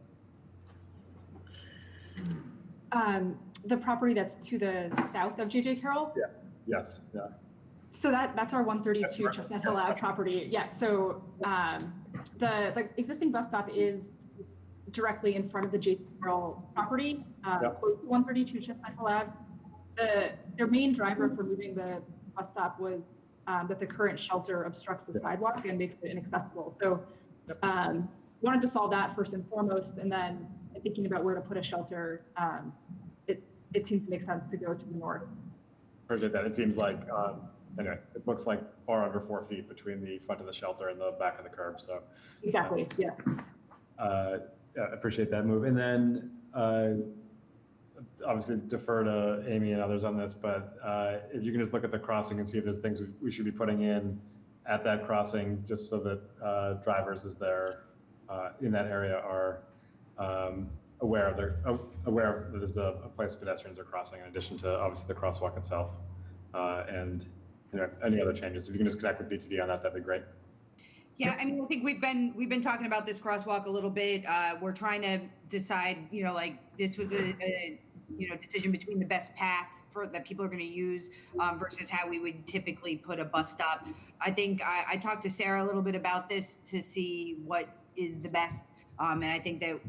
The property that's to the south of J.J. Carroll? Yeah. Yes. Yeah. So that's our 132 Chestnut Hill Ave property. Yeah. So the existing bus stop is directly in front of the J.J. Carroll property, close to 132 Chestnut Hill Ave. Their main driver for moving the bus stop was that the current shelter obstructs the sidewalk and makes it inaccessible. So wanted to solve that first and foremost, and then thinking about where to put a shelter, it seemed to make sense to go to the north. Appreciate that. It seems like, anyway, it looks like far under 4 feet between the front of the shelter and the back of the curb. So exactly, yeah. Yeah, appreciate that move. And then obviously defer to Amy and others on this, but if you can just look at the crossing and see if there's things we should be putting in at that crossing, just so that drivers as they're in that area are aware that there's a place pedestrians are crossing, in addition to obviously the crosswalk itself, and any other changes. If you can just connect with BTD on that, that'd be great. Yeah, I mean, I think we've been talking about this crosswalk a little bit. We're trying to decide, like this was a decision between the best path that people are going to use versus how we would typically put a bus stop. I think I talked to Sarah a little bit about this to see what is the best. And I think that,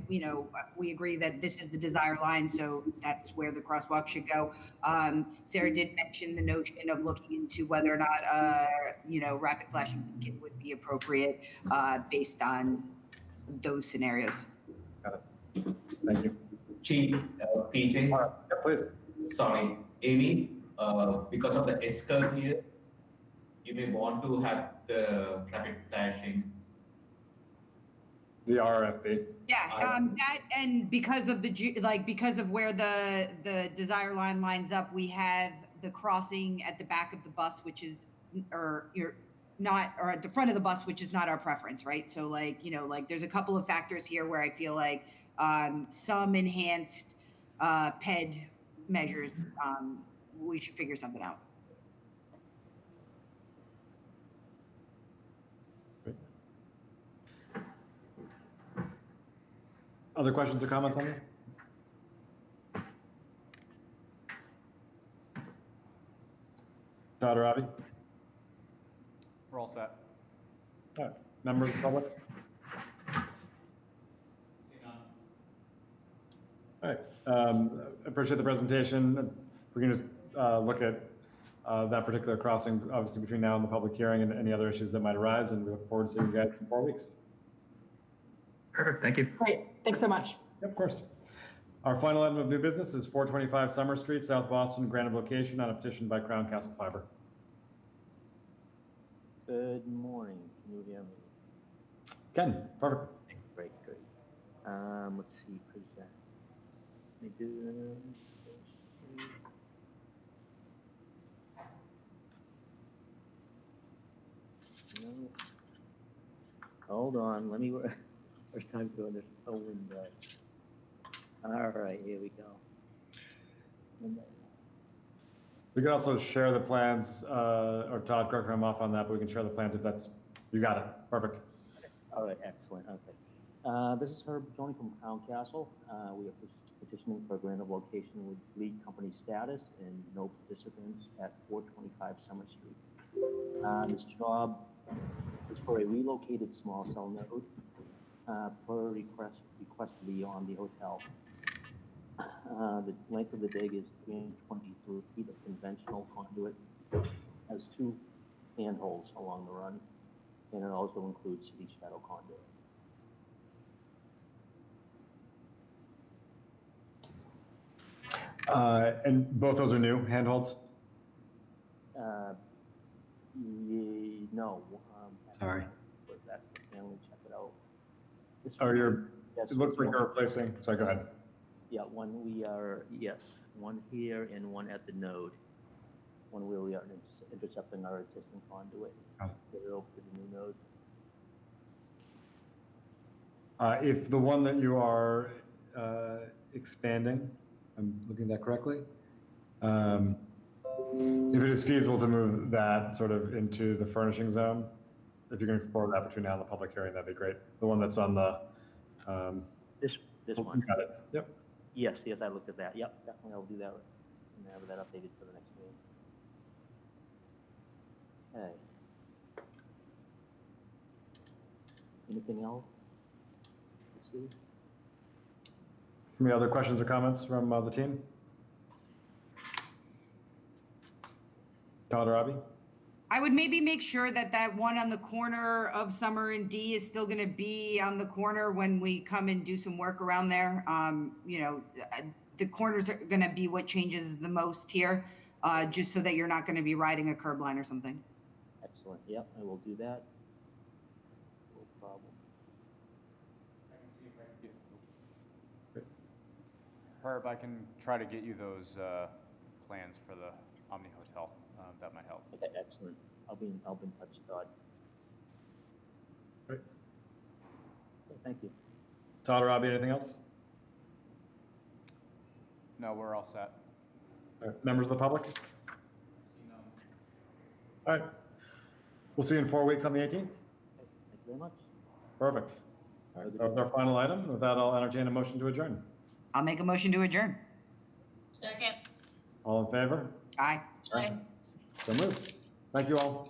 we agree that this is the desired line, so that's where the crosswalk should go. Sarah did mention the notion of looking into whether or not, rapid flashing beacon would be appropriate based on those scenarios. Got it. Thank you. Chief, PJ. Yeah, please. Sorry, Amy, because of the S-curve here, you may want to have the rapid flashing. The RFB. Yeah, that, and because of because of where the desire line lines up, we have the crossing at the back of the bus, which is, or at the front of the bus, which is not our preference, right? So there's a couple of factors here where I feel like some enhanced PED measures, we should figure something out. Other questions or comments on this? Todd or Avi? We're all set. All right. Members of the public? All right. Appreciate the presentation. We can just look at that particular crossing, obviously between now and the public hearing, and any other issues that might arise, and we look forward to seeing you guys in 4 weeks. Perfect. Thank you. Great. Thanks so much. Yep, of course. Our final item of new business is 425 Summer Street, South Boston, granted location on a petition by Crown Castle Fiber. Good morning. Can you hear me? Ken, perfect. Great. Let's see, present. Let me do. No. Hold on. Let me. First time doing this. Oh, window. All right, here we go. We can also share the plans, or Todd, correct me if I'm off on that, but we can share the plans if that's, you got it. Perfect. All right, excellent, okay. This is Herb Tony from Crown Castle. We are petitioning for a grant of location with lead company status and no participants at 425 Summer Street. This job is for a relocated small cell node per request beyond the hotel. The length of the dig is 323 feet of conventional conduit, has 2 handholds along the run, and it also includes city shadow conduit. And both those are new handholds? No. Sorry. Let me check it out. This Oh, one- you're, yes, it looks like one- you're replacing, sorry, go ahead. Yeah, one here and one at the node. One where we are intercepting our existing conduit. Get it over to the new node. If the one that you are expanding, I'm looking at that correctly, if it is feasible to move that sort of into the furnishing zone, if you can explore that between now and the public hearing, that'd be great. The one that's on the. This oh, one. you got it. Yep. Yes, I looked at that. Yep, definitely I'll do that and have that updated for the next meeting. Okay. Anything else? Let's see. Any other questions or comments from the team? Todd or Abby? I would maybe make sure that that one on the corner of Summer and D is still going to be on the corner when we come and do some work around there. You know, the corners are going to be what changes the most here, just so that you're not going to be riding a curb line or something. Excellent. Yep, I will do that. No problem. Herb, I can try to get you those plans for the Omni Hotel. That might help. Okay, excellent. I'll be in touch, Todd. Great. Okay, thank you. Todd or Abby, anything else? No, we're all set. All right. Members of the public? All right. We'll see you in 4 weeks on the 18th. Thank you very much. Perfect. All right. That was our final item. With that, I'll entertain a motion to adjourn. I'll make a motion to adjourn. Second. All in favor? Aye. Aye. So moved. Thank you all.